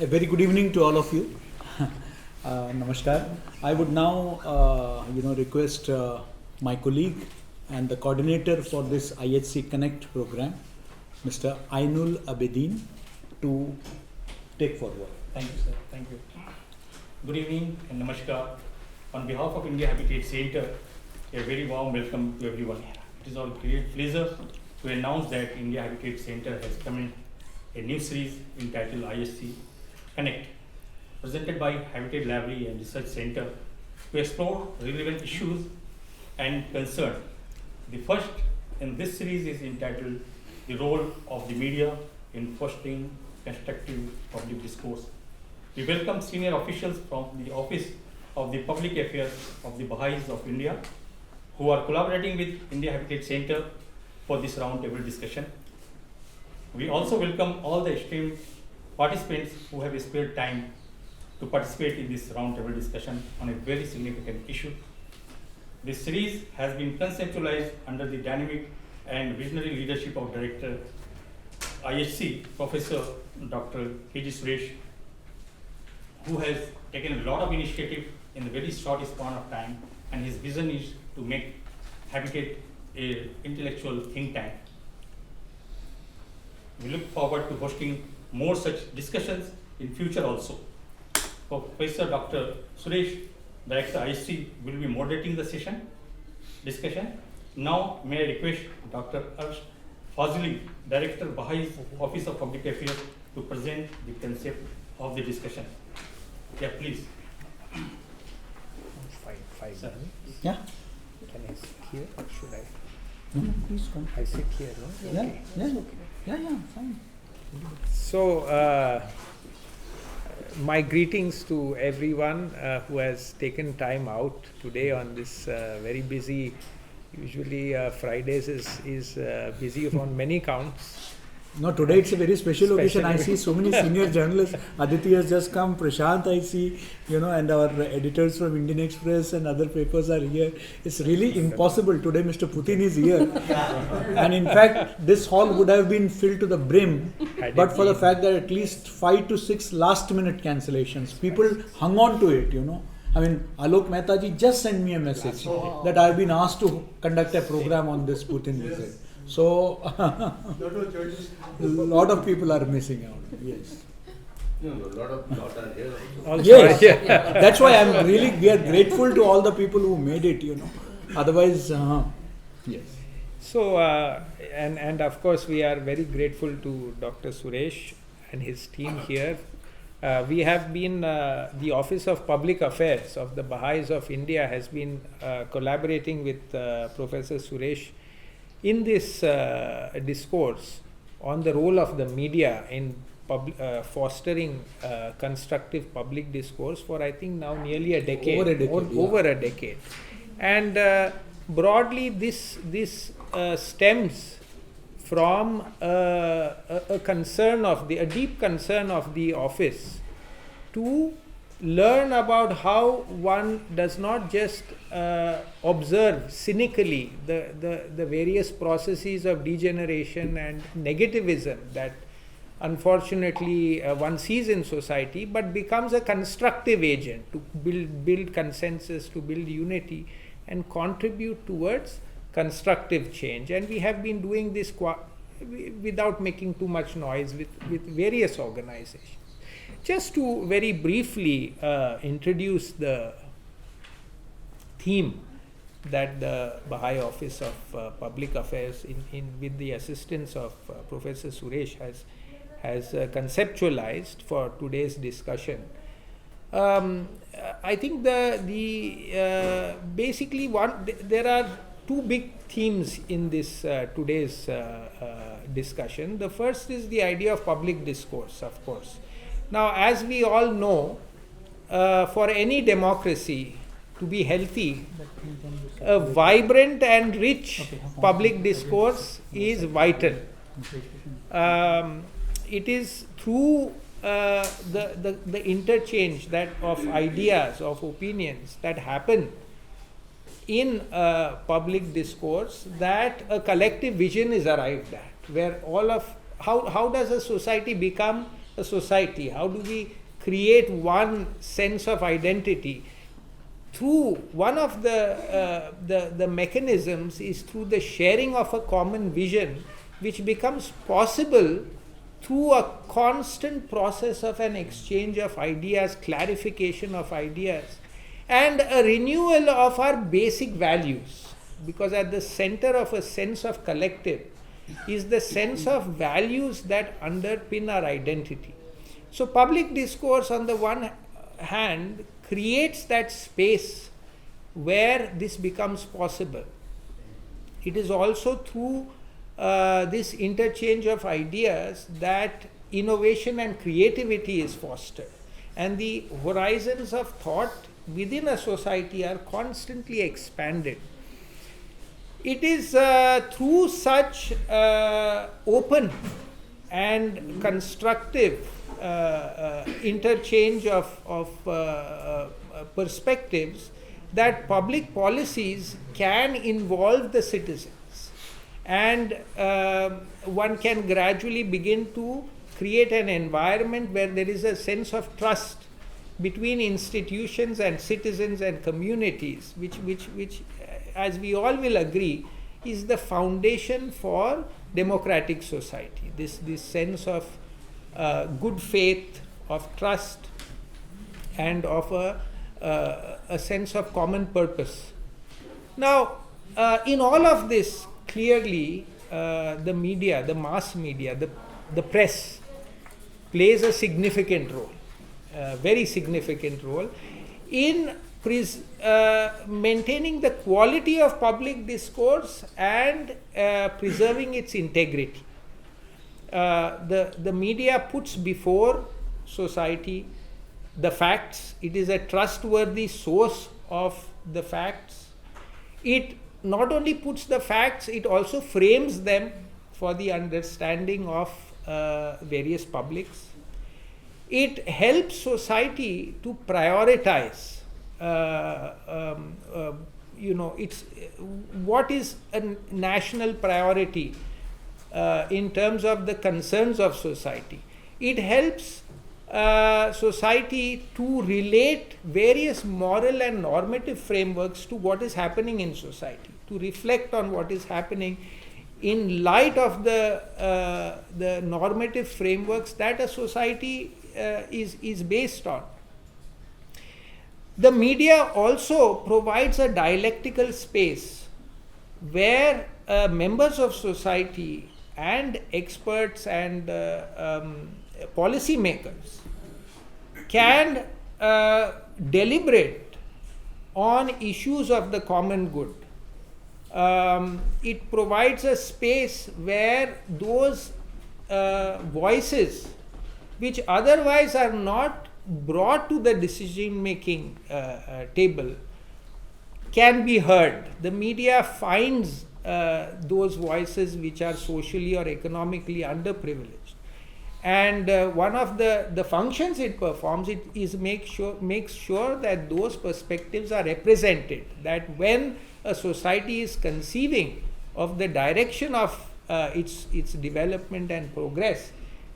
very good evening to all of you. Namaskar. I would now, request my colleague and the coordinator for this IHC Connect program, Mr. Ainul Abedin, to take forward. Thank you, sir. Thank you. Good evening and namaskar. On behalf of India Habitat Center, a very warm welcome to everyone. It is our great pleasure to announce that India Habitat Center has commenced a new series entitled IHC Connect, presented by Habitat Library and Research Center to explore relevant issues and concerns. The first in this series is entitled The Role of the Media in Fostering Constructive Public Discourse. We welcome senior officials from the Office of the Public Affairs of the Bahá'ís of India who are collaborating with India Habitat Center for this roundtable discussion. We also welcome all the esteemed participants who have spared time to participate in this roundtable discussion on a very significant issue. This series has been conceptualized under the dynamic and visionary leadership of Director IHC, Professor Dr. K.G. Suresh, who has taken a lot of initiative in a very short span of time, and his vision is to make Habitat an intellectual think tank. We look forward to hosting more such discussions in future also. Professor Dr. Suresh, Director IHC, will be moderating the discussion. Now, may I request Dr. Arsh Fazli, Director Bahá'ís Office of Public Affairs, to present the concept of the discussion. Yeah, please. Five Sir. minutes. Yeah? Can I sit here or should I? No, please come. I sit here, no? Yeah, Okay. yeah, fine. So, my greetings to everyone who has taken time out today on this very busy. Usually Fridays is busy on many counts. No, today it's a very special occasion. I see so many senior journalists. Aditi has just come, Prashant I see, and our editors from Indian Express and other papers are here. It's really impossible. Today Mr. Putin is here. And in fact, this hall would have been filled to the brim, but for the fact that at least 5 to 6 last minute cancellations. People hung on to it, I mean, Alok Mehta ji just sent me a message that I've been asked to conduct a program on this Putin visit. So, a lot of people are missing out. Yes. No, a lot are here also. Also, Yes. That's why we are grateful to all the people who made it, Otherwise, yes. So, and of course, we are very grateful to Dr. Suresh and his team here. We have been, the Office of Public Affairs of the Bahá'ís of India has been collaborating with Professor Suresh in this discourse on the role of the media in fostering constructive public discourse for, I think, now nearly a decade. Over a decade. And broadly, this stems from a deep concern of the office to learn about how one does not just observe cynically the various processes of degeneration and negativism that unfortunately one sees in society, but becomes a constructive agent to build consensus, to build unity and contribute towards constructive change. And we have been doing this without making too much noise with various organizations. Just to very briefly introduce the theme that the Bahá'í Office of Public Affairs with the assistance of Professor Suresh has conceptualized for today's discussion. I think basically there are two big themes in this today's discussion. The first is the idea of public discourse, of course. Now, as we all know, for any democracy to be healthy, a vibrant and rich public discourse is vital. It is through the interchange of ideas, of opinions that happen in public discourse that a collective vision is arrived at, where all of how does a society become a society? How do we create one sense of identity, through one of the mechanisms is through the sharing of a common vision, which becomes possible through a constant process of an exchange of ideas, clarification of ideas, and a renewal of our basic values. Because at the center of a sense of collective is the sense of values that underpin our identity. So public discourse on the one hand creates that space where this becomes possible. It is also through this interchange of ideas that innovation and creativity is fostered, and the horizons of thought within a society are constantly expanded. It is through such open and constructive interchange of perspectives that public policies can involve the citizens, and one can gradually begin to create an environment where there is a sense of trust between institutions and citizens and communities, which as we all will agree is the foundation for democratic society. This sense of good faith, of trust, and of a sense of common purpose. Now, in all of this, clearly the media, the mass media, the press plays a significant role, very significant role in maintaining the quality of public discourse and preserving its integrity. The media puts before society the facts. It is a trustworthy source of the facts. It not only puts the facts, it also frames them for the understanding of various publics. It helps society to prioritize it's what is a national priority in terms of the concerns of society. It helps society to relate various moral and normative frameworks to what is happening in society, to reflect on what is happening in light of the normative frameworks that a society is based on. The media also provides a dialectical space where members of society and experts and policy makers can deliberate on issues of the common good. It provides a space where those voices which otherwise are not brought to the decision making table can be heard. The media finds those voices which are socially or economically underprivileged, and one of the functions it performs is makes sure that those perspectives are represented, that when a society is conceiving of the direction of its development and progress,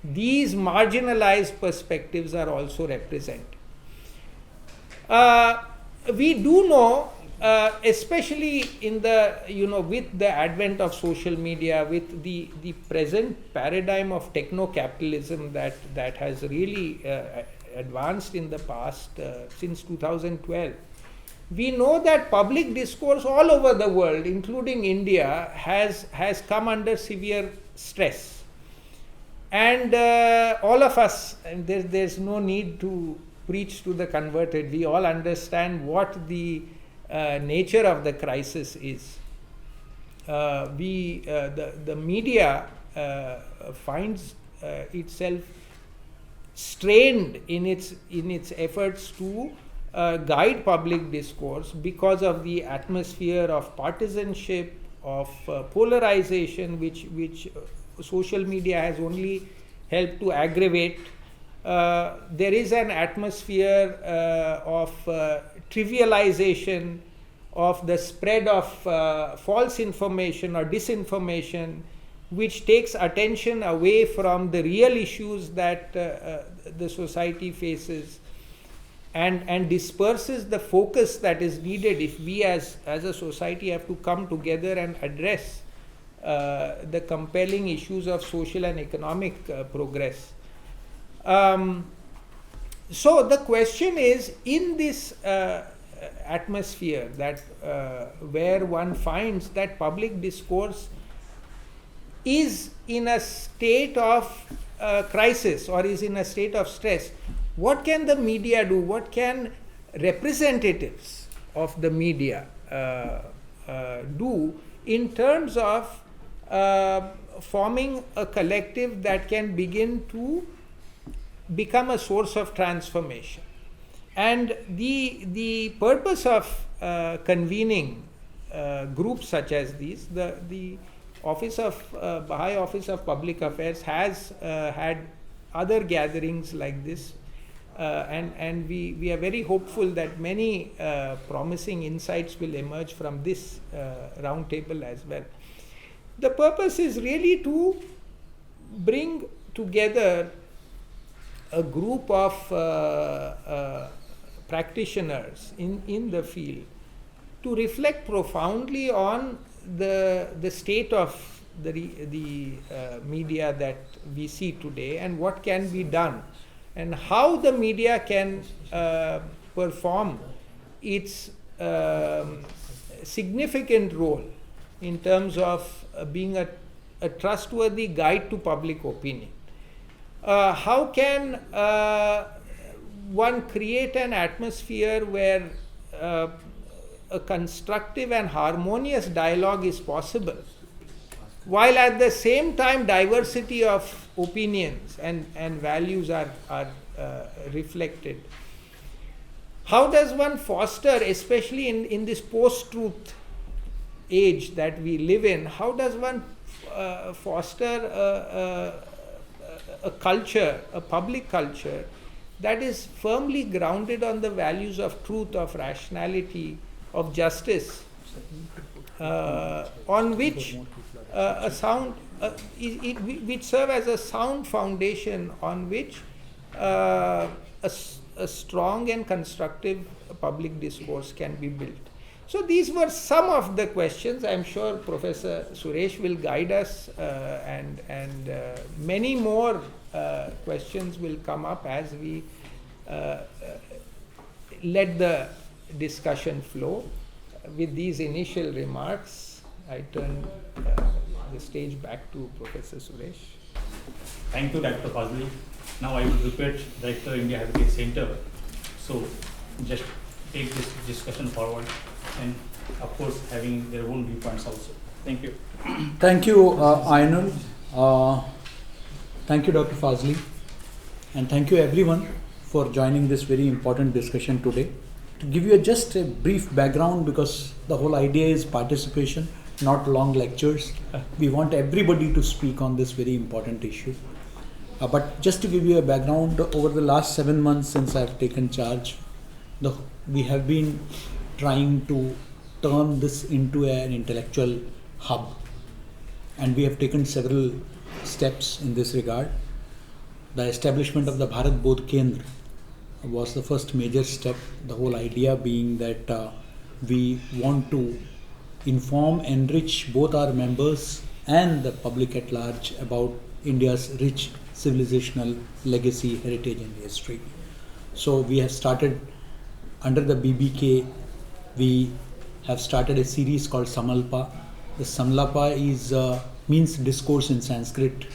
these marginalized perspectives are also represented. We do know, especially in with the advent of social media, with the present paradigm of techno-capitalism that has really advanced in the past since 2012, we know that public discourse all over the world, including India, has come under severe stress. And all of us, and there's no need to preach to the converted, we all understand what the nature of the crisis is. The media finds itself strained in its efforts to guide public discourse because of the atmosphere of partisanship, of polarization, which social media has only helped to aggravate. There is an atmosphere of trivialization of the spread of false information or disinformation, which takes attention away from the real issues that the society faces, and disperses the focus that is needed if we as a society have to come together and address the compelling issues of social and economic progress. So the question is, in this atmosphere that where one finds that public discourse is in a state of crisis or is in a state of stress, what can the media do? What can representatives of the media do in terms of forming a collective that can begin to become a source of transformation? And the purpose of convening groups such as these, the Office of Baha'i Office of Public Affairs has had other gatherings like this, and we are very hopeful that many promising insights will emerge from this roundtable as well. The purpose is really to bring together a group of practitioners in the field to reflect profoundly on the state of the media that we see today, and what can be done, and how the media can perform its significant role in terms of being a trustworthy guide to public opinion. How can one create an atmosphere where a constructive and harmonious dialogue is possible, while at the same time diversity of opinions and values are reflected? How does one foster, especially in this post-truth age that we live in, how does one foster a culture, a public culture that is firmly grounded on the values of truth, of rationality, of justice, on which which serve as a sound foundation on which a strong and constructive public discourse can be built. So these were some of the questions. I'm sure Professor Suresh will guide us, and many more questions will come up as we let the discussion flow. With these initial remarks, I turn the stage back to Professor Suresh. Thank you, Dr. Fazli. Now I will request Director India Heritage Center. So just take this discussion forward, and of course having their own viewpoints also. Thank you. Thank you, Ainul. Thank you, Dr. Fazli. And thank you everyone for joining this very important discussion today. To give you just a brief background, because the whole idea is participation, not long lectures. We want everybody to speak on this very important issue. But just to give you a background, over the last 7 months since I've taken charge, we have been trying to turn this into an intellectual hub. And we have taken several steps in this regard. The establishment of the Bharat Bodh Kendra was the first major step, the whole idea being that we want to inform, enrich both our members and the public at large about India's rich civilizational legacy, heritage and history. So we have started under the BBK, we have started a series called Samalpa. The Samalpa means discourse in Sanskrit.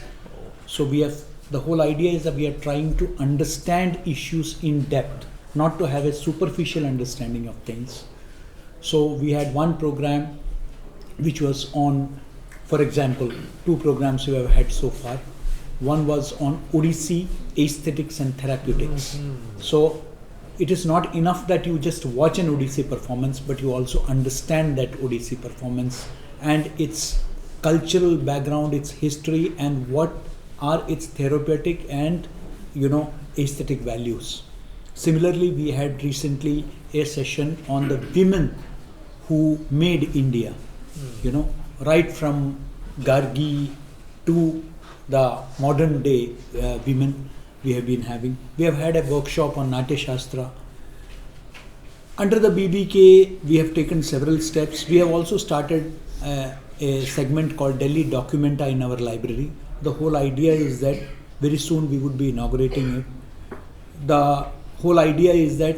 So the whole idea is that we are trying to understand issues in depth, not to have a superficial understanding of things. So we had one program which was on, for example, 2 programs we have had so far. One was on Odissi, aesthetics and therapeutics. So it is not enough that you just watch an Odissi performance, but you also understand that Odissi performance and its cultural background, its history, and what are its therapeutic and aesthetic values. Similarly, we had recently a session on the women who made India, right from Gargi to the modern day women we have been having. We have had a workshop on Natya Shastra. Under the BBK, we have taken several steps. We have also started a segment called Delhi Documenta in our library. The whole idea is that very soon we would be inaugurating it. The whole idea is that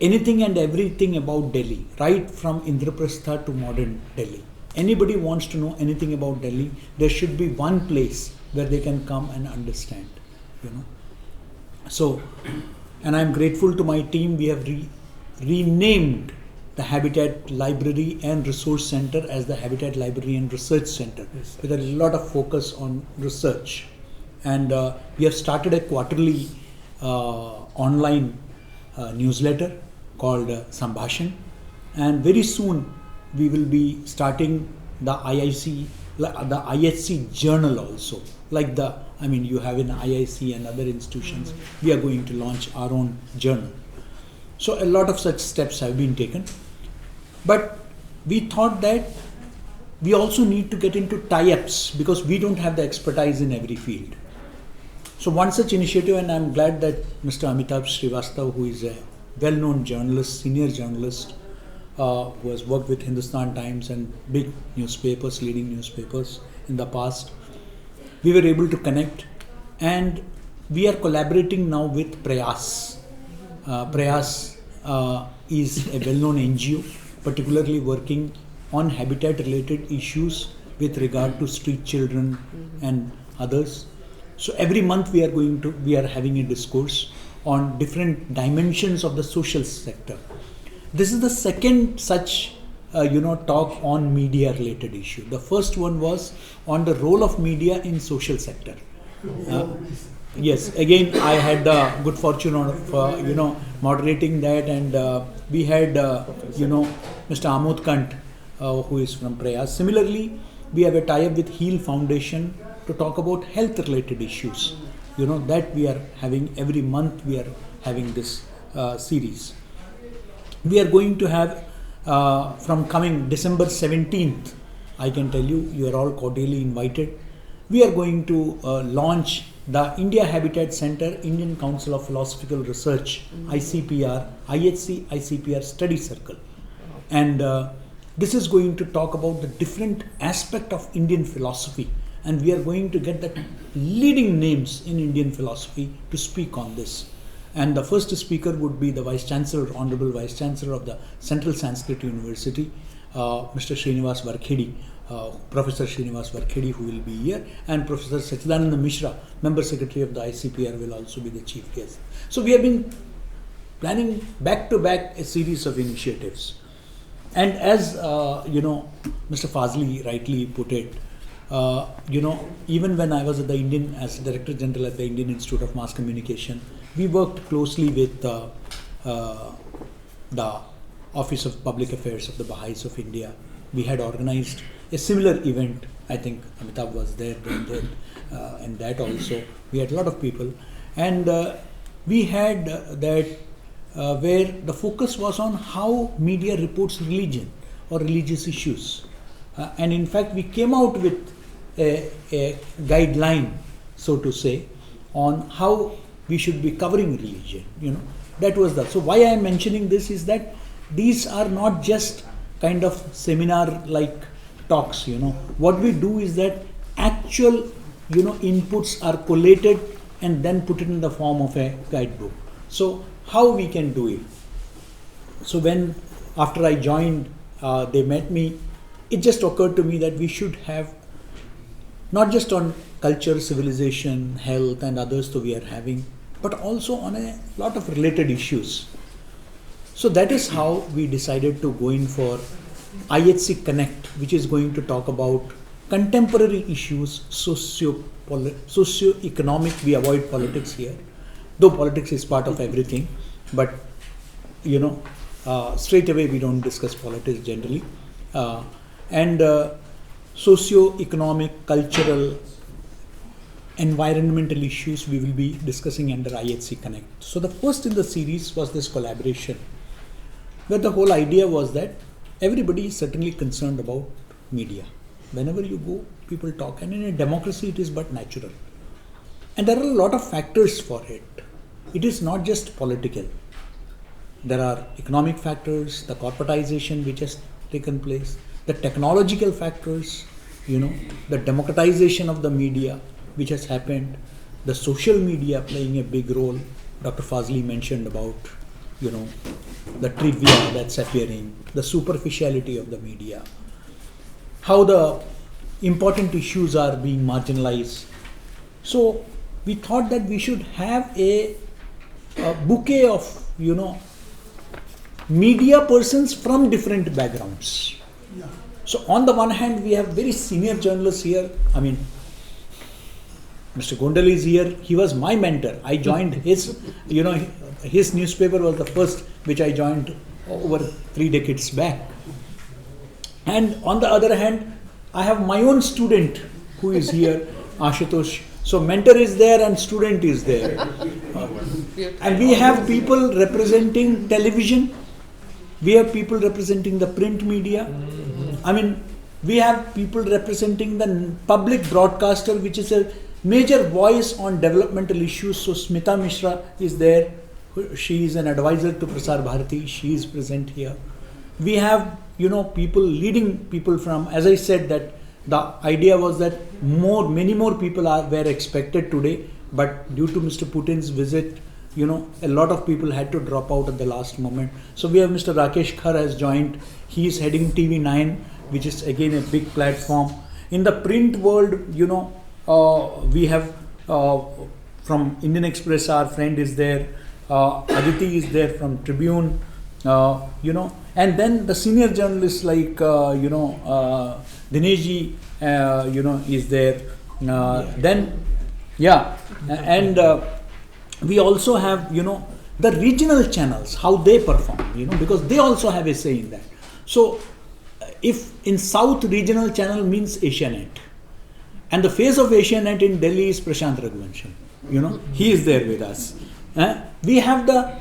anything and everything about Delhi, right from Indraprastha to modern Delhi. Anybody wants to know anything about Delhi, there should be one place where they can come and understand, you know. So, and I'm grateful to my team. We have renamed the Habitat Library and Resource Center as the Habitat Library and Research Center, with a lot of focus on research. And we have started a quarterly online newsletter called Sambhashan, and very soon we will be starting the IHC journal also. Like you have in IIC and other institutions, we are going to launch our own journal. So a lot of such steps have been taken. But we thought that we also need to get into tie-ups because we don't have the expertise in every field. So one such initiative, and I'm glad that Mr. Amitabh Srivastav, who is a well-known journalist, senior journalist, who has worked with Hindustan Times and big newspapers, leading newspapers in the past, we were able to connect, and we are collaborating now with Prayas. Prayas is a well-known NGO, particularly working on habitat-related issues with regard to street children and others. So every month we are having a discourse on different dimensions of the social sector. This is the second such talk on media-related issue. The first one was on the role of media in social sector. Yes, again I had the good fortune of moderating that, and we had Mr. Amod Kant, who is from Prayas. Similarly, we have a tie-up with Heal Foundation to talk about health-related issues. That we are having every month. We are having this series. We are going to have from coming December 17th. I can tell you, you are all cordially invited. We are going to launch the India Habitat Center, Indian Council of Philosophical Research, ICPR, IHC ICPR Study Circle. And this is going to talk about the different aspect of Indian philosophy. And we are going to get the leading names in Indian philosophy to speak on this. And the first speaker would be the Vice Chancellor, Honorable Vice Chancellor of the Central Sanskrit University, Mr. Srinivas Varkhedi, Professor Srinivas Varkhedi, who will be here, and Professor Sachidananda Mishra, Member Secretary of the ICPR, will also be the chief guest. So we have been planning back to back a series of initiatives. And as Mr. Fazli rightly put it, even when I was at as Director General at the Indian Institute of Mass Communication, we worked closely with the Office of Public Affairs of the Bahá'ís of India. We had organized a similar event. I think Amitabh was there and that also. We had a lot of people, and we had that where the focus was on how media reports religion or religious issues. And in fact, we came out with a guideline, so to say, on how we should be covering religion. That was that. So why I am mentioning this is that these are not just kind of seminar-like talks. What we do is that actual, inputs are collated and then put it in the form of a guidebook. So how we can do it? So after I joined, they met me. It just occurred to me that we should have not just on culture, civilization, health and others that we are having, but also on a lot of related issues. So that is how we decided to go in for IHC Connect, which is going to talk about contemporary issues, socio-economic. We avoid politics here, though politics is part of everything, but straight away we don't discuss politics generally. And socio-economic, cultural, environmental issues we will be discussing under IHC Connect. So the first in the series was this collaboration, where the whole idea was that everybody is certainly concerned about media. Whenever you go, people talk, and in a democracy it is but natural. And there are a lot of factors for it. It is not just political. There are economic factors, the corporatization which has taken place, the technological factors, the democratization of the media which has happened, the social media playing a big role. Dr. Fazli mentioned about, the trivia that's appearing, the superficiality of the media, how the important issues are being marginalized. So we thought that we should have a bouquet of, media persons from different backgrounds. Yeah. So on the one hand, we have very senior journalists here. I mean, Mr. Gondal is here. He was my mentor. I joined his, his newspaper was the first which I joined over 3 decades back. And on the other hand, I have my own student who is here, Ashutosh. So mentor is there and student is there. And we have people representing television. We have people representing the print media. I mean, we have people representing the public broadcaster, which is a major voice on developmental issues. So Smita Mishra is there. She is an advisor to Prasar Bharati. She is present here. We have, people, leading people from, as I said, that the idea was that many more people were expected today, but due to Mr. Putin's visit, a lot of people had to drop out at the last moment. So we have Mr. Rakesh Khar has joined. He is heading TV9, which is again a big platform. In the print world, we have from Indian Express, our friend is there. Aditi is there from Tribune, and then the senior journalists like, Dineshji, is there. And we also have, the regional channels, how they perform, because they also have a say in that. So, if in South regional channel means Asianet, and the face of Asianet in Delhi is Prashant Raghuvanshi, he is there with us. We have the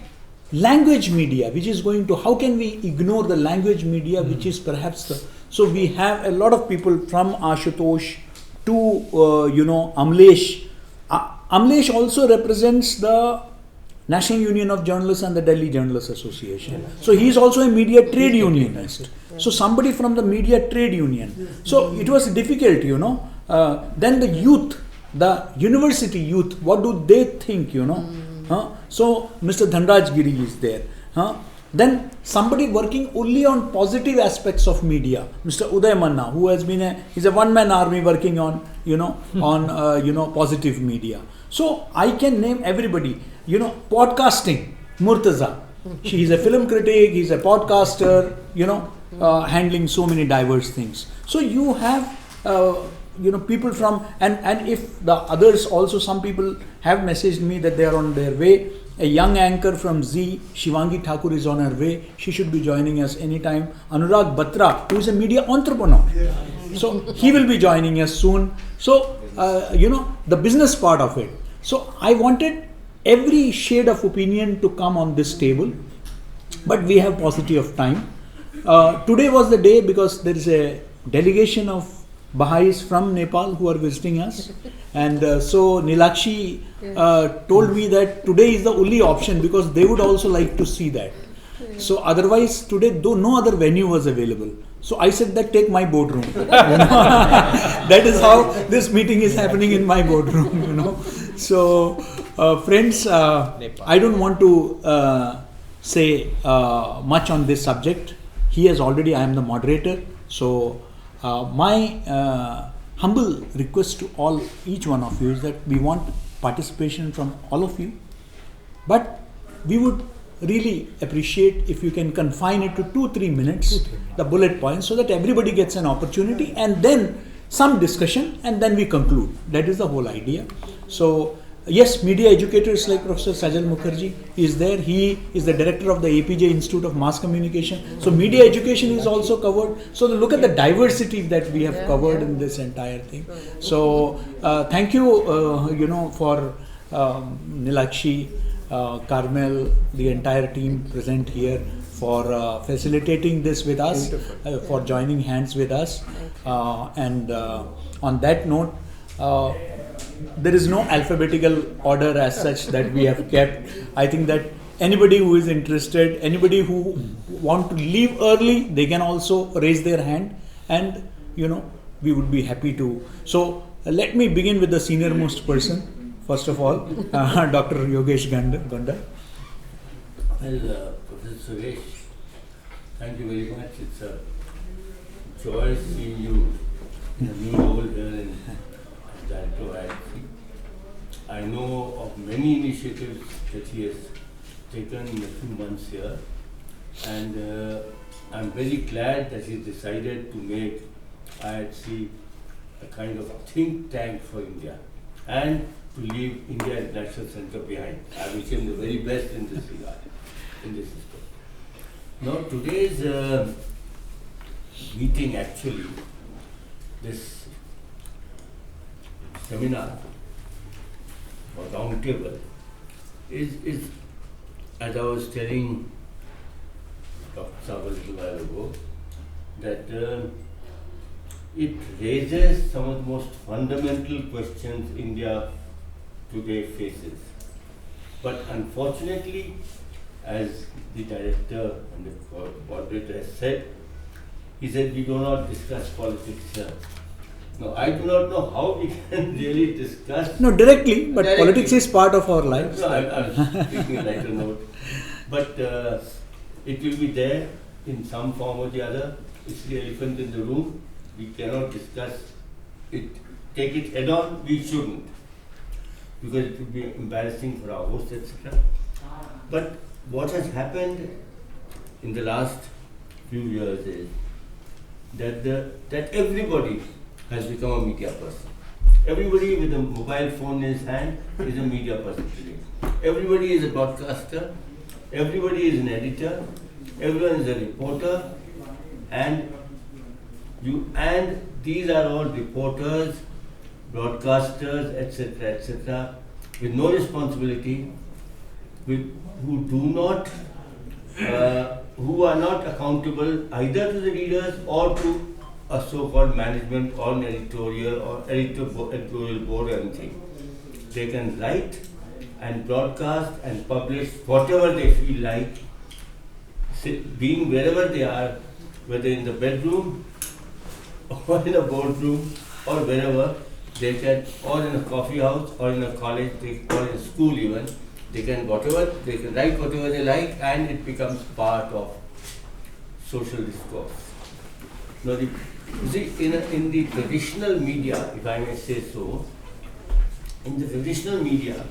language media, which is going to, how can we ignore the language media, which is perhaps the, so we have a lot of people from Ashutosh to, Amlesh. Amlesh also represents the National Union of Journalists and the Delhi Journalists Association. So he is also a media trade unionist. So somebody from the media trade union. So it was difficult, then the youth, the university youth, what do they think, So Mr. Dhanraj Giri is there. Then somebody working only on positive aspects of media, Mr. Uday Manna, who has been he's a one-man army working on, on positive media. So I can name everybody. Podcasting, Murtaza. He is a film critic, he's a podcaster, handling so many diverse things. So you have, people from, and if the others also, some people have messaged me that they are on their way. A young anchor from Z, Shivangi Thakur, is on her way. She should be joining us anytime. Anurag Batra, who is a media entrepreneur. So he will be joining us soon. So, the business part of it. So I wanted every shade of opinion to come on this table, but we have paucity of time. Today was the day because there is a delegation of Bahá'ís from Nepal who are visiting us, and so Nilakshi told me that today is the only option because they would also like to see that. So otherwise today, though no other venue was available, so I said that take my boardroom. That is how this meeting is happening, in my boardroom. So friends, I don't want to say much on this subject. He has already, I am the moderator, so my humble request to each one of you is that we want participation from all of you, but we would really appreciate if you can confine it to 2-3 minutes, the bullet points, so that everybody gets an opportunity, and then some discussion, and then we conclude. That is the whole idea. So yes, media educators like Professor Sajal Mukherjee is there. He is the director of the APJ Institute of Mass Communication. So media education is also covered. So look at the diversity that we have covered in this entire thing. So thank you, for Nilakshi, Carmel, the entire team present here, for facilitating this with us, for joining hands with us. And on that note, there is no alphabetical order as such that we have kept. I think that anybody who is interested, anybody who want to leave early, they can also raise their hand, and we would be happy to. So let me begin with the senior most person. First of all, Dr. Yogesh Gonda. Well, Professor Suresh, thank you very much. It's a joy seeing you in a new role here in IHC. I know of many initiatives that he has taken in a few months here, and I'm very glad that he decided to make IHC a kind of think tank for India and to leave India International Center behind. I wish him the very best in this regard, in this system. Now today's meeting, actually, this seminar or roundtable is, as I was telling Dr. Saab a little while ago, that it raises some of the most fundamental questions India today faces. But unfortunately, as the director and the moderator has said, he said we do not discuss politics here. Now, I do not know how we can really discuss. No, directly, but politics is part of our lives. No, I'm speaking a lighter note. But it will be there in some form or the other. It's the elephant in the room. We cannot discuss it, take it head on. We shouldn't, because it would be embarrassing for our hosts, etc. But what has happened in the last few years is that everybody has become a media person. Everybody with a mobile phone in his hand is a media person today. Everybody is a broadcaster. Everybody is an editor. Everyone is a reporter, and these are all reporters, broadcasters, etc., with no responsibility, who are not accountable either to the readers or to a so-called management or an editorial board or anything. They can write and broadcast and publish whatever they feel like, being wherever they are, whether in the bedroom or in a boardroom or wherever they can, or in a coffee house or in a college or in school even. They can write whatever they like, and it becomes part of social discourse. Now, in the traditional media, if I may say so, in the traditional media,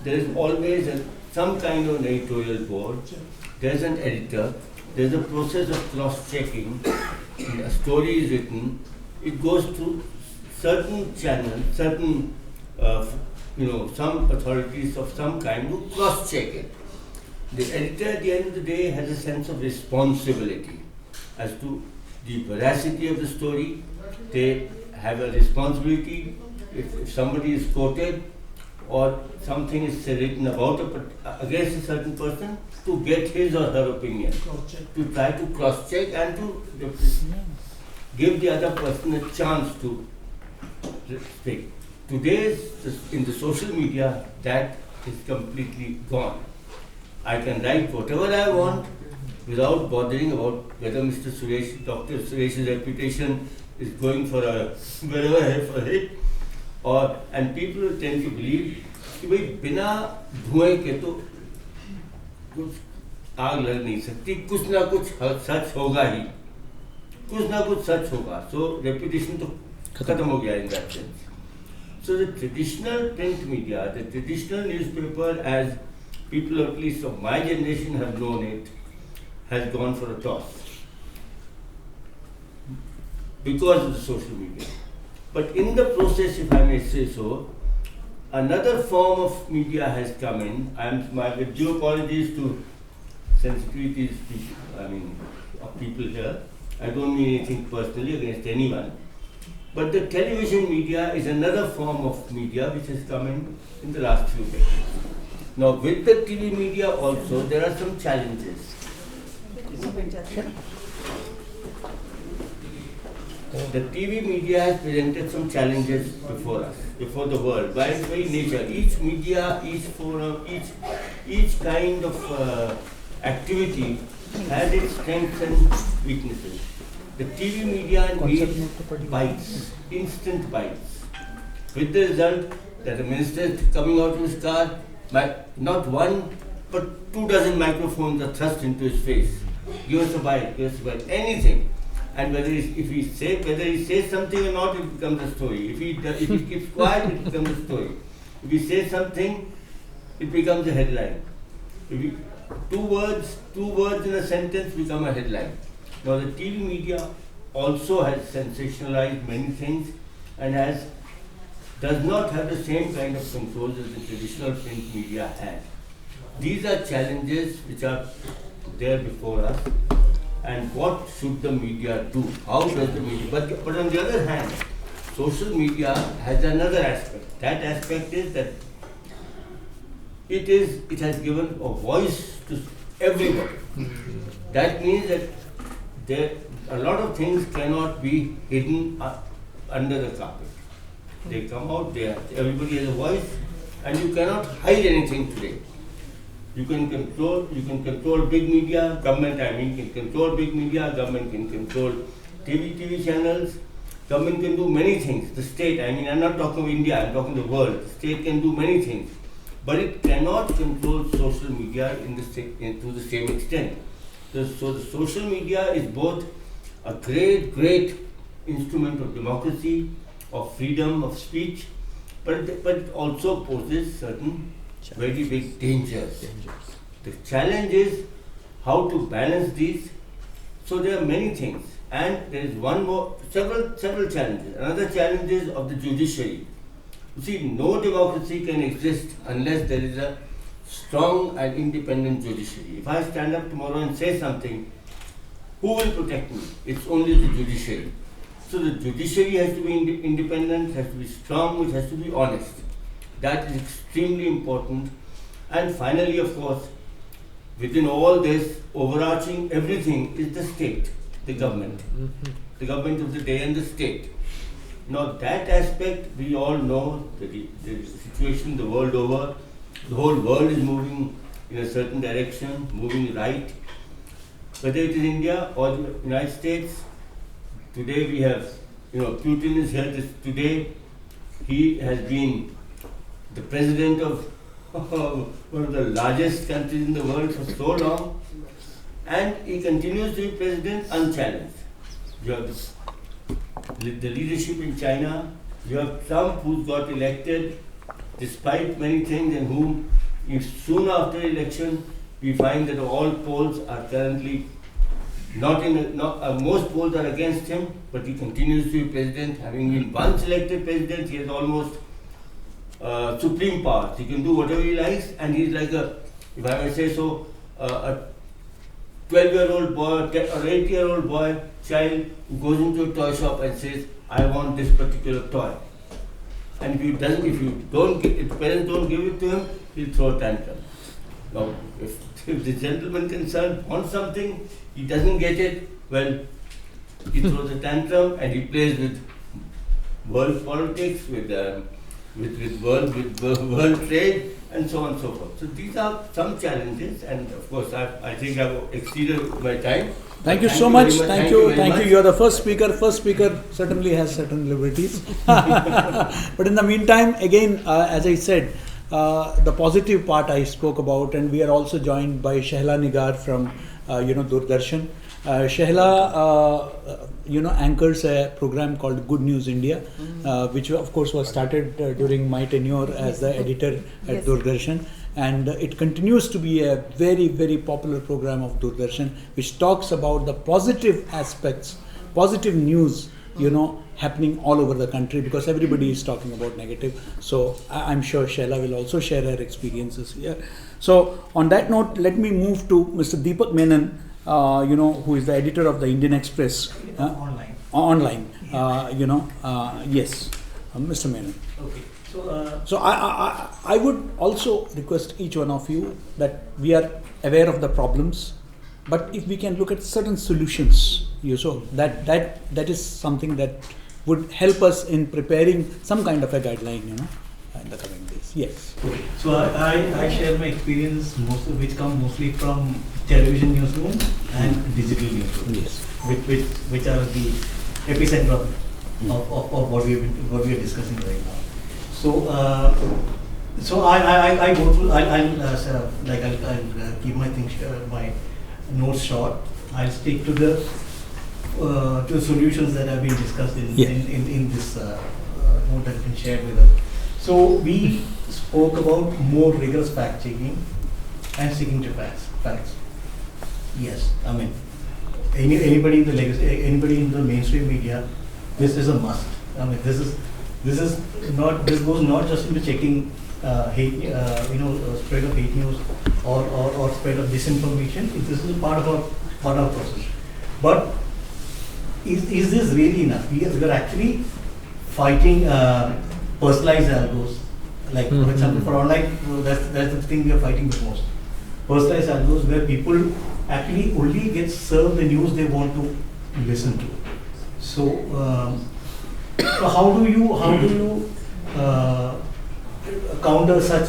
there is always some kind of an editorial board. There is an editor. There is a process of cross-checking. When a story is written, it goes through certain channels, certain some authorities of some kind who cross-check it. The editor at the end of the day has a sense of responsibility as to the veracity of the story. They have a responsibility if somebody is quoted or something is written about against a certain person, to get his or her opinion, to try to cross-check and to give the other person a chance to speak. Today, in the social media, that is completely gone. I can write whatever I want without bothering about whether Dr. Suresh's reputation is going for a hit, and people tend to believe कि भाई बिना धुएं के तो कुछ आग लग नहीं सकती, कुछ ना कुछ सच होगा ही, कुछ ना कुछ सच होगा. So reputation तो खत्म हो गया in that sense. So the traditional print media, the traditional newspaper, as people at least of my generation have known it, has gone for a toss because of the social media. But in the process, if I may say so, another form of media has come in. With due apologies to sensitivities of people here, I don't mean anything personally against anyone. But the television media is another form of media which has come in the last few decades. Now with the TV media also there are some challenges. The TV media has presented some challenges before us, before the world, by its very nature. Each media, each forum, each kind of activity has its strengths and weaknesses. The TV media needs bites, instant bites, with the result that the minister is coming out of his car, not one but 24 microphones are thrust into his face. Give us a bite, anything. And whether he says something or not, it becomes a story. If he keeps quiet, it becomes a story. If he says something, it becomes a headline. Two words in a sentence become a headline. Now the TV media also has sensationalized many things and does not have the same kind of controls as the traditional print media has. These are challenges which are there before us. And what should the media do? How does the media? But on the other hand, social media has another aspect. That aspect is that it has given a voice to everybody. That means that a lot of things cannot be hidden under the carpet. They come out there. Everybody has a voice, and you cannot hide anything today. You can control big media, government can control big media, government can control TV channels, government can do many things. The state, I'm not talking of India, I'm talking the world. The state can do many things, but it cannot control social media to the same extent. So the social media is both a great instrument of democracy, of freedom of speech, but it also poses certain very big dangers. The challenge is how to balance these. So there are many things, and there is several challenges. Another challenge is of the judiciary. You see, no democracy can exist unless there is a strong and independent judiciary. If I stand up tomorrow and say something, who will protect me? It's only the judiciary. So the judiciary has to be independent, has to be strong, it has to be honest. That is extremely important. And finally, of course, within all this, overarching everything is the state, the government. The government of the day and the state. Now that aspect, we all know the situation the world over. The whole world is moving in a certain direction, moving right. Whether it is India or the United States, today we have, Putin is here today. He has been the president of one of the largest countries in the world for so long, and he continues to be president unchallenged. You have the leadership in China, you have Trump who's got elected despite many things, and whom, if soon after election, we find that all polls are currently most polls are against him, but he continues to be president. Having been once elected president, he has almost supreme powers. He can do whatever he likes, and he's like if I may say so, a 12-year-old boy or 8-year-old boy, child, who goes into a toy shop and says, I want this particular toy. And if parents don't give it to him, he'll throw a tantrum. Now, if the gentleman concerned wants something, he doesn't get it, well, he throws a tantrum and he plays with world politics, with world trade, and so on and so forth. So these are some challenges, and of course I think I've exceeded my time. Thank you so much. Thank you. You are the first speaker. First speaker certainly has certain liberties. But in the meantime, again, as I said, the positive part I spoke about, and we are also joined by Shehla Nigar from Doordarshan. Shehla, anchors a program called Good News India, which of course was started during my tenure as the editor at Doordarshan, and it continues to be a very, very popular program of Doordarshan, which talks about the positive aspects, positive news, happening all over the country, because everybody is talking about negative. So I'm sure Shehla will also share her experiences here. So on that note, let me move to Mr. Deepak Menon, who is the editor of the Indian Express. Online. Yes, Mr. Menon. Okay. So I would also request each one of you that we are aware of the problems, but if we can look at certain solutions, so that is something that would help us in preparing some kind of a guideline, in the coming days. Yes. So I share my experience, which come mostly from television newsroom and digital newsroom. Yes. Which are the epicenter of what we are discussing right now. So I go through. I'll keep my things my notes short. I'll stick to the solutions that have been discussed in this note that has been shared with us. So we spoke about more rigorous fact checking and sticking to facts. Yes, I mean anybody in the legacy, anybody in the mainstream media, this is a must. I mean this goes not just into checking hate, spread of hate news or spread of disinformation. This is a part of our process. But is this really enough? We are actually fighting personalized algos. Like for example, for online, that's the thing we are fighting the most. Personalized algos where people actually only get served the news they want to listen to. So how do you counter such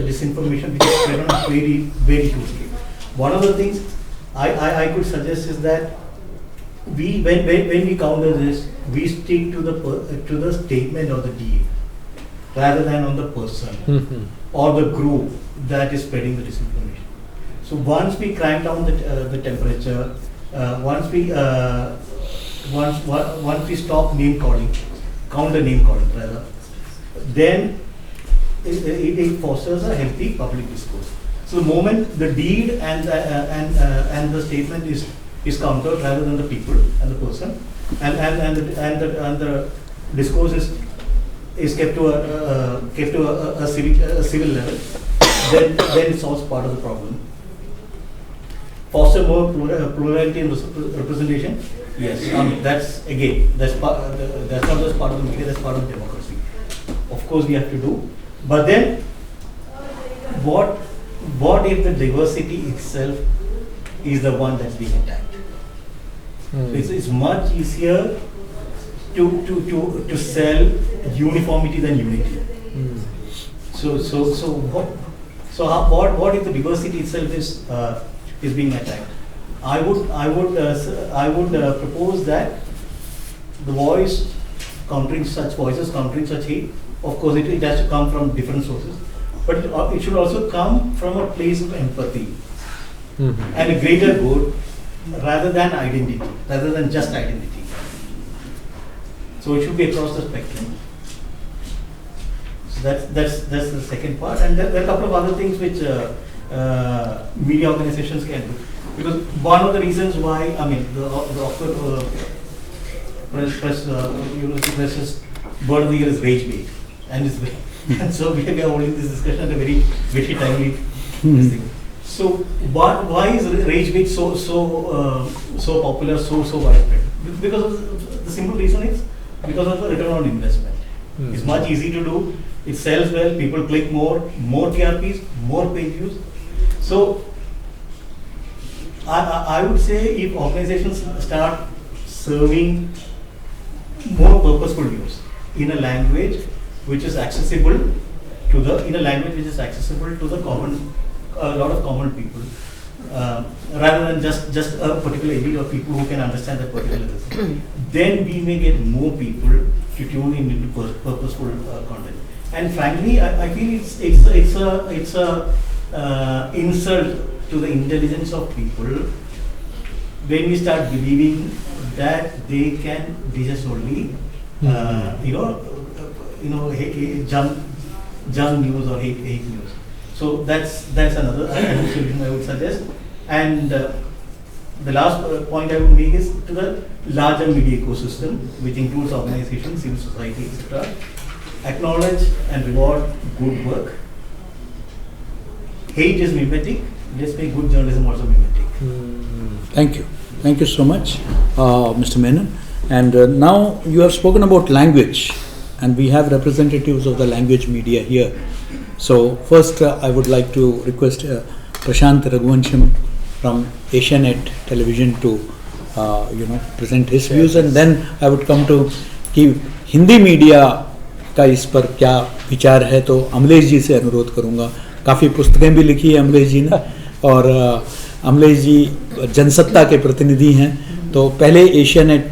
disinformation which is spread on very, very hugely? One of the things I could suggest is that when we counter this, we stick to the statement of the DA rather than on the person or the group that is spreading the disinformation. So once we crank down the temperature, once we stop name calling, counter name calling rather, then it fosters a healthy public discourse. So the moment the deed and the statement is countered rather than the people and the person, and the discourse is kept to a civil level, then it solves part of the problem. Foster more plurality and representation. Yes, that's not just part of the media, that's part of democracy. Of course, we have to do. But then, what if the diversity itself is the one that's being attacked? It's much easier to sell uniformity than unity. What if the diversity itself is being attacked? I would propose that the voice countering such hate, of course it has to come from different sources, but it should also come from a place of empathy and a greater good rather than just identity. So it should be across the spectrum. So that's the second part, and there are a couple of other things which media organizations can do. Because one of the reasons why, the Oxford University Press's word of the year is rage bait, and so we are holding this discussion at a very, very timely thing. So why is rage bait so popular, so widespread? Because of the simple reason is because of the return on investment. It's much easy to do. It sells well. People click more TRPs, more page views. So I would say if organizations start serving more purposeful news in a language which is accessible to the a lot of common people, rather than just a particular elite of people who can understand that particular thing, then we may get more people to tune into purposeful content. And frankly, I feel it's a insult to the intelligence of people when we start believing that they just only junk news or hate news. So that's another solution I would suggest. And the last point I would make is to the larger media ecosystem, which includes organizations, civil society, etc. Acknowledge and reward good work. Hate is mimetic. Let's make good journalism also mimetic. Thank you. Thank you so much, Mr. Menon. And now you have spoken about language. and we have representatives of the language media here. So first I would like to request Prashant Raghuvansham from Asianet Television to present his views, and then I would come to कि Hindi media का इस पर क्या विचार है, तो अमलेश जी से अनुरोध करूँगा. काफ़ी पुस्तकें भी लिखी है अमलेश जी ने, और अमलेश जी जनसत्ता के प्रतिनिधि हैं. तो पहले एशियानेट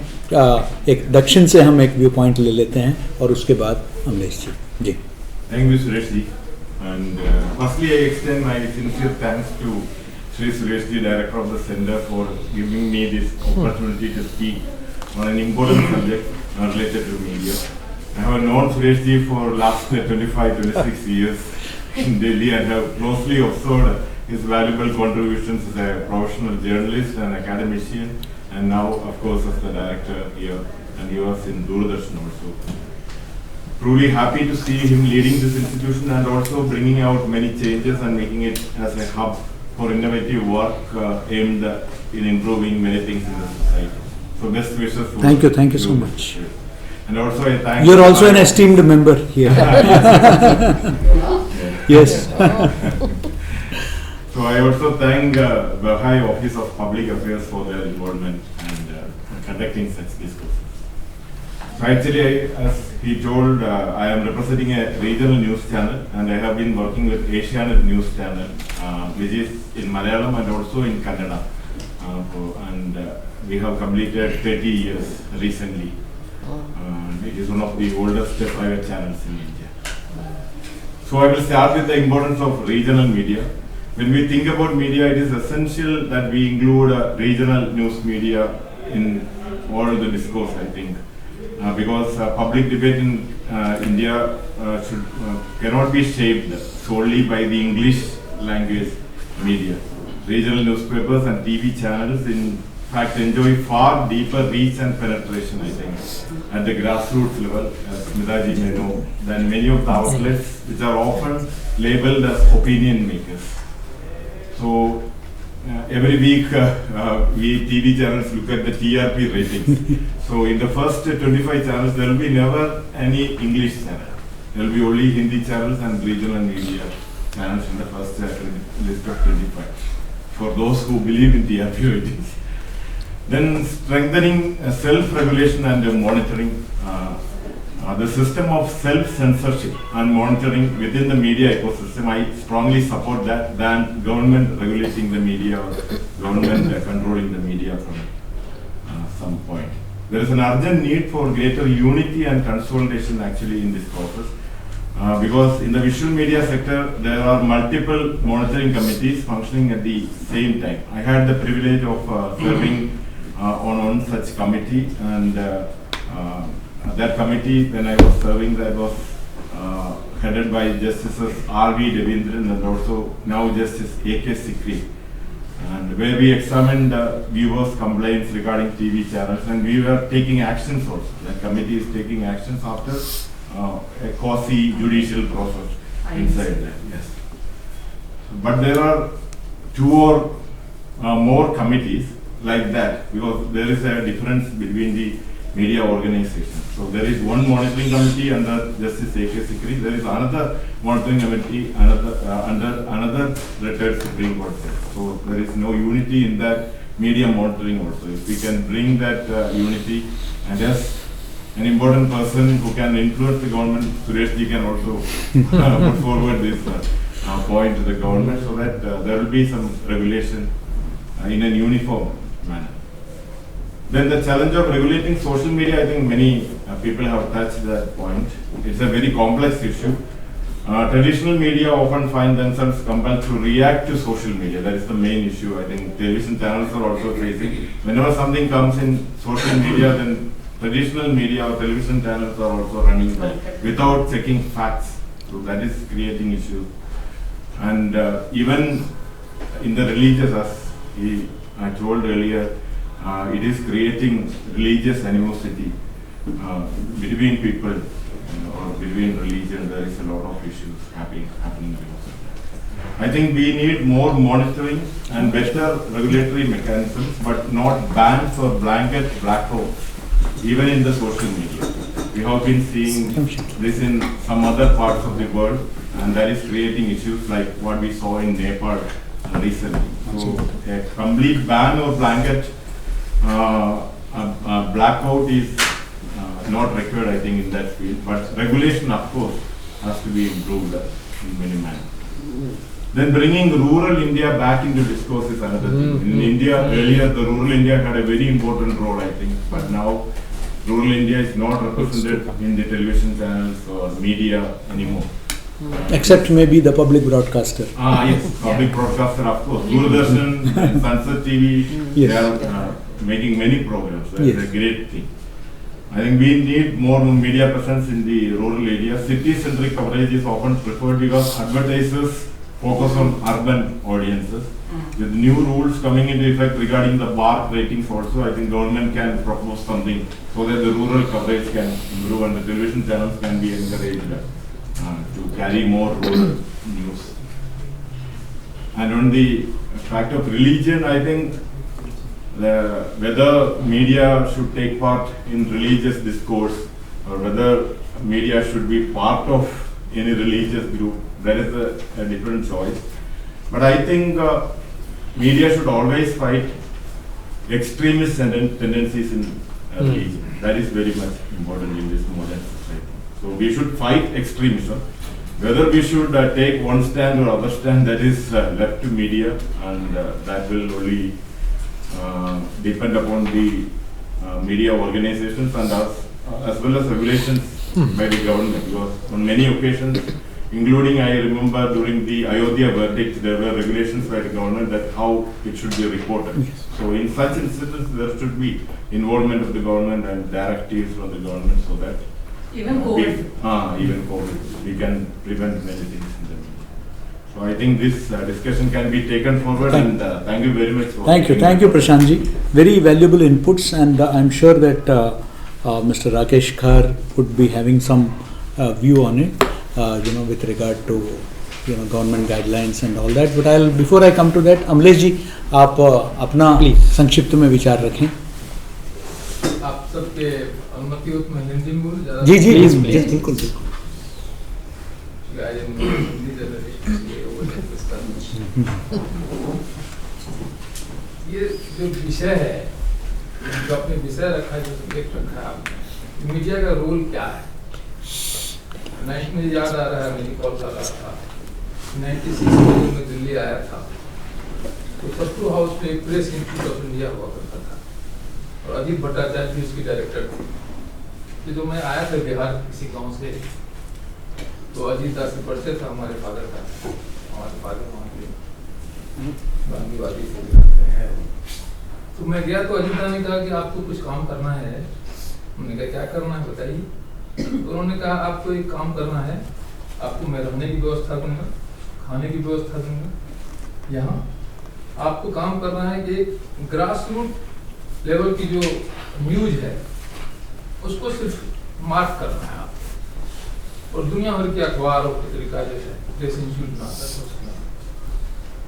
एक दक्षिण से हम एक व्यू पॉइंट ले लेते हैं और उसके बाद अमलेश जी. जी. Thank you, Suresh ji. And firstly, I extend my sincere thanks to Shri Suresh ji, Director of the Center, for giving me this opportunity to speak on an important subject related to media. I have known Suresh ji for last 25-26 years in Delhi and have closely observed his valuable contributions as a professional journalist and academician, and now, of course, as the director here, and he was in Doordarshan also. Truly happy to see him leading this institution and also bringing out many changes and making it as a hub for innovative work aimed in improving many things in the society. So best wishes. Thank you so much. And also I thank. You're also an esteemed member here. Yes. So I also thank Bahá'í Office of Public Affairs for their involvement and conducting such discourses. So actually, as he told, I am representing a regional news channel, and I have been working with Asianet News Channel, which is in Malayalam and also in Kannada. And we have completed 30 years recently. It is one of the oldest private channels in India. So I will start with the importance of regional media. When we think about media, it is essential that we include regional news media in all the discourse, I think. Because public debate in India cannot be shaped solely by the English language media. Regional newspapers and TV channels in fact enjoy far deeper reach and penetration, I think, at the grassroots level, as Smitaji may know, than many of the outlets which are often labeled as opinion makers. So every week we TV channels look at the TRP ratings. So in the first 25 channels there will be never any English channel. There will be only Hindi channels and regional media channels in the first list of 25. For those who believe in TRP ratings. Then strengthening self-regulation and monitoring. The system of self-censorship and monitoring within the media ecosystem, I strongly support that than government regulating the media or government controlling the media from some point. There is an urgent need for greater unity and consolidation actually in this process. Because in the visual media sector, there are multiple monitoring committees functioning at the same time. I had the privilege of serving on one such committee, and that committee, when I was serving, that was headed by Justices R.V. Devendran and also now Justice A.K. Sikri, and where we examined viewers' complaints regarding TV channels, and we were taking actions also. That committee is taking actions after a quasi-judicial process inside that, yes. But there are two or more committees like that, because there is a difference between the media organizations. So there is one monitoring committee under Justice A.K. Sikri, there is another monitoring committee under another retired Supreme Court judge. So there is no unity in that media monitoring also. If we can bring that unity, and as an important person who can influence the government, Suresh ji can also put forward this point to the government, so that there will be some regulation in a uniform manner. Then the challenge of regulating social media, I think many people have touched that point. It's a very complex issue. Traditional media often find themselves compelled to react to social media. That is the main issue. I think television channels are also facing. Whenever something comes in social media, then traditional media or television channels are also running without checking facts. So that is creating issues. And even in the religious, as I told earlier, it is creating religious animosity between people, or between religion. There is a lot of issues happening because of that. I think we need more monitoring and better regulatory mechanisms, but not bans or blanket blackouts, even in the social media. we have been seeing this in some other parts of the world, and that is creating issues like what we saw in Nepal recently. So a complete ban or blanket blackout is not required, I think, in that field. But regulation, of course, has to be improved in many manners. Then bringing rural India back into discourse is another thing. In India, earlier the rural India had a very important role, I think, but now rural India is not represented in the television channels or media anymore. Except maybe the public broadcaster. Yes, public broadcaster, of course. Doordarshan and Sunset TV, Yes. they are making many programs. That's Yes. a great thing. I think we need more media presence in the rural areas. City-centric coverage is often preferred because advertisers focus on urban audiences. With new rules coming into effect regarding the BARC ratings also, I think government can propose something so that the rural coverage can improve and the television channels can be encouraged to carry more rural news. And on the fact of religion, I think whether media should take part in religious discourse or whether media should be part of any religious group, that is a different choice. But I think media should always fight extremist tendencies in religion. That is very much important in this modern society. So we should fight extremism. Whether we should take one stand or other stand, that is left to media, and that will only depend upon the media organizations and as well as regulations by the government. Because on many occasions, including I remember during the Ayodhya verdict, there were regulations by the government that how it should be reported. Yes. So in such instances, there should be involvement of the government and directives from the government so that even COVID. even COVID, we can prevent many things in the media. So I think this discussion can be taken forward, Thank and thank you very much. For Thank you, Prashantji. Very valuable inputs, and I'm sure that Mr. Rakesh Khar would be having some view on it, with regard to government guidelines and all that. But before I come to that, Amlesh ji, आप अपना संक्षिप्त में विचार रखें. आप सबके अनुमति हो तो मैं हिंदी में बोलूं ज़्यादा? जी बिल्कुल. ये जो विषय है, जो आपने विषय रखा है, जो सब्जेक्ट रखा है आपने, मीडिया का रोल क्या है? 90 में याद आ रहा है, मेरी कॉल कर रहा था 96 में जब मैं दिल्ली आया था तो सत्तू हाउस में एक प्रेस इंस्टीट्यूट ऑफ इंडिया हुआ करता था और अजीत भट्टाचार्य जी उसके डायरेक्टर थे। तो जो मैं आया था बिहार किसी गांव से, तो अजीत दास से पढ़ते था, हमारे फादर वहाँ के गांधीवादी हैं। तो मैं गया तो अजीत ने कहा कि आपको कुछ काम करना है। उन्होंने कहा क्या करना है बताइए। तो उन्होंने कहा आपको एक काम करना है, आपको मैं रहने की व्यवस्था दूंगा, खाने की व्यवस्था दूंगा। यहाँ आपको काम करना है कि ग्रास रूट लेवल की जो न्यूज है उसको सिर्फ मार्क करना है आप, और दुनिया भर के अखबार और पत्रिका जो है प्रेस इंस्टीट्यूट बनाता है उसमें।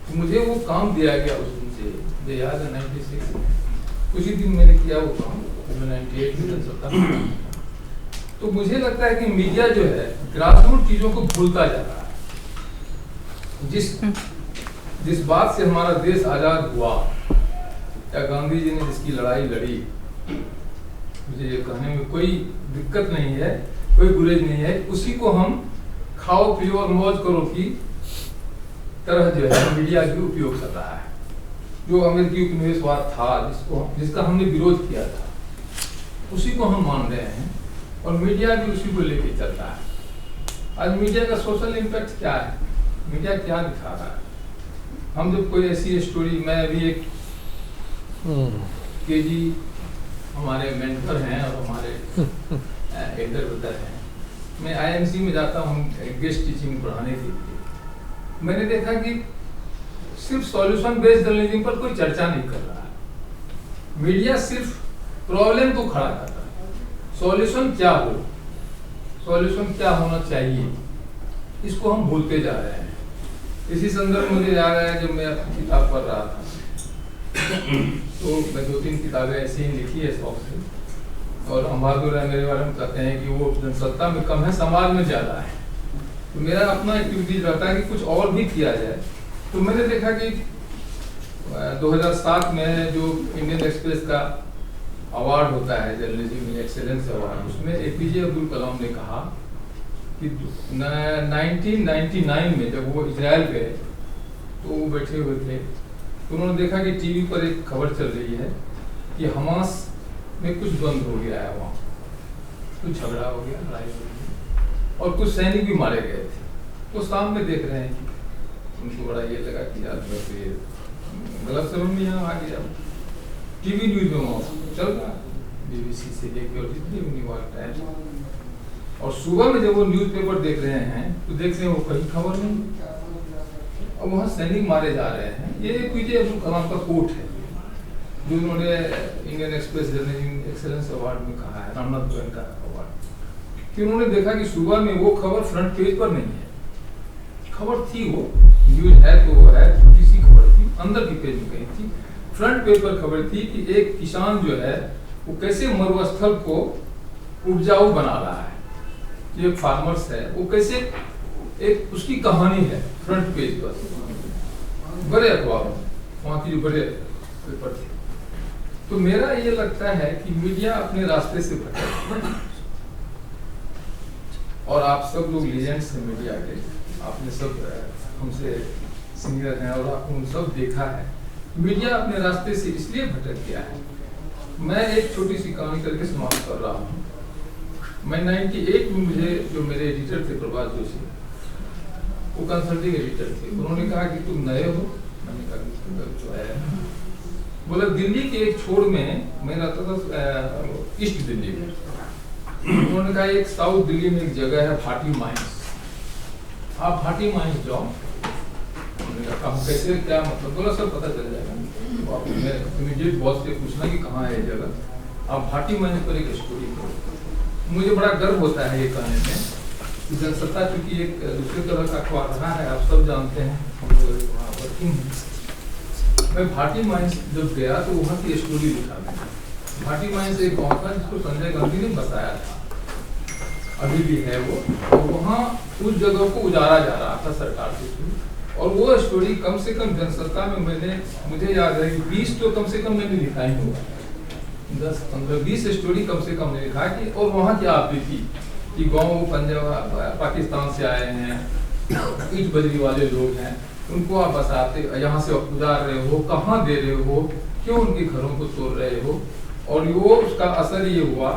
तो मुझे वो काम दिया गया उस दिन से, मुझे याद है 96 में कुछ ही दिन मैंने किया वो काम, 98 में चलता। तो मुझे लगता है कि मीडिया जो है ग्रास रूट चीजों को भूलता जा रहा है। जिस बात से हमारा देश आजाद हुआ, या गांधी जी ने जिसकी लड़ाई लड़ी, मुझे ये कहने में कोई दिक्कत नहीं है, कोई गुरेज नहीं है, उसी को हम खाओ पियो और मौज करो की तरह जो है मीडिया की उपयोग कर रहा है। जो अमेरिकी उपनिवेशवाद था, जिसका हमने विरोध किया था, उसी को हम मान रहे हैं और मीडिया भी उसी को लेके चल रहा है। आज मीडिया का सोशल इम्पैक्ट क्या है, मीडिया क्या दिखा रहा है? हम जब कोई ऐसी स्टोरी, मैं अभी एक केजी हमारे मेंटर हैं और हमारे एल्डर ब्रदर हैं, मैं आईएमसी में जाता हूँ गेस्ट टीचिंग पढ़ाने के लिए। मैंने देखा कि सिर्फ सॉल्यूशन बेस्ड जर्नलिज्म पर कोई चर्चा नहीं कर रहा है। मीडिया सिर्फ प्रॉब्लम को खड़ा कर रहा है, सॉल्यूशन क्या हो, सॉल्यूशन क्या होना चाहिए, इसको हम भूलते जा रहे हैं। इसी संदर्भ मुझे याद आया जब मैं अपनी किताब पढ़ रहा था, तो मैं 2-3 किताबें ऐसे ही लिखी है शौक से। और हम बहादुर मेरे बारे में कहते हैं कि वो जनसत्ता में कम है, समाज में ज़्यादा है। तो मेरा अपना एक्टिविटीज रहता है कि कुछ और भी किया जाए। तो मैंने देखा कि 2007 में जो इंडियन एक्सप्रेस का अवार्ड होता है जर्नलिज्म में एक्सेलेंस अवार्ड, उसमें एपीजे अब्दुल कलाम ने कहा कि 1999 में जब वो इजराइल गए तो वो बैठे हुए थे, तो उन्होंने देखा कि टीवी पर एक खबर चल रही है कि हमास में कुछ बंद हो गया है, वहाँ कुछ झगड़ा हो गया, लड़ाई हो गई और कुछ सैनिक भी मारे गए थे। तो सामने देख रहे हैं कि उनको बड़ा ये लगा कि यार ये गलत समझ में यहाँ आ गया। टीवी न्यूज में वहाँ चल रहा है, BBC से लेके और जितनी भी न्यूयॉर्क टाइम्स, और सुबह में जब वो न्यूज़पेपर देख रहे हैं तो देख रहे हैं वो कहीं खबर नहीं और वहाँ सैनिक मारे जा रहे हैं। ये एपीजे अब्दुल कलाम का कोट है जो उन्होंने Indian express journalism excellence award में कहा है, रामनाथ गोयन का अवार्ड, कि उन्होंने देखा कि सुबह में वो खबर फ्रंट पेज पर नहीं है, खबर थी वो न्यूज है तो वो है, छोटी सी खबर थी, अंदर की पेज में कहीं थी, फ्रंट पेज पर खबर थी कि एक किसान जो है वो कैसे मरुस्थल को उपजाऊ बना रहा है, ये फार्मर्स है वो कैसे, एक उसकी कहानी है फ्रंट पेज पर, बड़े अखबारों में, वहाँ की जो बड़े पेपर थे। तो मेरा ये लगता है कि मीडिया अपने रास्ते से भटक, और आप सब लोग लीजेंड्स हैं मीडिया के, आपने सब हमसे सीनियर हैं और आपने उन सब देखा है, मीडिया अपने रास्ते से इसलिए भटक गया है। मैं एक छोटी सी कहानी करके समाप्त कर रहा हूँ। मैं 98 में मुझे जो मेरे एडिटर थे प्रभात जोशी, वो कंसल्टिंग एडिटर थे, उन्होंने कहा कि तुम नए हो, मैंने कहा जो है, बोला दिल्ली के एक छोर में मैं रहता था ईस्ट दिल्ली में, उन्होंने कहा एक साउथ दिल्ली में एक जगह है भाटी माइंस, आप भाटी माइंस जाओ। उन्होंने कहा कैसे, क्या मतलब, बोला सब पता चल जाएगा, तो आप इमीडिएट बॉस से पूछना कि कहाँ है ये जगह, आप भाटी माइंस पर एक स्टोरी करो। मुझे बड़ा गर्व होता है ये कहने में कि जनसत्ता चूंकि एक दूसरे तरह का अखबार रहा है, आप सब जानते हैं, हम लोग वहाँ वर्किंग हैं। मैं भाटी माइंस जब गया तो वहाँ की स्टोरी लिखा मैंने। भाटी माइंस एक गाँव था जिसको संजय गांधी ने बताया था, अभी भी है वो, और वहाँ उस जगह को उजाड़ा जा रहा था सरकार के थ्रू, और वो स्टोरी कम से कम जनसत्ता में मैंने, मुझे याद है कि 20 तो कम से कम मैंने लिखा ही होगा, 10, 15, 20 स्टोरी कम से कम मैंने लिखा कि, और वहाँ की आप थी कि गाँव पंजाब पाकिस्तान से आए हैं, ईट बजरी वाले लोग हैं, उनको आप बसाते, यहाँ से आप उतार रहे हो, कहाँ दे रहे हो, क्यों उनके घरों को तोड़ रहे हो, और वो उसका असर ये हुआ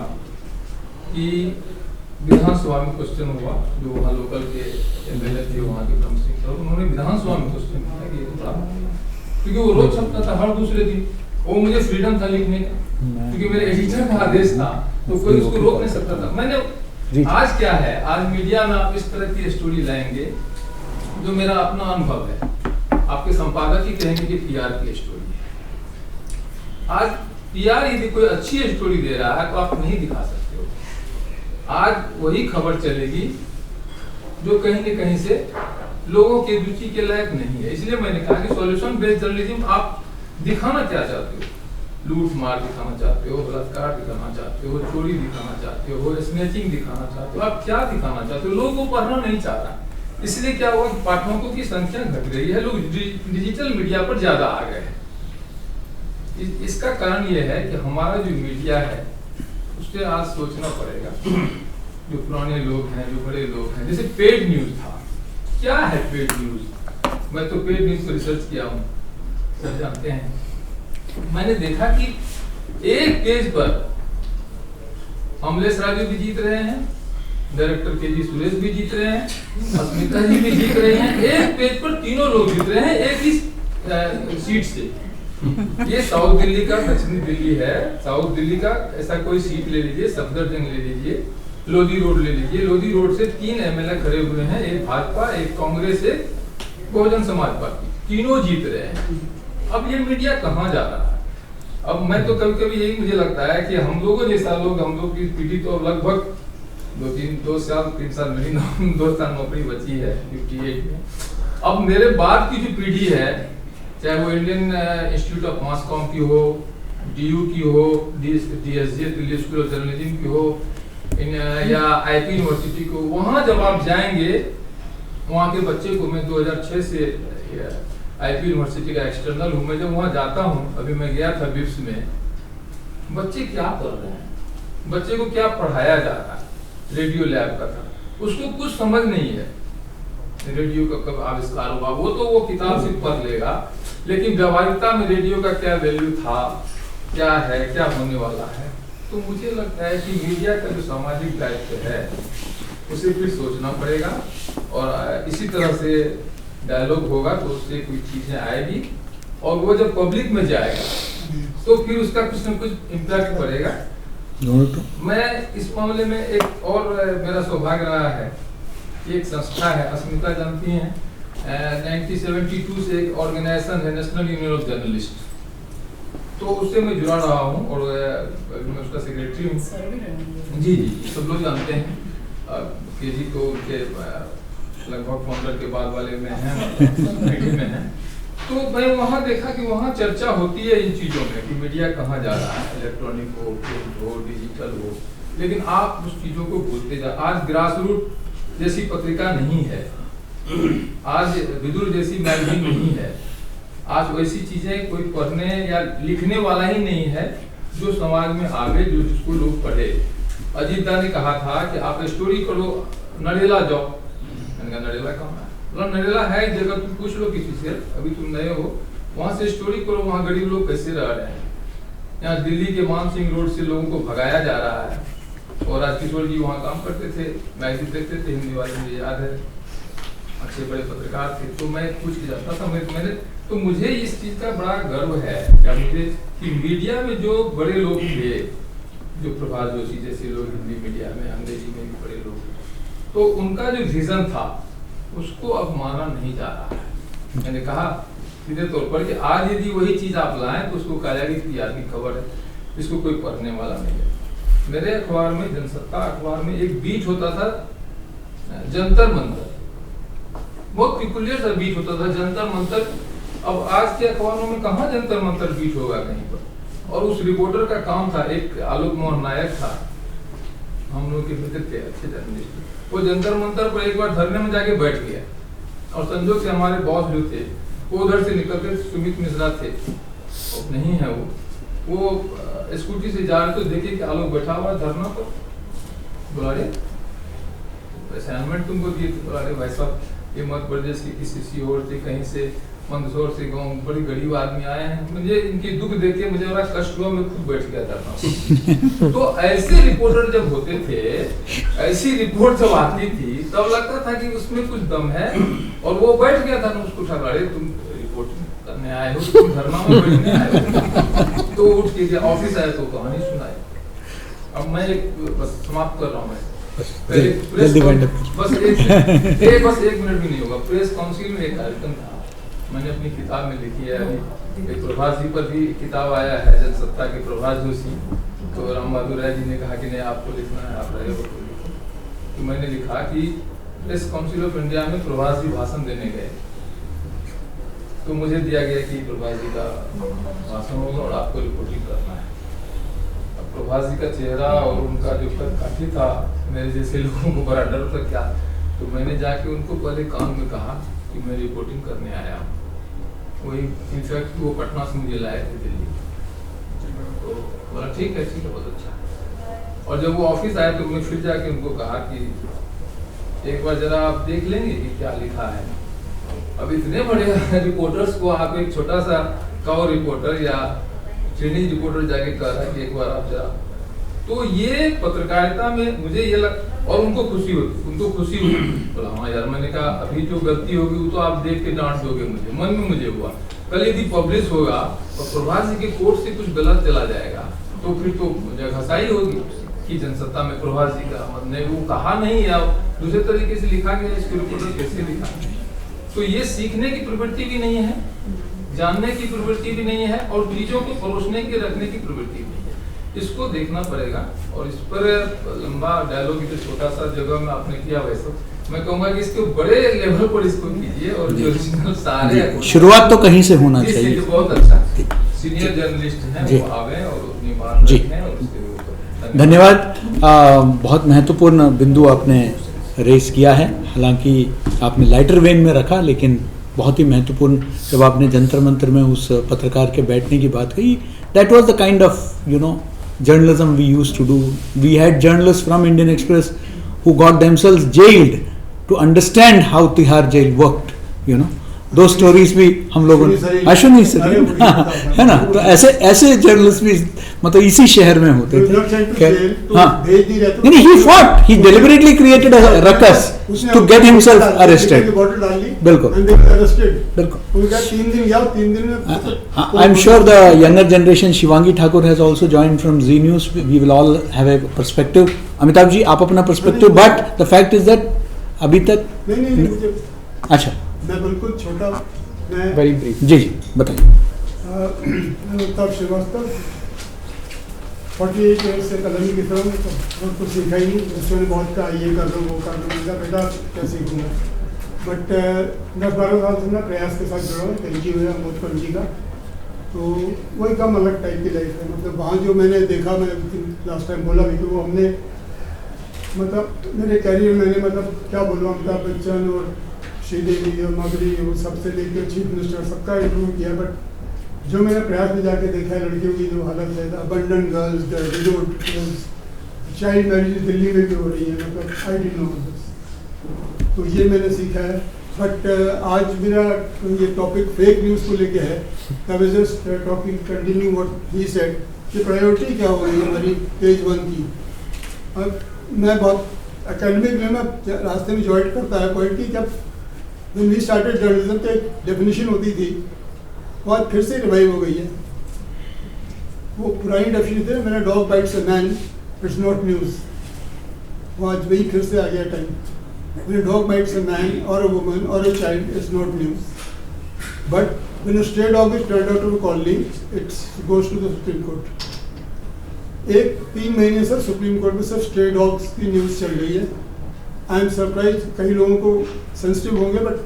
कि विधानसभा में क्वेश्चन हुआ, जो वहाँ लोकल के एमएलए थे वहाँ के ब्रह्म सिंह सर, उन्होंने विधानसभा में क्वेश्चन किया कि क्योंकि वो रोज छपता था हर दूसरे दिन, वो मुझे फ्रीडम था लिखने का, क्योंकि मेरे एडिटर का आदेश था, तो कोई उसको रोक नहीं सकता था। मैंने आज क्या है, आज मीडिया में आप इस तरह की स्टोरी लाएंगे, जो मेरा अपना अनुभव है, आपके संपादक ही कहेंगे कि पीआर की स्टोरी है। आज पीआर यदि कोई अच्छी स्टोरी दे रहा है तो आप नहीं दिखा सकते हो। आज वही खबर चलेगी जो कहीं न कहीं से लोगों के रुचि के लायक नहीं है। इसलिए मैंने कहा कि सॉल्यूशन बेस्ड जर्नलिज्म आप दिखाना क्या चाहते हो, लूट मार दिखाना चाहते हो, बलात्कार दिखाना चाहते हो, चोरी दिखाना चाहते हो, स्नैचिंग दिखाना चाहते हो, आप क्या दिखाना चाहते हो? लोगों को पढ़ना नहीं चाह रहा, इसलिए क्या हुआ कि पाठकों की संख्या घट गई है, लोग डिजिटल मीडिया पर ज्यादा आ गए हैं। इसका कारण यह है कि हमारा जो मीडिया है उससे आज सोचना पड़ेगा। जो पुराने लोग हैं, जो बड़े लोग हैं, जैसे पेड न्यूज था, क्या है पेड न्यूज? मैं तो पेड न्यूज पर रिसर्च किया हूँ, सब जानते हैं। मैंने देखा कि एक पेज पर अमलेश राजू भी जीत रहे हैं, डायरेक्टर के सुरेश भी जीत रहे हैं, अस्मिता जी भी जीत रहे हैं, एक पेज पर तीनों लोग जीत रहे हैं एक ही सीट से। ये साउथ दिल्ली का, दक्षिणी दिल्ली है, साउथ दिल्ली का ऐसा कोई सीट ले लीजिए, सफदरजंग ले लीजिए, लोधी रोड ले लीजिए, लोधी रोड से 3 एमएलए खड़े हुए हैं, एक भाजपा, एक कांग्रेस, एक बहुजन समाज पार्टी, तीनों जीत रहे हैं। अब ये मीडिया कहाँ जा रहा है? अब मैं तो कभी कभी यही मुझे लगता है कि हम लोगों जैसा लोग, हम लोग की पीढ़ी तो लगभग 2 साल 3 साल, मेरी 2 साल नौकरी बची है 58 में। अब मेरे बाद की जो पीढ़ी है, चाहे वो Indian institute of mass com की हो, DU की हो, DSJ Delhi school of journalism की हो, या IP यूनिवर्सिटी को, वहाँ जब आप जाएंगे, वहाँ के बच्चे को, मैं 2006 से IP यूनिवर्सिटी का एक्सटर्नल हूँ, मैं जब वहाँ जाता हूँ, अभी मैं गया था बिप्स में, बच्चे क्या कर रहे हैं, बच्चे को क्या पढ़ाया जा रहा है, रेडियो लैब का था, उसको कुछ समझ नहीं है रेडियो का कब आविष्कार हुआ, वो किताब से पढ़ लेगा, लेकिन व्यवहारिकता में रेडियो का क्या वैल्यू था, क्या है, क्या होने वाला है। तो मुझे लगता है कि मीडिया का जो सामाजिक दायित्व है उसे फिर सोचना पड़ेगा, और इसी तरह से डायलॉग होगा तो उससे कोई चीजें आएगी, और वो जब पब्लिक में जाएगा तो फिर उसका कुछ न कुछ इम्पैक्ट पड़ेगा। मैं इस मामले में एक और मेरा सौभाग्य रहा है, एक संस्था है, अस्मिता जानती हैं, 1972 से एक ऑर्गेनाइजेशन है, नेशनल यूनियन ऑफ जर्नलिस्ट, तो उससे मैं जुड़ा रहा हूँ और मैं उसका सेक्रेटरी हूँ। जी, सब लोग जानते हैं, केजी तो उनके लगभग फाउंडर के बाद वाले में हैं, में हैं। तो मैं वहाँ देखा कि वहाँ चर्चा होती है इन चीज़ों में कि मीडिया कहाँ जा रहा है, इलेक्ट्रॉनिक हो, प्रिंट हो, डिजिटल हो, लेकिन आप उस चीज़ों को भूलते जा। आज ग्रास रूट जैसी पत्रिका नहीं है, आज विदुर जैसी मैगजीन नहीं है, आज वैसी चीजें कोई पढ़ने या लिखने वाला ही नहीं है जो समाज में आवे, जो जिसको लोग पढ़े। अजीत दा ने कहा था कि आप स्टोरी करो, नरेला जाओ। मैंने कहा नरेला कहाँ है? मतलब नरेला है एक जगह, तुम पूछ लो किसी से, अभी तुम नए हो, वहाँ से स्टोरी करो, वहाँ गरीब लोग कैसे रह रहे हैं। यहाँ दिल्ली के मान सिंह रोड से लोगों को भगाया जा रहा है, और राजकिशोर जी वहाँ काम करते थे, मैगजीन देखते थे, हिंदी वाले, मुझे याद है, अच्छे बड़े पत्रकार थे। तो मैं पूछ जाता था, मैंने तो मुझे इस चीज का बड़ा गर्व है क्या मुझे कि मीडिया में जो बड़े लोग थे, जो प्रभात जोशी जैसे लोग हिंदी मीडिया में, अंग्रेजी में भी बड़े लोग, तो उनका जो विजन था उसको अब माना नहीं जा रहा है। मैंने कहा सीधे तौर पर कि आज यदि वही चीज आप लाएं तो उसको कहा जाएगा कि यार की खबर है, इसको कोई पढ़ने वाला नहीं है। मेरे अखबार में, जनसत्ता अखबार में, एक बीट होता था जंतर मंतर, बहुत पिकुलियर सा बीट होता था, जंतर मंतर। अब आज के अखबारों में कहाँ जंतर मंतर बीट होगा कहीं पर। और उस रिपोर्टर का काम था, एक आलोक मोहन नायक था, हम लोग के मित्र थे, अच्छे जर्नलिस्ट, वो जंतर मंतर पर एक बार धरने में जाके बैठ गया, और संजोग से हमारे बॉस जो थे वो उधर से निकलते, सुमित मिश्रा थे, अब नहीं है वो स्कूटी से जा रहे तो देखे कि आलोक बैठा हुआ धरना पर। बोला रे असाइनमेंट तुमको दिए थे, बोला रे भाई साहब ये मध्य प्रदेश की किसी सीहोर से, कहीं से मंदसौर से गाँव, बड़ी गरीब आदमी आए हैं, मुझे इनकी दुख देख के मुझे बड़ा कष्ट हुआ, मैं खुद बैठ गया था। तो ऐसे रिपोर्टर जब होते थे, ऐसी रिपोर्ट जब आती थी, तब लगता था कि उसमें कुछ दम है, और वो बैठ गया था ना, उसको उठा, अरे तुम रिपोर्ट करने आए हो, तुम धरना में बैठने आए हो। तो उठ के ऑफिस आए तो कहानी सुनाई। अब मैं बस समाप्त कर रहा हूँ, बस एक मिनट भी नहीं होगा। प्रेस काउंसिल में एक कार्यक्रम था, मैंने अपनी किताब में लिखी है, अभी एक प्रभात जी पर भी किताब आया है, जनसत्ता के प्रभात जोशी, तो राम बहादुर राय जी ने कहा कि नहीं आपको लिखना है, आप रहे हो तो लिखो। तो मैंने लिखा कि प्रेस काउंसिल ऑफ इंडिया में प्रभात जी भाषण देने गए, तो मुझे दिया गया कि प्रभात जी का भाषण होगा और आपको रिपोर्टिंग करना है। अब प्रभात जी का चेहरा और उनका जो काफी था, मेरे जैसे लोगों को बड़ा डर था क्या, तो मैंने जाके उनको पहले कान में कहा कि मैं रिपोर्टिंग करने आया हूँ। वही इनफैक्ट वो पटना से मुझे लाए थे दिल्ली, तो बोला ठीक है बहुत अच्छा। और जब वो ऑफिस आए तो मैं फिर जाके उनको कहा कि एक बार जरा आप देख लेंगे कि क्या लिखा है। अब इतने बड़े रिपोर्टर्स को आप एक छोटा सा कवर रिपोर्टर या ट्रेनिंग रिपोर्टर जाके कह रहा है कि एक बार आप जरा, तो ये पत्रकारिता में मुझे ये और उनको खुशी हुई, बोला हाँ यार, मैंने कहा अभी जो गलती होगी वो तो आप देख के डांट दोगे मुझे, मन में मुझे हुआ, कल यदि पब्लिश होगा और प्रभात जी के कोर्ट से कुछ गलत चला जाएगा तो फिर तो मुझे घसाई होगी कि जनसत्ता में प्रभात जी का मतलब वो कहा नहीं है, दूसरे तरीके से लिखा गया, इसके रिपोर्टर कैसे लिखा। तो ये सीखने की प्रवृत्ति भी नहीं है, जानने की प्रवृत्ति भी नहीं है, और चीजों को परोसने की रखने की प्रवृत्ति भी नहीं है। इसको देखना पड़ेगा, और इस पर लंबा डायलॉग जो छोटा सा जगह में आपने किया, वैसे मैं कहूंगा कि इसके बड़े लेवल पर इसको कीजिए, और जो ओरिजिनल सारे शुरुआत तो कहीं से होना चाहिए। बहुत अच्छा। सीनियर जर्नलिस्ट हैं जी। वो आवे और अपनी बात जी। रखें और उसके ऊपर धन्यवाद। बहुत महत्वपूर्ण बिंदु आपने रेस किया है, हालांकि आपने लाइटर वेन में रखा, लेकिन बहुत ही महत्वपूर्ण जब आपने जंतर मंतर में उस पत्रकार के बैठने की बात कही, that was the kind of journalism we used to do. We had journalists from Indian Express who got themselves jailed to understand how Tihar jail worked. Those stories भी हम लोगों ने अश्विनी सलीम है ना, तो ऐसे जर्नलिस्ट भी मतलब इसी शहर में होते थे। हाँ, नहीं, he fought, he deliberately created a ruckus to get himself arrested. बिल्कुल, बिल्कुल। I'm sure the younger generation, Shivangi Thakur has also joined from Z News. We will all have a perspective. Amitabh ji, आप अपना perspective, but the fact is that अभी तक अच्छा, मैं बिल्कुल छोटा, मैं वेरी ब्रीफ। जी जी बताइए। अमिताभ श्रीवास्तव 48 ईयर्स से कलमी की तरह बहुत कुछ सीखा ही नहीं। उसने बहुत कहा ये कर दो वो कर दो, मैंने कहा बेटा क्या सीखूंगा। बट 10-12 साल से मैं प्रयास के साथ जुड़ा हूँ, एनजीओ है अमोद पंजी का, तो वो एकदम अलग टाइप की लाइफ है। मतलब वहाँ जो मैंने देखा, मैं लास्ट टाइम बोला भी कि वो हमने मतलब मेरे कैरियर मैंने मतलब क्या बोलूँ, अमिताभ बच्चन और श्रीदेवी और मगरी वो सबसे लेकर चीफ मिनिस्टर सबका इंटरव्यू किया। बट जो मैंने प्रयास में जाके देखा है लड़कियों की जो हालत है, abandon girls, widowed girls, child marriage Delhi में भी हो रही है, मतलब आई डिडंट नो दिस, तो ये मैंने सीखा है। बट आज मेरा ये टॉपिक फेक न्यूज़ को लेके है। I was just talking continue what he said कि प्रायोरिटी क्या हो रही है हमारी पेज 1 की। अब मैं बहुत एकेडमिक में मैं रास्ते में ज्वाइन करता है पॉइंट की, जब when we started journalism तो एक डेफिनेशन होती थी, वो आज फिर से रिवाइव हो गई है। वो पुरानी डेफिनेशन थी, मैंने dog bytes a man it's not news, वो आज वही फिर से आ गया time. when a dog bites a man or a woman or a child it's not news, but when a stray dog is turned out to be colony it goes to the Supreme Court। 3 महीने से supreme court में सिर्फ stray dogs की news चल रही है। I am surprise, कई लोगों को सेंसिटिव होंगे बट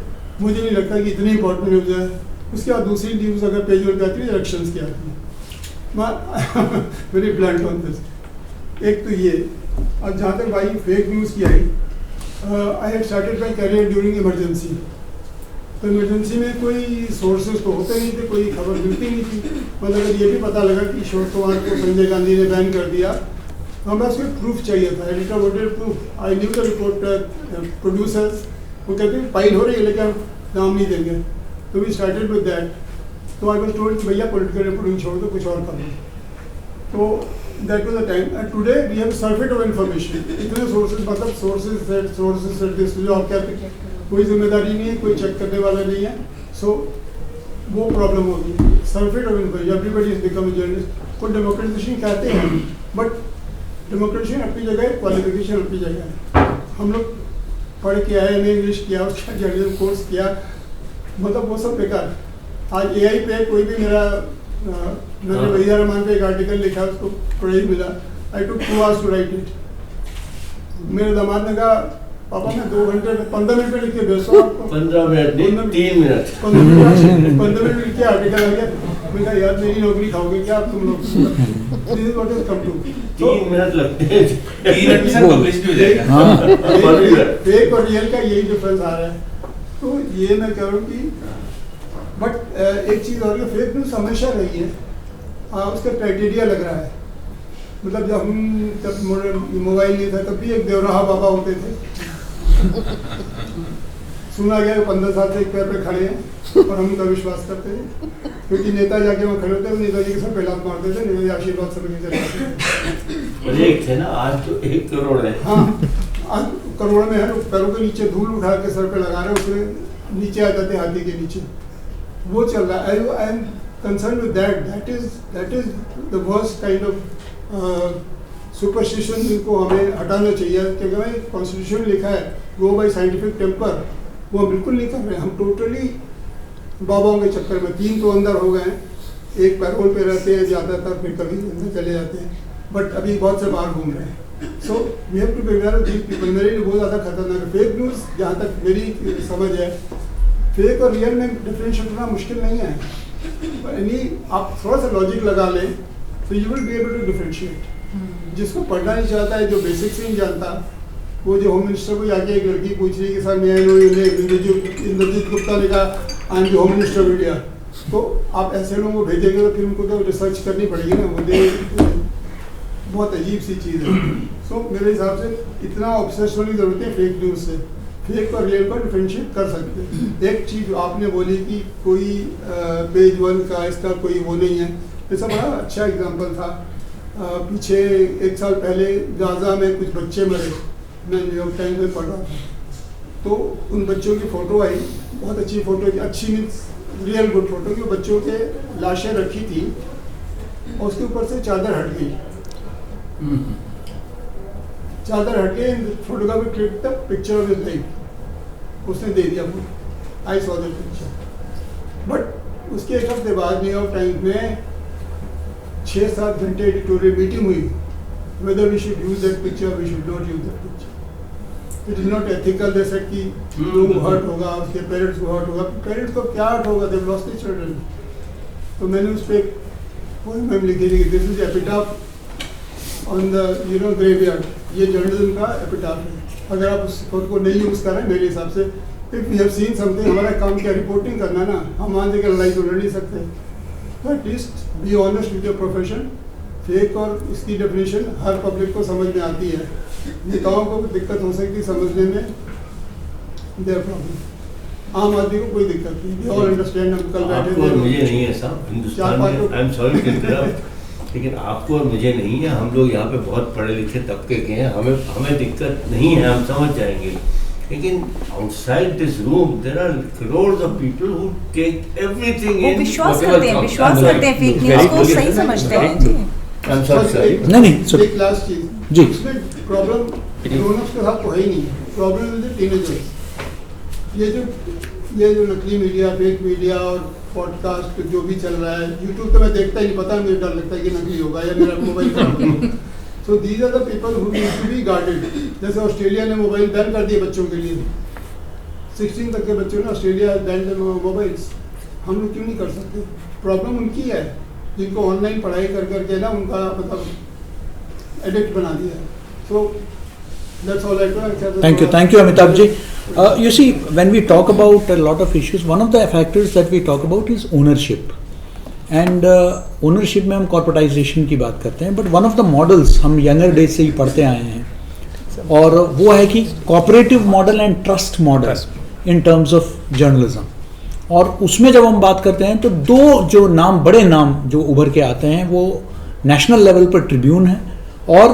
मुझे नहीं लगता कि इतनी इंपॉर्टेंट न्यूज़ है। उसके बाद दूसरी न्यूज़ अगर पेज पर आती है इलेक्शंस की आती है। Very blunt on this. एक तो ये, अब जहाँ तक भाई फेक न्यूज़ की I, I had started my career during emergency. तो इमरजेंसी में कोई सोर्सेज तो होते नहीं थे, कोई खबर मिलती नहीं थी। मतलब अगर ये भी पता लगा कि शोरतवार को संजय गांधी ने बैन कर दिया, हमें उसमें प्रूफ चाहिए था, editor voted proof. I knew the reporter producers, वो कहते हैं फाइल हो रही है लेकिन हम नाम नहीं देंगे, तो वी स्टार्टेड विद दैट। तो आई वाज टोल्ड कि भैया पॉलिटिकल रिपोर्टिंग छोड़ दो, कुछ और कर दो। तो that was the time. And today we have surfeit of information, इतने सोर्सेज, मतलब सोर्सेज सेट जो आप कहते हैं, कोई जिम्मेदारी नहीं है, कोई चेक करने वाला नहीं है। सो वो प्रॉब्लम होगी, surfeit of information, everybody is become a journalist. कोई डेमोक्रेटाइजेशन कहते हैं, बट डेमोक्रेसी अपनी जगह है, क्वालिफिकेशन अपनी जगह है। हम लोग पढ़ के आए, मैंने इंग्लिश किया, उसका जर्नलिज्म कोर्स किया, मतलब वो सब बेकार। आज एआई पे कोई भी मेरा मैंने वहीदा रहमान पे एक आर्टिकल लिखा, उसको प्राइज मिला। आई टुक 2 hours टू राइट इट। मेरे दामाद ने कहा पापा मैं 2 घंटे 15 मिनट में लिख के भेजता हूँ आपको। 15 मिनट नहीं, 3 मिनट। 15 मिनट लिख के आर्टिकल आ गया। मैं कहा यार मेरी नौकरी खाओगे क्या आप तुम लोग? This is what has come to। 3 minute लगते हैं। 3 मिनट में पब्लिश भी हो जाएगा। फेक और रियल का यही डिफरेंस आ रहा है। तो ये मैं कह रहा हूँ कि बट एक चीज़ और, फेक न्यूज़ हमेशा रही है, उसका क्राइटेरिया लग रहा है। मतलब जब हम तब मोबाइल नहीं था तब भी एक देवराहा बाबा होते थे, सुना गया 15 साल से एक पैर पे खड़े हैं और हम उनका विश्वास करते थे, क्योंकि नेता जाके वहाँ खड़े होते थे, नेताजी के साथ पहला मारते थे, नेताजी आशीर्वाद सब चले जाते एक थे ना, आज तो 1 करोड़ है। हाँ, आज करोड़ में है, पैरों के नीचे धूल उठा के सर पे लगा रहे हैं, उसमें नीचे आ जाते हाथी के नीचे, वो चल रहा है। I am concern with that is the worst kind of superstition, जिनको हमें हटाना चाहिए। क्योंकि भाई कॉन्स्टिट्यूशन लिखा है गो बाय साइंटिफिक टेम्पर, वो हम बिल्कुल नहीं कर रहे। हम टोटली बाबाओं के चक्कर में 3 तो अंदर हो गए हैं, एक पैरोल पे रहते हैं ज़्यादातर, फिर कभी अंदर चले जाते हैं, बट अभी बहुत से बाहर घूम रहे हैं। So we have to be aware of these people. मेरे लिए बहुत ज़्यादा खतरनाक है फेक न्यूज़। जहाँ तक मेरी समझ है, फेक और रियल में डिफरेंशिएट करना मुश्किल नहीं है। यानी आप थोड़ा सा लॉजिक लगा लें तो you will be able to differentiate. जिसको पढ़ना नहीं चाहता है, जो बेसिक्स ही नहीं जानता, वो जो होम मिनिस्टर को जाके एक लड़की पूछ रही है कि सर मैं इंद्रजीत गुप्ता ने कहा I am the home minister of India, तो आप ऐसे लोगों को भेजेंगे तो फिर उनको तो रिसर्च करनी पड़ेगी ना. वो बहुत अजीब सी चीज़ है. सो मेरे हिसाब से इतना ऑब्सेस होने की जरूरत है फेक न्यूज़ से. फेक और रियल को डिफरेंशिएट कर सकते हैं. एक चीज़ आपने बोली कि कोई पेज 1 का इसका कोई वो नहीं है, ऐसा बड़ा अच्छा एग्जाम्पल था. पीछे 1 साल पहले गाज़ा में कुछ बच्चे मरे, मैं न्यूयॉर्क टाइम्स में पढ़ रहा था, तो उन बच्चों की फ़ोटो आई, बहुत अच्छी फ़ोटो, अच्छी मीन्स रियल गुड फ़ोटो, कि बच्चों के लाशें रखी थी और उसके ऊपर से चादर हट गई. चादर हट गई, photography click the picture of his life, उसने दे दिया. I saw the picture. But उसके एक हफ्ते बाद न्यूयॉर्क टाइम्स में 6-7 घंटे एडिटोरियल मीटिंग हुई, whether we should use that picture, we should not use that picture. It is not ethical. जैसे कि लोग हर्ट होगा, उसके पेरेंट्स को हर्ट होगा. पेरेंट्स को क्या हर्ट होगा? They've lost their children. तो मैंने उस पर पोएम लिखी थी, this is epitaph on the graveyard. ये जर्नलिज्म का एपिटाफ है. अगर आप उस कोड को नहीं यूज़ कर रहे हैं, मेरे हिसाब से if we have seen something, हमारा काम क्या रिपोर्टिंग करना ना. हम मान के लड़ाई तो लड़ नहीं सकते. तो at least be honest with your profession. Fake और इसकी डेफिनेशन हर पब्लिक को समझ में आती है. नेताओं को दिक्कत हो सकती समझने में, देयर प्रॉब्लम. आम आदमी को कोई दिक्कत नहीं. We all understand. हम कल बैठे थे, मुझे नहीं है साहब हिंदुस्तान में, I am sorry to interrupt, लेकिन आपको और मुझे नहीं है. हम लोग यहाँ पे बहुत पढ़े लिखे तबके के हैं, हमें दिक्कत नहीं है, हम समझ जाएंगे. लेकिन outside this room there are crores of people who take everything in. विश्वास करते हैं फेक न्यूज़ को सही समझते हैं जी. नहीं एक लास्ट चीज जी, इसमें प्रॉब्लम ग्रोन-अप्स के साथ तो है ही नहीं. Problem is the teenagers. ये जो नकली मीडिया, फेक मीडिया और पॉडकास्ट जो भी चल रहा है, यूट्यूब तो मैं देखता ही नहीं, पता मुझे डर लगता है कि नकली होगा या मेरा मोबाइल खराब होगा. So these are the people who need to be guarded. जैसे ऑस्ट्रेलिया ने मोबाइल बैन कर दिए बच्चों के लिए. 16 तक के बच्चों ने ऑस्ट्रेलिया बैन मोबाइल्स. हम लोग क्यों नहीं कर सकते? प्रॉब्लम उनकी है जिनको ऑनलाइन पढ़ाई कर करके ना उनका मतलब एडिक्ट बना दिया. So that's all I do. Thank you, Amitabh ji. You see, when we talk about a lot of issues, one of the factors that we talk about is ownership. And ownership में हम corporatization की बात करते हैं, but one of the models हम younger days से ही पढ़ते आए हैं, और वो है कि cooperative model and trust model in terms of journalism. और उसमें जब हम बात करते हैं तो दो जो नाम, बड़े नाम जो उभर के आते हैं, वो नेशनल लेवल पर ट्रिब्यून है और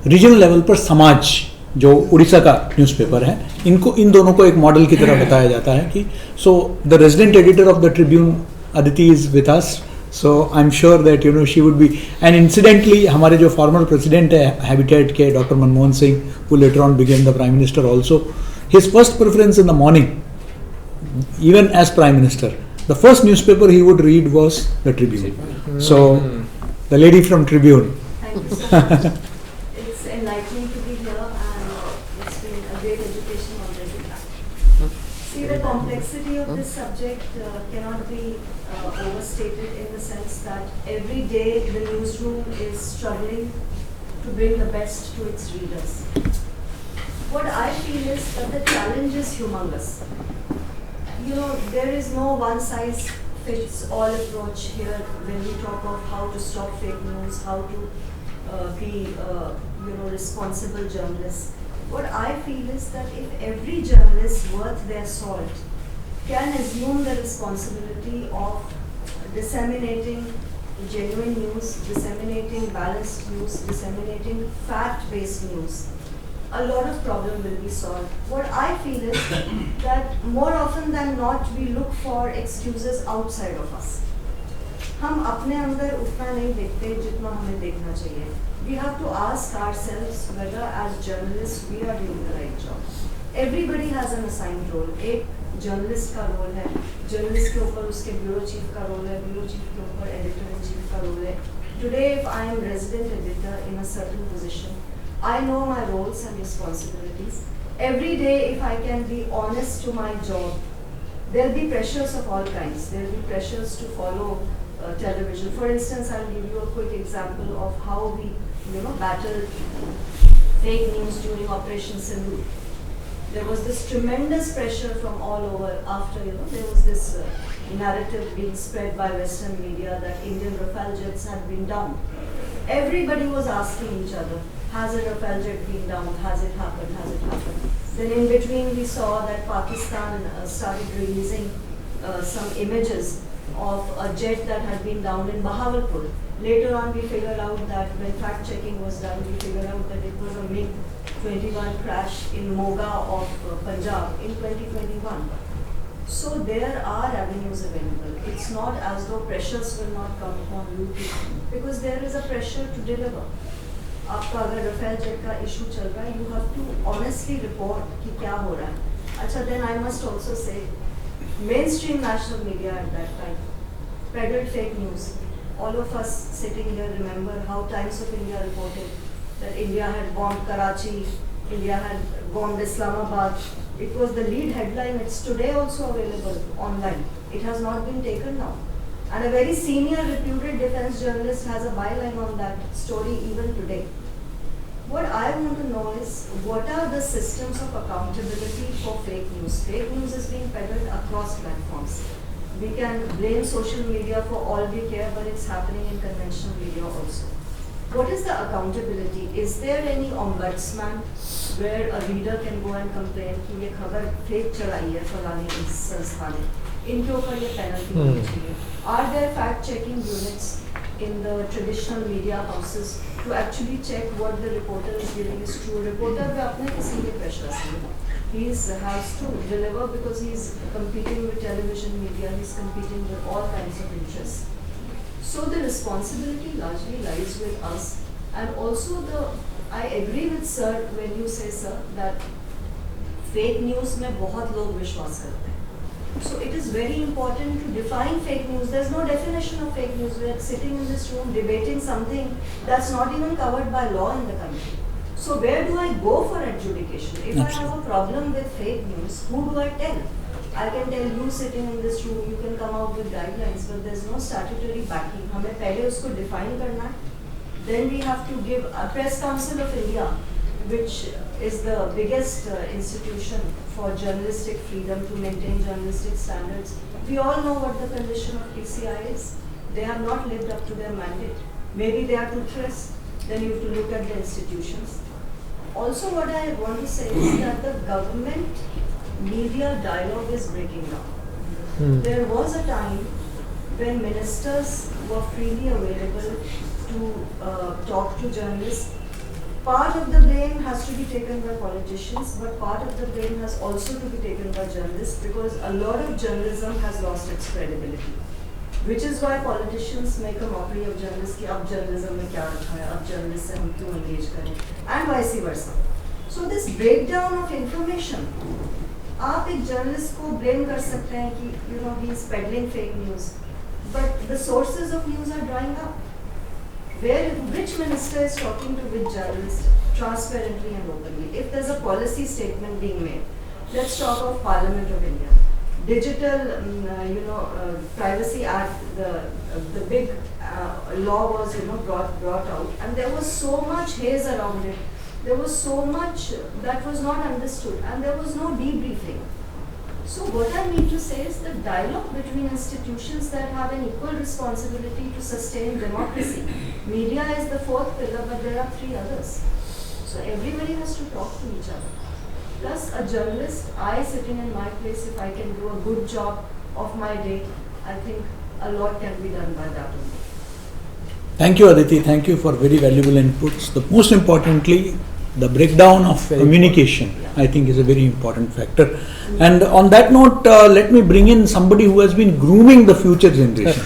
रीजनल लेवल पर समाज जो उड़ीसा का न्यूज़पेपर है. इन दोनों को एक मॉडल की तरह बताया जाता है कि so the resident editor of the Tribune Aditi is with us. So I am sure that she would be. And incidentally हमारे जो फॉर्मर प्रेसिडेंट है हैबिटेट के, doctor Manmohan Singh, who later on became the prime minister also, his first preference in the morning, even as Prime Minister, the first newspaper he would read was the Tribune. So, the lady from Tribune. Thank you so much. It's enlightening to be here, and it's been a great education already. See, the complexity of this subject cannot be overstated in the sense that every day the newsroom is struggling to bring the best to its readers. What I feel is that the challenge is humongous. There is no one-size-fits-all approach here when we talk of how to stop fake news, how to be, responsible journalists. What I feel is that if every journalist worth their salt can assume the responsibility of disseminating genuine news, disseminating balanced news, disseminating fact-based news, a lot of problem will be solved. What I feel is that more often than not we look for excuses outside of us. हम अपने अंदर उतना नहीं देखते जितना हमें देखना चाहिए. We have to ask ourselves whether as journalists we are doing the right job. Everybody has an assigned role. एक जर्नलिस्ट का रोल है, जर्नलिस्ट के ऊपर उसके ब्यूरो चीफ का रोल है, ब्यूरो चीफ के ऊपर एडिटर इन चीफ का रोल है. Today if I am resident editor in a certain position, I know my roles and responsibilities. Every day if I can be honest to my job, there will be pressures of all kinds. There will be pressures to follow television. For instance, I'll give you a quick example of how we, battled fake news during Operation Sindhu. There was this tremendous pressure from all over after, there was this narrative being spread by Western media that Indian Rafale jets had been downed. Everybody was asking each other, has a Rafale jet been downed? Has it happened? Has it happened? Then in between we saw that Pakistan started releasing some images of a jet that had been downed in Bahawalpur. Later on we figured out that when fact checking was done, we figured out that it was a MiG-21 crash in Moga of Punjab in 2021. So there are avenues available. It's not as though pressures will not come upon you because there is a pressure to deliver. आपका अगर Rafale jet का issue चल रहा है, you have to honestly report कि क्या हो रहा है. अच्छा, then I must also say, mainstream national media at that time peddled fake news. All of us sitting here remember how Times of India reported that India had bombed Karachi, India had bombed Islamabad. It was the lead headline. It's today also available online. It has not been taken now. And a very senior reputed defense journalist has a byline on that story even today. What I want to know is, what are the systems of accountability for fake news? Fake news is being peddled across platforms. We can blame social media for all we care, but it's happening in conventional media also. What is the accountability? Is there any ombudsman where a reader can go and complain कि ये खबर fake चलाई है फलाने संस्था ने, इनके ऊपर ये penalty होनी चाहिए? Are there fact-checking units in the traditional media houses to actually check what the reporter is giving is true? Reporter भी अपने किसी के pressure से, he has to deliver because he's competing with television media, he's competing with all kinds of interests. So the responsibility largely lies with us, and also I agree with sir when you say, sir, that fake news में बहुत लोग विश्वास करते हैं. So it is very important to define fake news. There's no definition of fake news. We are sitting in this room debating something that's not even covered by law in the country. So where do I go for adjudication? If I have a problem with fake news, who do I tell? I can tell you sitting in this room, you can come out with guidelines, but there's no statutory backing. हमें पहले उसको define करना है. Then we have to give a Press Council of India, which is the biggest institution for journalistic freedom to maintain journalistic standards. We all know what the condition of PCI is. They have not lived up to their mandate. Maybe they are toothless. Then you have to look at the institutions. Also, what I want to say is that the government media dialogue is breaking down. There was a time when ministers were freely available to talk to journalists. Part of the blame has to be taken by politicians, but part of the blame has also to be taken by journalists, because a lot of journalism has lost its credibility. Which is why politicians make a mockery of journalists कि अब journalism में क्या रखा है, अब journalist से हम क्यों engage करें, and vice versa. So this breakdown of information, आप एक journalist को blame कर सकते हैं कि he is peddling fake news, but the sources of news are drying up. Which minister is talking to which journalist transparently and openly? If there's a policy statement being made, let's talk of Parliament of India. Digital, Privacy Act, the big law was brought out, and there was so much haze around it. There was so much that was not understood, and there was no debriefing. So what I mean to say is the dialogue between institutions that have an equal responsibility to sustain democracy. Media is the fourth pillar, but there are three others. So everybody has to talk to each other. Plus a journalist, I sitting in my place, if I can do a good job of my day, I think a lot can be done by that only. Thank you, Aditi. Thank you for very valuable inputs. The most importantly, the breakdown of communication, I think, is a very important factor. And on that note, let me bring in somebody who has been grooming the future generation.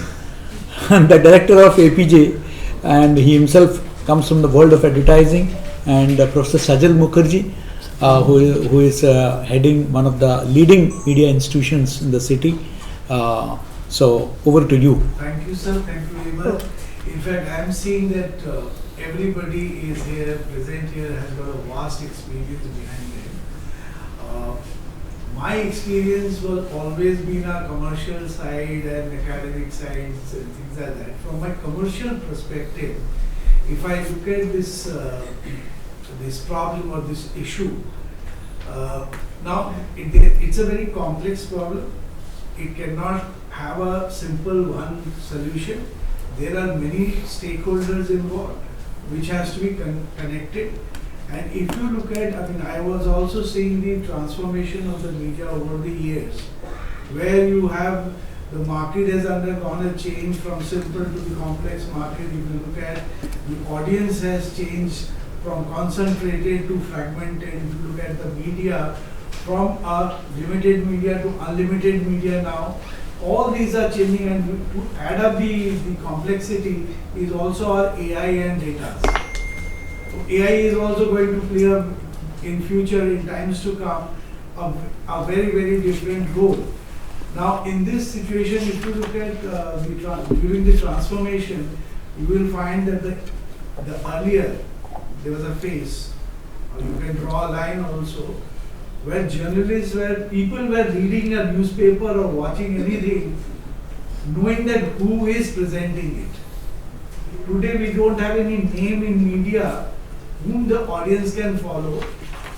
The director of APJ, and he himself comes from the world of advertising, and Professor Sajal Mukherjee, who is heading one of the leading media institutions in the city. So over to you. Thank you, sir. Thank you very much. In fact, I am seeing that everybody is here, present here, has got a vast experience behind them. my experience was always been a commercial side and academic sides and things like that. From my commercial perspective, if I look at this this problem or this issue, now it's a very complex problem. It cannot have a simple one solution. There are many stakeholders involved, which has to be connected. And if you look at, I was also seeing the transformation of the media over the years, where you have the market has undergone a change from simple to the complex market. If you look at the audience has changed from concentrated to fragmented. If you look at the media, from a limited media to unlimited media now, all these are changing, and to add up the complexity is also our AI and data. So AI is also going to play in future, in times to come, a very, very different role. Now, in this situation, if you look at during the transformation, you will find that the earlier there was a phase, or you can draw a line also, where journalists, where people were reading a newspaper or watching anything, knowing that who is presenting it. Today we don't have any name in media whom the audience can follow,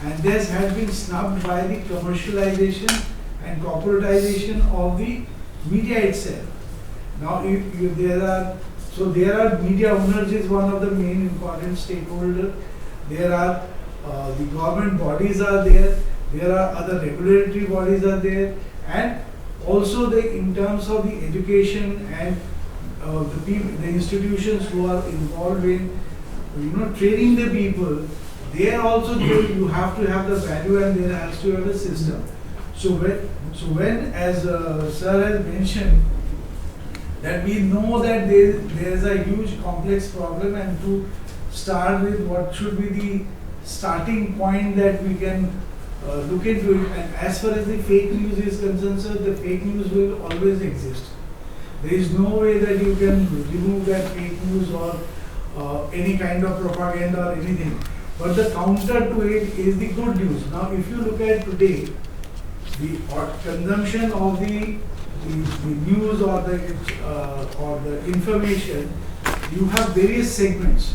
and this has been snubbed by the commercialization and corporatization of the media itself. Now, there are media owners is one of the main important stakeholders. There are the government bodies are there. There are other regulatory bodies are there, and also in terms of the education and the institutions who are involved in training the people. They are also there. You have to have the value, and there has to have a system. So when as Sir has mentioned, that we know that there is a huge complex problem, and to start with what should be the starting point that we can look into it. And as far as the fake news is concerned, sir, the fake news will always exist. There is no way that you can remove that fake news or any kind of propaganda or anything. But the counter to it is the good news. Now, if you look at today, the consumption of the news or the information, you have various segments.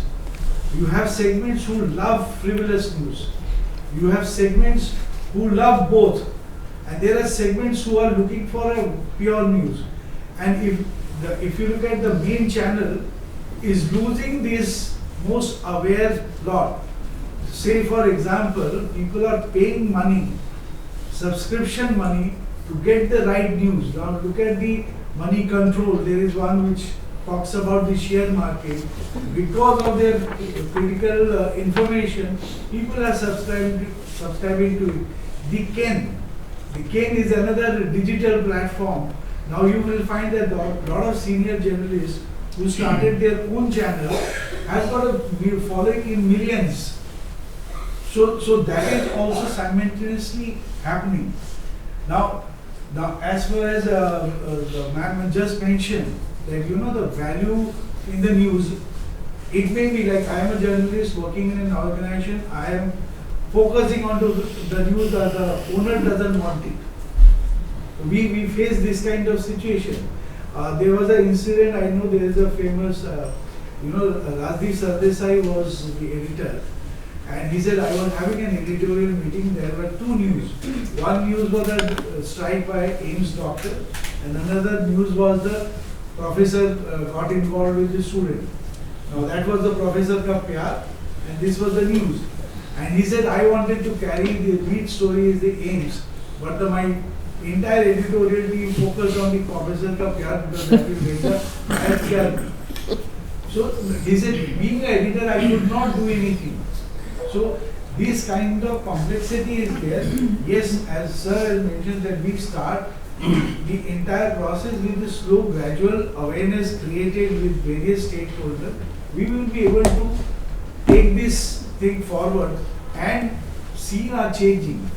You have segments who love frivolous news. You have segments who love both, and there are segments who are looking for a pure news. And if you look at the main channel, is losing this most aware lot. Say for example, people are paying money, subscription money, to get the right news. Now look at the money control. There is one which talks about the share market. Because of their critical information, people are subscribing to it. The Ken is another digital platform. Now you will find that a lot of senior journalists who started their own channel has got a following in millions. So that is also simultaneously happening. Now as far as the man just mentioned, that the value in the news, it may be like I am a journalist working in an organization, I am focusing on the news that the owner doesn't want it. We face this kind of situation. There was an incident, I know there is a famous, Rajdeep Sardesai was the editor, and he said, I was having an editorial meeting, there were two news. One news was a strike by AIIMS doctor, and another news was the professor got involved with the student. Now that was the professor ka pyar, and this was the news. And he said, I wanted to carry the lead story is the AIIMS, but my entire editorial team focused on the professor ka pyar because that will make the healthcare. So he said, being an editor, I could not do anything. So this kind of complexity is there. Yes, as Sir has mentioned, that we start the entire process with the slow, gradual awareness created with various stakeholders. We will be able to take this thing forward, and scenes are changing.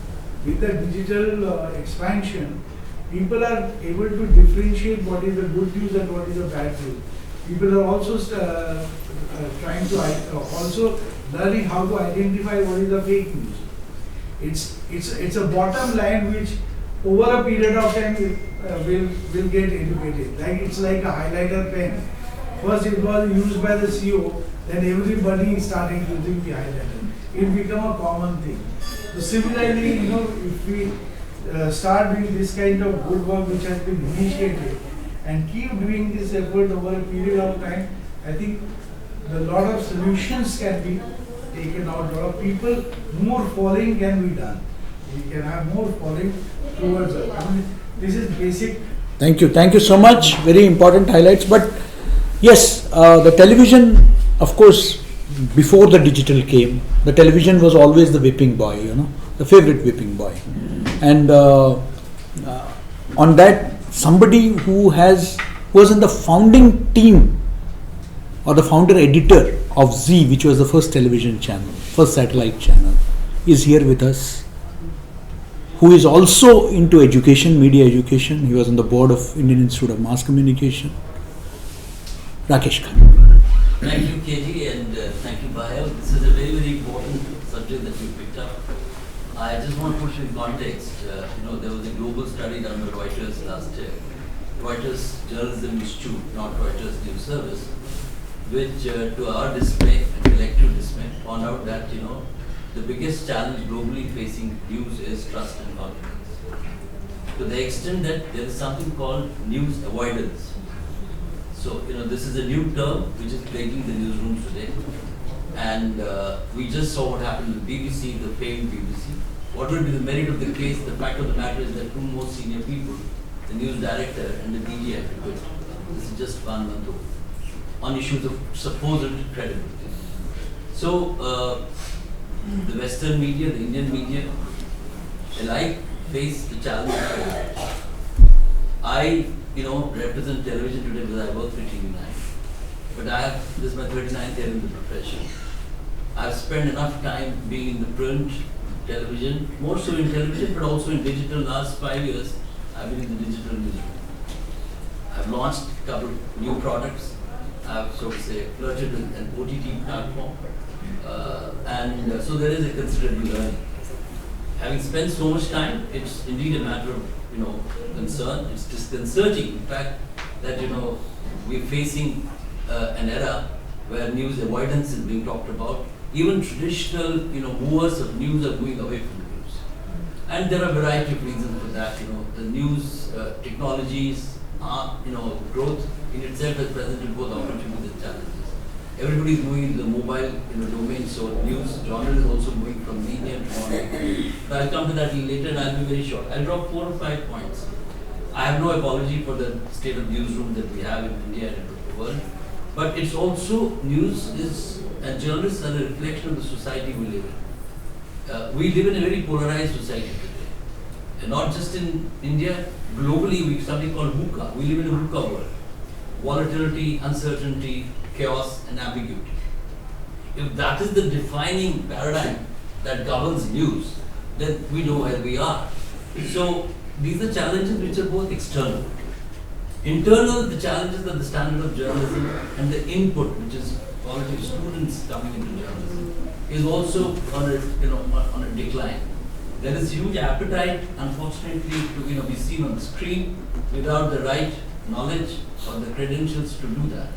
With the digital expansion, people are able to differentiate what is the good news and what is the bad news. People are also trying to also learning how to identify what is the fake news. It's a bottom line which over a period of time will get educated. Like it's like a highlighter pen. First it was used by the CEO, then everybody started using the highlighter. It became a common thing. So similarly, if we start doing this kind of good work which has been initiated and keep doing this effort over a period of time, I think a lot of solutions can be taken out, a lot of people, more following can be done. We can have more following towards us. I mean, this is basic. Thank you so much. Very important highlights. But yes, the television, of course, before the digital came, the television was always the whipping boy, the favorite whipping boy. And on that, somebody who was in the founding team or the founder editor of Z, which was the first television channel, first satellite channel, is here with us, who is also into education, media education. He was on the board of Indian Institute of Mass Communication. Rakesh Khan. Thank you, KG, and thank you, Baha'ís. This is a very, very important subject that you picked up. I just want to put you in context. There was a global study done by Reuters last year. Reuters Journalism Institute, not Reuters News Service, which, to our dismay and collective dismay, found out that the biggest challenge globally facing news is trust and confidence. To the extent that there is something called news avoidance. So, this is a new term which is plaguing the newsrooms today. And we just saw what happened with BBC, the famed BBC. What will be the merit of the case? The fact of the matter is that two more senior people, the news director and the DG, had to quit. This is just 1 month old, on issues of supposed credibility. So, the Western media, the Indian media, alike face the challenge of credibility. I, represent television today because I work for TV9. But this is my 39th year in the profession. I've spent enough time being in the print, television, more so in television, but also in digital. Last 5 years, I've been in the digital newsroom. I've launched a couple of new products. I've, so to say, flirted with an OTT platform. So there is a considerable learning. Having spent so much time, it's indeed a matter of, concern. It's disconcerting, in fact, that, we're facing an era where news avoidance is being talked about. Even traditional, movers of news are moving away from news. And there are a variety of reasons for that. The news technologies, growth in itself has presented both opportunities and challenges. Everybody is moving into the mobile domain, so news genre is also moving from linear to online. But I'll come to that later and I'll be very short. I'll drop 4 or 5 points. I have no apology for the state of newsroom that we have in India and in the world. But it's also, news is, and journalists are a reflection of the society we live in. We live in a very polarized society today. And not just in India, globally we have something called VUCA. We live in a VUCA world. Volatility, uncertainty, chaos and ambiguity. If that is the defining paradigm that governs news, then we know where we are. So these are challenges which are both external. Internal, the challenges are the standard of journalism and the input, which is quality of students coming into journalism, is also on a decline. There is huge appetite, unfortunately, to be seen on the screen without the right knowledge or the credentials to do that.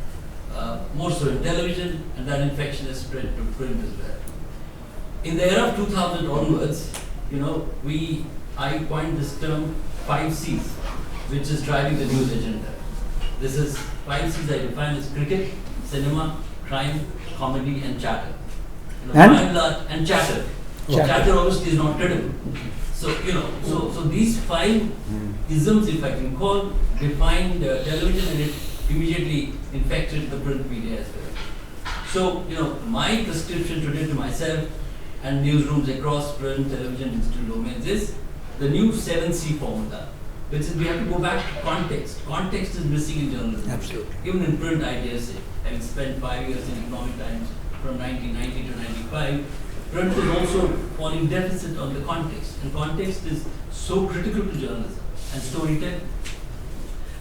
More so in television, and that infection has spread to print as well. In the era of 2000 onwards, I coined this term 5 C's, which is driving the news agenda. This is 5 C's I define as cricket, cinema, crime, comedy, and chatter. And chatter. Chatter obviously is not credible. So, so these 5 isms, if I can call, defined television, and it immediately infected the print media as well. So, my prescription today to myself and newsrooms across print, television, digital domains is the new 7C formula, which is we have to go back to context. Context is missing in journalism. Absolutely. Even in print, I dare say. Having spent 5 years in Economic Times from 1990 to 95, print is also falling deficit on the context. And context is so critical to journalism and storytelling.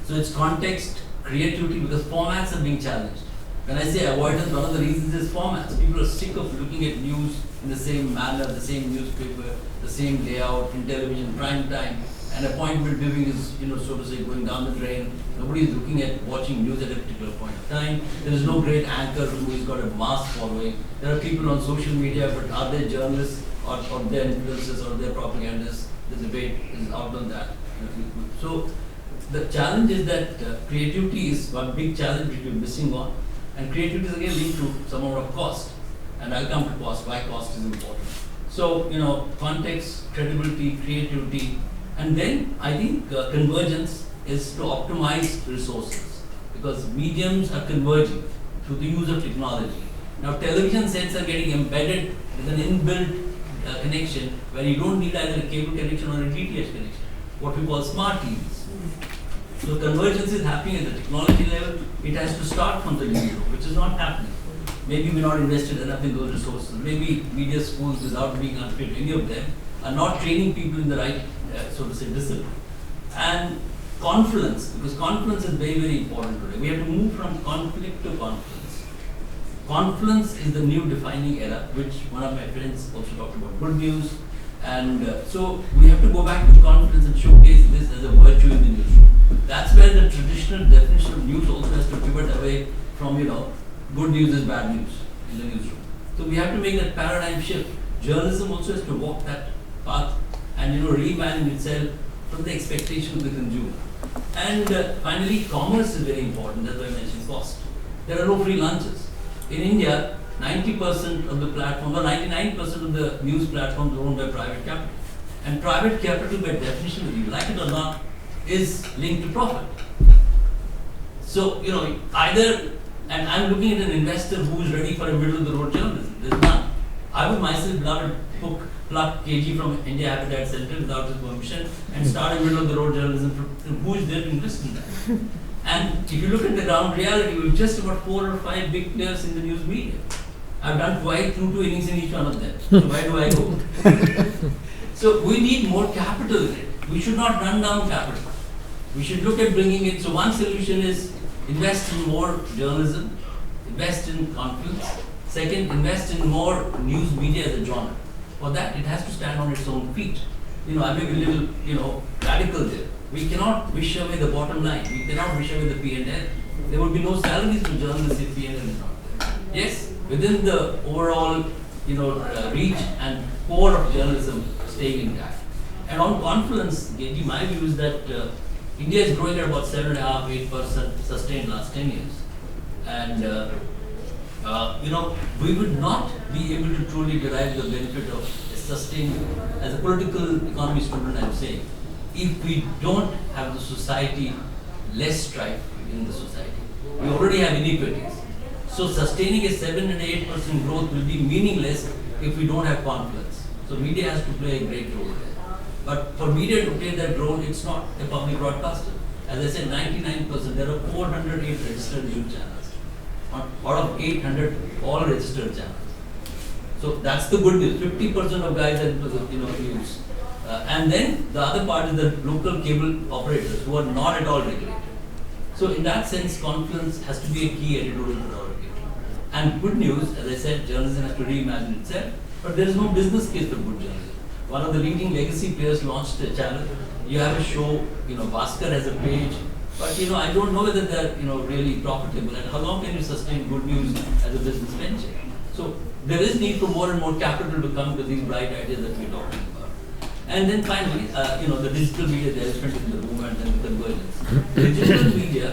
So it's context, creativity, because formats are being challenged. When I say avoidance, one of the reasons is formats. People are sick of looking at news in the same manner, the same newspaper, the same layout, in television, prime time, and appointment giving is, so to say, going down the drain. Nobody is looking at watching news at a particular point of time. There is no great anchor who has got a mass following. There are people on social media, but are they journalists or their influencers or their propagandists? The debate is out on that. So the challenge is that creativity is one big challenge which we're missing on, and creativity is again linked to some amount of cost. And I'll come to cost, why cost is important. So, context, credibility, creativity, and then I think convergence is to optimize resources, because mediums are converging through the use of technology. Now, television sets are getting embedded with an inbuilt connection where you don't need either a cable connection or a DTH connection, what we call smart TVs. So convergence is happening at the technology level. It has to start from the living room, which is not happening. Maybe we're not invested enough in those resources. Maybe media schools, without being unfair to any of them, are not training people in the right, so to say, discipline. And confluence, because confluence is very, very important today. We have to move from conflict to confluence. Confluence is the new defining era, which one of my friends also talked about, good news. And so we have to go back to confluence and showcase this as a virtue in the newsroom. That's where the traditional definition of news also has to pivot away from, good news is bad news in the newsroom. So we have to make that paradigm shift. Journalism also has to walk that path and, reimagine itself from the expectation of the consumer. And finally, commerce is very important. That's why I mentioned cost. There are no free lunches. In India, 90% of the platform, or 99% of the news platforms are owned by private capital. And private capital, by definition, whether you like it or not, is linked to profit. So, either, and I'm looking at an investor who is ready for a middle-of-the-road journalism. There's none. I would myself love to pluck KG from India Habitat Center without his permission and start a middle-of-the-road journalism. Who is there to invest in that? And if you look at the ground reality, we have just about 4 or 5 big players in the news media. I've done quite 2 innings in each one of them. So why do I go? So we need more capital in it. We should not run down capital. We should look at bringing it. So one solution is invest in more journalism, invest in confluence. Second, invest in more news media as a genre. For that, it has to stand on its own feet. I may be a little, radical there. We cannot wish away the bottom line. We cannot wish away the P&L. There would be no salaries to journalists if P&L is not there. Yes, within the overall, reach and core of journalism staying intact. And on confluence, my view is that India is growing at about 7.5–8% sustained last 10 years. And, we would not be able to truly derive the benefit of a sustained, as a political economy student I'm saying, if we don't have the society, less strife in the society. We already have inequities. So sustaining a 7 and 8% growth will be meaningless if we don't have confluence. So media has to play a great role there. But for media to play that role, it's not a public broadcaster. As I said, 99%, there are 408 registered news channels. Out of 800, all registered channels. So that's the good news. 50% of guys are into the news. And then the other part is the local cable operators who are not at all regulated. So in that sense, confluence has to be a key editorial priority. And good news, as I said, journalism has to reimagine itself, but there is no business case for good journalism. One of the leading legacy players launched a channel. You have a show, Bhaskar has a page, but I don't know whether they're really profitable, and how long can you sustain good news as a business venture? So there is need for more and more capital to come to these bright ideas that we're talking about. And then finally, the digital media, the elephant in the room, and then the convergence. Digital media,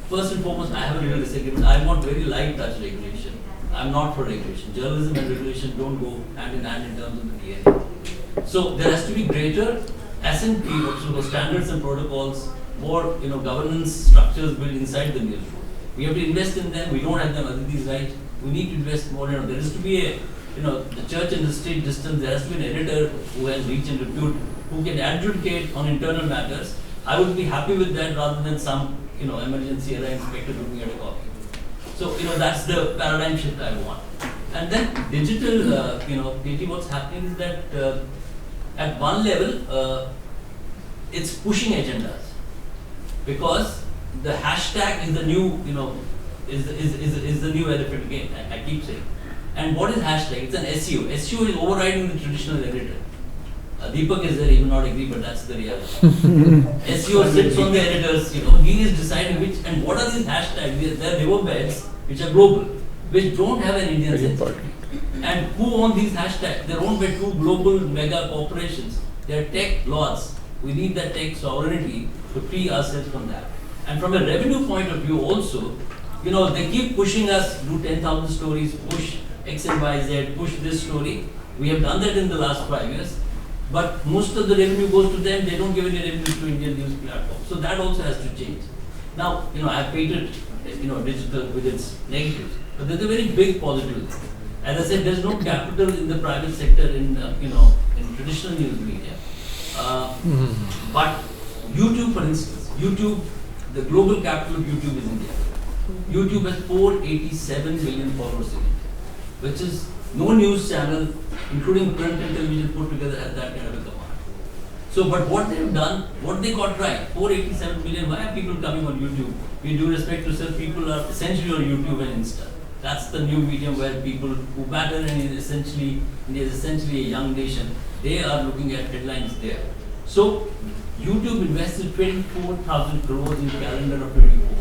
first and foremost, I have a little disagreement. I want very light touch regulation. I'm not for regulation. Journalism and regulation don't go hand in hand in terms of the DNA. So there has to be greater S&P, also standards and protocols, more governance structures built inside the newsroom. We have to invest in them. We don't have them. Aditi's right. We need to invest more. There is to be a the church and the state distance. There has to be an editor who has reach and repute, who can advocate on internal matters. I would be happy with that rather than some emergency era inspector looking at a copy. So that's the paradigm shift I want. And then digital, KT, what's happening is that at one level, it's pushing agendas, because the hashtag is the new, is the new elephant again. I keep saying. And what is hashtag? It's an SEO. SEO is overriding the traditional editor. Deepak is there, he will not agree, but that's the reality. SEO sits on the editors, he is deciding which, and what are these hashtags? There are riverbeds which are global, which don't have an Indian sensitivity. And who own these hashtags? They're owned by two global mega corporations. They're tech lords. We need that tech sovereignty to free ourselves from that. And from a revenue point of view also, they keep pushing us, do 10,000 stories, push X and Y, Z, push this story. We have done that in the last 5 years. But most of the revenue goes to them, they don't give any revenue to Indian news platforms. So that also has to change. Now, I have painted, digital with its negatives, but there's a very big positive. As I said, there's no capital in the private sector in traditional news media. But YouTube, for instance, the global capital of YouTube is India. YouTube has 487 million followers in India, which is no news channel, including print and television put together, has that kind of a command. So, but what they've done, what they got right, 487 million, why are people coming on YouTube? With due respect to self, people are essentially on YouTube and Insta. That's the new medium where people who matter and India is essentially a young nation, they are looking at headlines there. So, YouTube invested 24,000 crores in calendar of 24.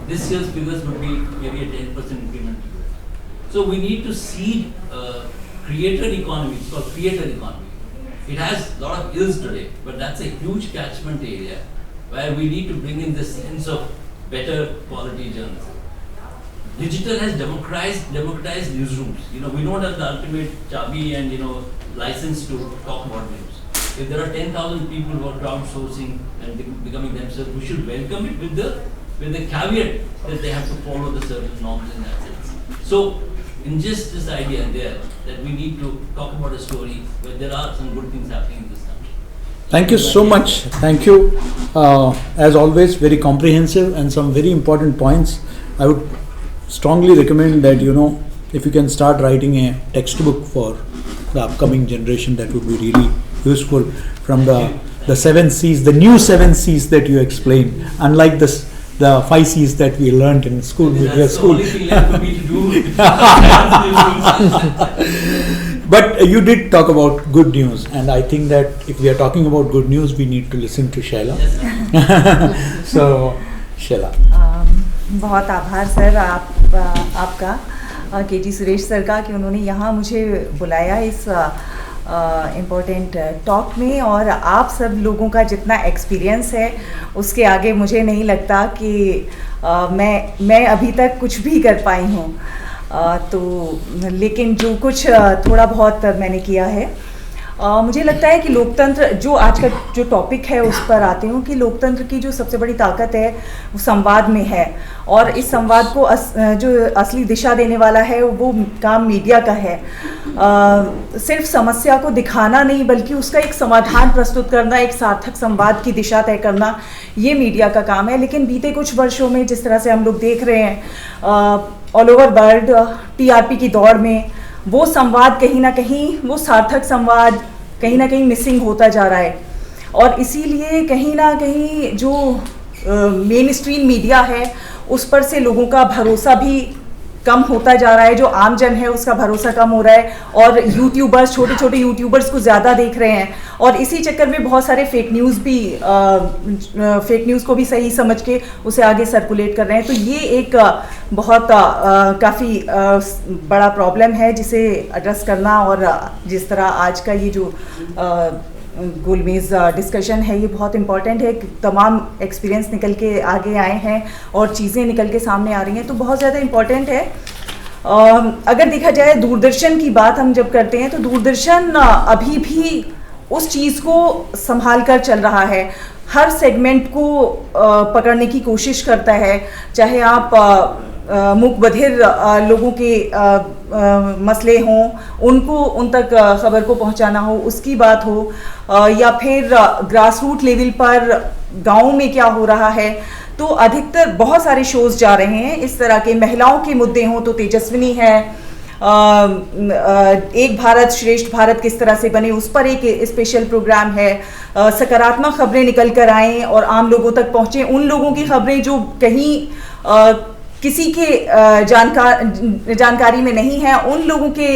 This year's figures would be maybe a 10% increment. So we need to seed creator economy. It's called creator economy. It has a lot of ills today, but that's a huge catchment area where we need to bring in this sense of better quality journalism. Digital has democratized newsrooms. We don't have the ultimate chabi and license to talk about news. If there are 10,000 people who are crowdsourcing and becoming themselves, we should welcome it with the caveat that they have to follow the certain norms in that sense. So, in just this idea there, that we need to talk about a story where there are some good things happening in this country. Thank you so much. Thank you. As always, very comprehensive and some very important points. I would strongly recommend that, if you can start writing a textbook for the upcoming generation, that would be really useful from the 7 C's, the new 7 C's that you explained, unlike the 5 C's that we learned in school. That's the only thing left for me to do. But you did talk about good news, and I think that if we are talking about good news, we need to listen to Shaila. Yes, So, Shaila. बहुत आभार sir आपका केटी Suresh sir का कि उन्होंने यहाँ मुझे बुलाया इस इम्पोर्टेंट टॉक में, और आप सब लोगों का जितना एक्सपीरियंस है उसके आगे मुझे नहीं लगता कि मैं अभी तक कुछ भी कर पाई हूँ, तो लेकिन जो कुछ थोड़ा बहुत मैंने किया है, मुझे लगता है कि लोकतंत्र, जो आज का जो टॉपिक है उस पर आती हूँ कि लोकतंत्र की जो सबसे बड़ी ताकत है वो संवाद में है, और इस संवाद को जो असली दिशा देने वाला है वो काम मीडिया का है। सिर्फ समस्या को दिखाना नहीं, बल्कि उसका एक समाधान प्रस्तुत करना, एक सार्थक संवाद की दिशा तय करना, ये मीडिया का काम है। लेकिन बीते कुछ वर्षों में जिस तरह से हम लोग देख रहे हैं ऑल ओवर वर्ल्ड टीआरपी की दौड़ में, वो संवाद कहीं ना कहीं, वो सार्थक संवाद कहीं ना कहीं मिसिंग होता जा रहा है, और इसीलिए कहीं ना कहीं जो मेन स्ट्रीम मीडिया है उस पर से लोगों का भरोसा भी कम होता जा रहा है, जो आम जन है उसका भरोसा कम हो रहा है, और यूट्यूबर्स, छोटे छोटे यूट्यूबर्स को ज़्यादा देख रहे हैं, और इसी चक्कर में बहुत सारे फेक न्यूज़ को भी सही समझ के उसे आगे सर्कुलेट कर रहे हैं। तो ये एक बहुत काफ़ी बड़ा प्रॉब्लम है जिसे एड्रेस करना, और जिस तरह आज का ये जो गोलमेज डिस्कशन है ये बहुत इम्पॉर्टेंट है। तमाम एक्सपीरियंस निकल के आगे आए हैं और चीज़ें निकल के सामने आ रही हैं, तो बहुत ज़्यादा इम्पॉर्टेंट है। अगर देखा जाए दूरदर्शन की बात हम जब करते हैं, तो दूरदर्शन अभी भी उस चीज़ को संभाल कर चल रहा है, हर सेगमेंट को पकड़ने की कोशिश करता है, चाहे आप मूक बधिर लोगों के मसले हों, उनको उन तक खबर को पहुंचाना हो, उसकी बात हो, या फिर ग्रास रूट लेवल पर गाँव में क्या हो रहा है, तो अधिकतर बहुत सारे शोज़ जा रहे हैं इस तरह के। महिलाओं के मुद्दे हों तो तेजस्विनी है, एक भारत श्रेष्ठ भारत किस तरह से बने उस पर एक स्पेशल प्रोग्राम है, सकारात्मक खबरें निकल कर आएँ और आम लोगों तक पहुँचें, उन लोगों की खबरें जो कहीं किसी के जानकारी में नहीं है, उन लोगों के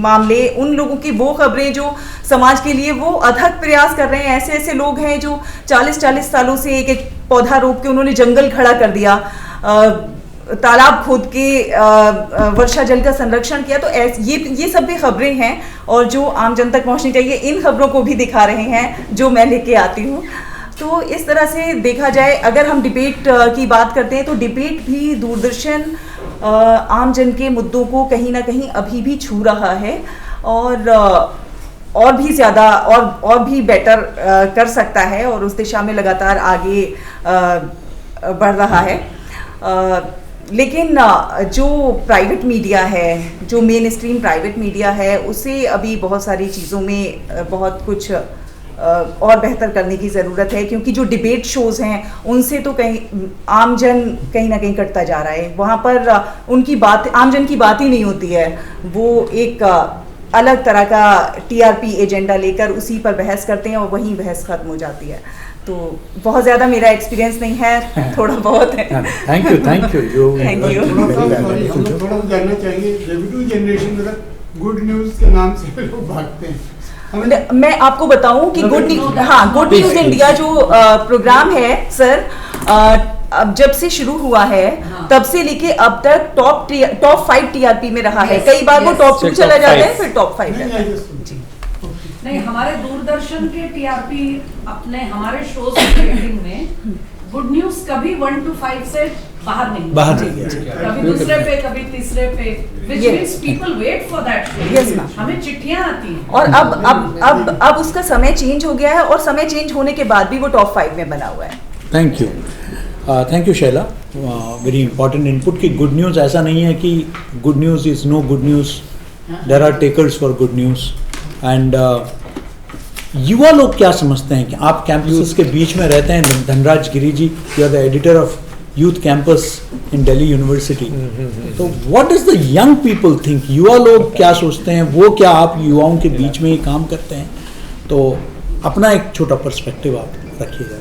मामले, उन लोगों की वो खबरें जो समाज के लिए वो अथक प्रयास कर रहे हैं। ऐसे ऐसे लोग हैं जो 40-40 सालों से एक एक पौधा रोप के उन्होंने जंगल खड़ा कर दिया, तालाब खोद के वर्षा जल का संरक्षण किया। तो ये सब भी खबरें हैं और जो आम जन तक पहुंचनी चाहिए, इन खबरों को भी दिखा रहे हैं जो मैं लेके आती हूँ। तो इस तरह से देखा जाए, अगर हम डिबेट की बात करते हैं तो डिबेट भी दूरदर्शन आम जन के मुद्दों को कहीं ना कहीं अभी भी छू रहा है और भी ज़्यादा और भी बेटर कर सकता है और उस दिशा में लगातार आगे बढ़ रहा है। लेकिन जो प्राइवेट मीडिया है, जो मेन स्ट्रीम प्राइवेट मीडिया है, उसे अभी बहुत सारी चीज़ों में बहुत कुछ और बेहतर करने की ज़रूरत है, क्योंकि जो डिबेट शोज़ हैं उनसे तो कहीं आम जन कहीं ना कहीं कटता जा रहा है। वहाँ पर उनकी बात, आम जन की बात ही नहीं होती है, वो एक अलग तरह का TRP एजेंडा लेकर उसी पर बहस करते हैं और वहीं बहस खत्म हो जाती है। तो बहुत ज़्यादा मेरा एक्सपीरियंस नहीं है, थोड़ा बहुत है। थैंक यू थैंक यू हम लोग थोड़ा जानना चाहिए, डेब्यूटी जनरेशन में गुड न्यूज़ के नाम से लोग भागते हैं। मैं आपको बताऊं कि गुड न्यूज़ इंडिया जो प्रोग्राम है सर, अब जब से शुरू हुआ है तब से लेके अब तक टॉप 5 TRP में रहा है। कई बार वो टॉप 2 चला जाता है, फिर टॉप 5 रहता है। नहीं, हमारे दूरदर्शन के TRP अपने हमारे शोज की रेटिंग में गुड न्यूज कभी 1 to 5 से बाहर नहीं, कभी दूसरे पे, कभी तीसरे पे, which means people wait for that show। हमें चिट्ठियां आती हैं और अब उसका समय चेंज हो गया है और समय चेंज होने के बाद भी वो टॉप 5 में बना हुआ है। Thank you Shaila, very important input कि गुड न्यूज़ ऐसा नहीं है कि good news is no good news, there are takers for good news. And युवा लोग क्या समझते हैं कि आप कैंपसेस के बीच में रहते हैं, Dhanraj Giri ji, you are the editor of youth campus in Delhi university, तो what does the young people think? युवा लोग क्या सोचते हैं, वो क्या आप युवाओं के बीच में ही काम करते हैं? तो अपना एक छोटा पर्सपेक्टिव आप रखिएगा।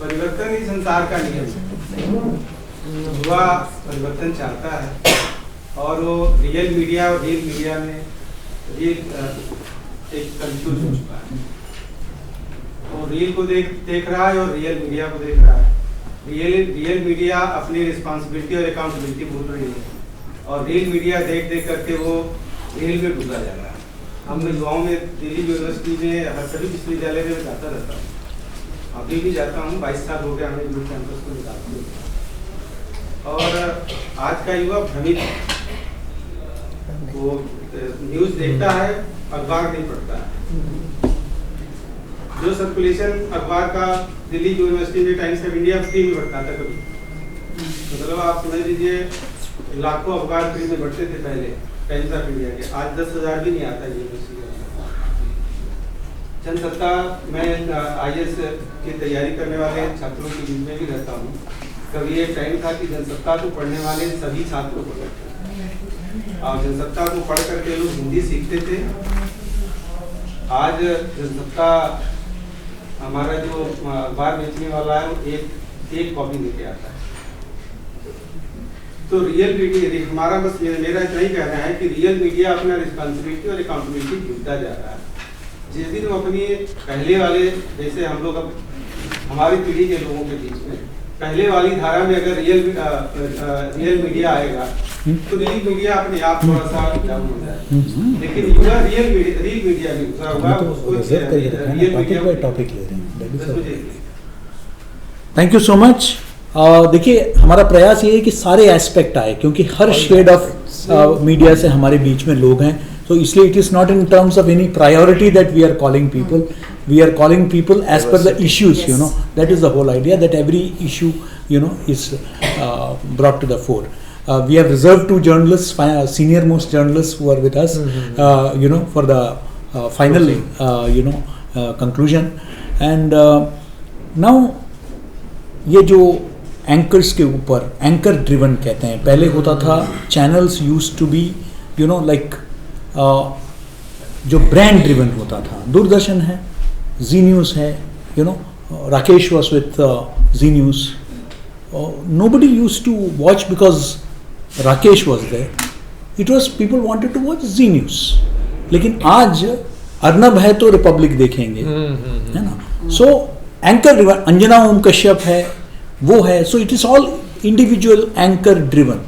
परिवर्तन ही संसार का नियम है, युवा परिवर्तन चाहता है और वो रियल मीडिया और रील मीडिया में एक कंफ्यूज हो चुका है। वो रील को देख रहा है और रियल मीडिया को देख रहा है। रियल मीडिया अपनी रिस्पॉन्सिबिलिटी और अकाउंटेबिलिटी भूल रही है और रील मीडिया देख करके वो रील में डूबा जा रहा है। हम युवाओं में दिल्ली यूनिवर्सिटी में हर सभी विश्वविद्यालय में जाता रहता हूँ, अभी भी जाता हूँ, 22 साल हो गया हमें यूथ कैंपस को निकालते हुए। और आज का युवा भ्रमित है, वो न्यूज़ देखता है, अखबार नहीं पढ़ता है। जो सर्कुलेशन अखबार का दिल्ली यूनिवर्सिटी में टाइम्स ऑफ इंडिया फ्री में बढ़ता था कभी, मतलब आप समझ लीजिए लाखों अखबार फ्री में बढ़ते थे पहले टाइम्स ऑफ इंडिया के, आज 10,000 भी नहीं आता यूनिवर्सिटी में। जनसत्ता, मैं IAS की तैयारी करने वाले छात्रों के बीच में भी रहता हूँ। कभी एक टाइम था कि जनसत्ता को पढ़ने वाले सभी छात्रों को लगता और जनसत्ता को पढ़ करके लोग हिंदी सीखते थे। आज जनसत्ता हमारा जो अखबार बेचने वाला है वो एक कॉपी लेके आता है। तो रियल मीडिया हमारा, बस मेरा इतना ही कहना है कि रियल मीडिया अपना रिस्पॉन्सिबिलिटी और अकाउंटेबिलिटी भूलता जा रहा है। जिस दिन वो अपनी पहले वाले, जैसे हम लोग अब हमारी पीढ़ी के लोगों के बीच में पहले वाली धारा में अगर रियल मीडिया आएगा तो रियल मीडिया अपने आप थोड़ा सा डाउन हो जाए, लेकिन युवा रियल मीडिया भी उतरा हुआ, उसको रियल मीडिया पे टॉपिक ले रहे हैं। Thank you so much. देखिए, हमारा प्रयास ये है कि सारे एस्पेक्ट आए, क्योंकि हर शेड ऑफ मीडिया से हमारे बीच में लोग हैं, तो इसलिए it is not in terms of any priority that we are calling people, we are calling people as per the issues, you know, that is the whole idea, that every issue, you know, is brought to the fore. We have reserved 2 journalists, senior most journalists who are with us, you know, for the final, you know, conclusion. And now ये जो anchors के ऊपर anchor driven कहते हैं, पहले होता था channels used to be, you know, like जो ब्रांड ड्रिवन होता था। दूरदर्शन है, जी न्यूज़ है, you know, Rakesh was with Zee News, nobody used to watch because Rakesh was there. It was people wanted to watch Z News. लेकिन आज अर्नब है तो Republic देखेंगे, है ना. सो एंकर अंजना ओम कश्यप है, वो है. So it is all individual anchor driven.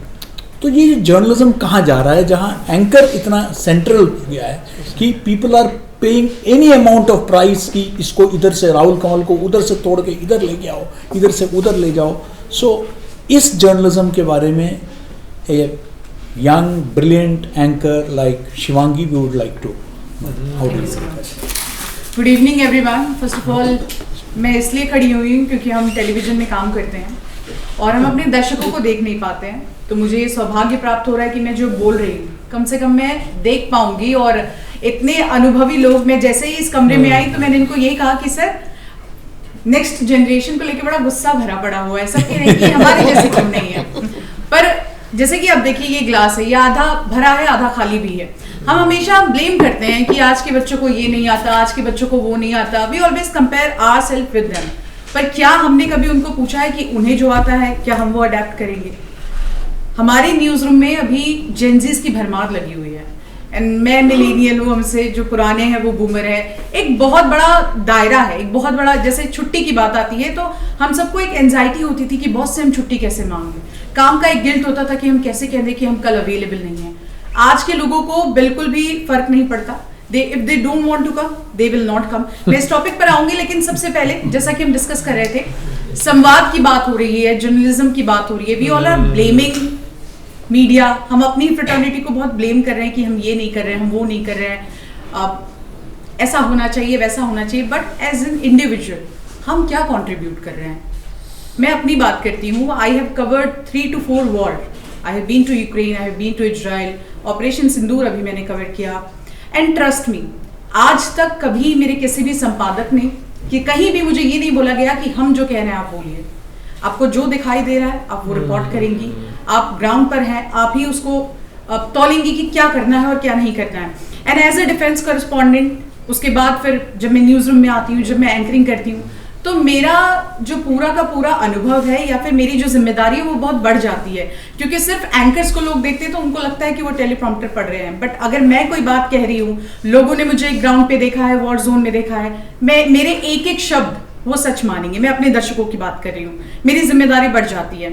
तो ये जर्नलिज्म कहाँ जा रहा है, जहाँ एंकर इतना सेंट्रल हो गया है कि people are paying any amount of price कि इसको इधर से राहुल कंवल को उधर से तोड़ के इधर लेके आओ, इधर से उधर ले जाओ. सो इस जर्नलिज्म के बारे में a young brilliant anchor like Shivangi we would like to. Good evening everyone. First of all मैं इसलिए खड़ी हुई हूँ क्योंकि हम टेलीविजन में काम करते हैं और हम अपने दर्शकों को देख नहीं पाते हैं. तो मुझे ये सौभाग्य प्राप्त हो रहा है कि मैं जो बोल रही हूँ कम से कम मैं देख पाऊंगी. और इतने अनुभवी लोग, मैं जैसे ही इस कमरे में आई तो मैंने इनको यही कहा कि सर नेक्स्ट जनरेशन को लेकर बड़ा गुस्सा भरा पड़ा हुआ है, सबके नहीं कि हमारे जैसे क्यों नहीं है. पर जैसे कि अब देखिए ये ग्लास है, ये आधा भरा है आधा खाली भी है. हम हमेशा ब्लेम करते हैं कि आज के बच्चों को ये नहीं आता, आज के बच्चों को वो नहीं आता. We always compare ourselves with them. पर क्या हमने कभी उनको पूछा है कि उन्हें जो आता है क्या हम वो अडेप्ट करेंगे? हमारे न्यूज़ रूम में अभी जेनजीज की भरमार लगी हुई है. एंड मैं मिलेनियल हूँ, हमसे जो पुराने हैं वो बूमर है. एक बहुत बड़ा दायरा है, एक बहुत बड़ा, जैसे छुट्टी की बात आती है तो हम सबको एक एंजाइटी होती थी कि बॉस से हम छुट्टी कैसे मांगे. काम का एक गिल्ट होता था कि हम कैसे कह दें कि हम कल अवेलेबल नहीं हैं. आज के लोगों को बिल्कुल भी फर्क नहीं पड़ता. If they don't want to come they will not come. मैं इस टॉपिक पर आऊंगी, लेकिन सबसे पहले जैसा कि हम डिस्कस कर रहे थे, संवाद की बात हो रही है, जर्नलिज्म की बात हो रही है. We all are blaming media. हम अपनी फ्रेटर्निटी को बहुत ब्लेम कर रहे हैं कि हम ये नहीं कर रहे हैं, हम वो नहीं कर रहे हैं, ऐसा होना चाहिए वैसा होना चाहिए. बट एज एन इंडिविजुअल हम क्या कॉन्ट्रीब्यूट कर रहे हैं? मैं अपनी बात करती हूँ. I have covered 3 to 4 war. I have been to Ukraine, I have been to Israel. Operation Sindoor अभी मैंने कवर किया. एंड ट्रस्ट मी, आज तक कभी मेरे किसी भी संपादक ने कि कहीं भी मुझे ये नहीं बोला गया कि हम जो कह रहे हैं आप बोलिए. आपको जो दिखाई दे रहा है आप वो रिपोर्ट करेंगी. आप ग्राउंड पर हैं, आप ही उसको तौलेंगी कि क्या करना है और क्या नहीं करना है. And as a defence correspondent, उसके बाद फिर जब मैं न्यूज़ रूम में आती हूँ, जब मैं एंकरिंग करती हूँ, तो मेरा जो पूरा का पूरा अनुभव है या फिर मेरी जो जिम्मेदारी है वो बहुत बढ़ जाती है. क्योंकि सिर्फ एंकर्स को लोग देखते हैं तो उनको लगता है कि वो टेलीप्रॉम्प्टर पढ़ रहे हैं. बट अगर मैं कोई बात कह रही हूँ, लोगों ने मुझे ग्राउंड पे देखा है, वॉर जोन में देखा है, मेरे एक एक शब्द वो सच मानेंगे. मैं अपने दर्शकों की बात कर रही हूँ, मेरी जिम्मेदारी बढ़ जाती है.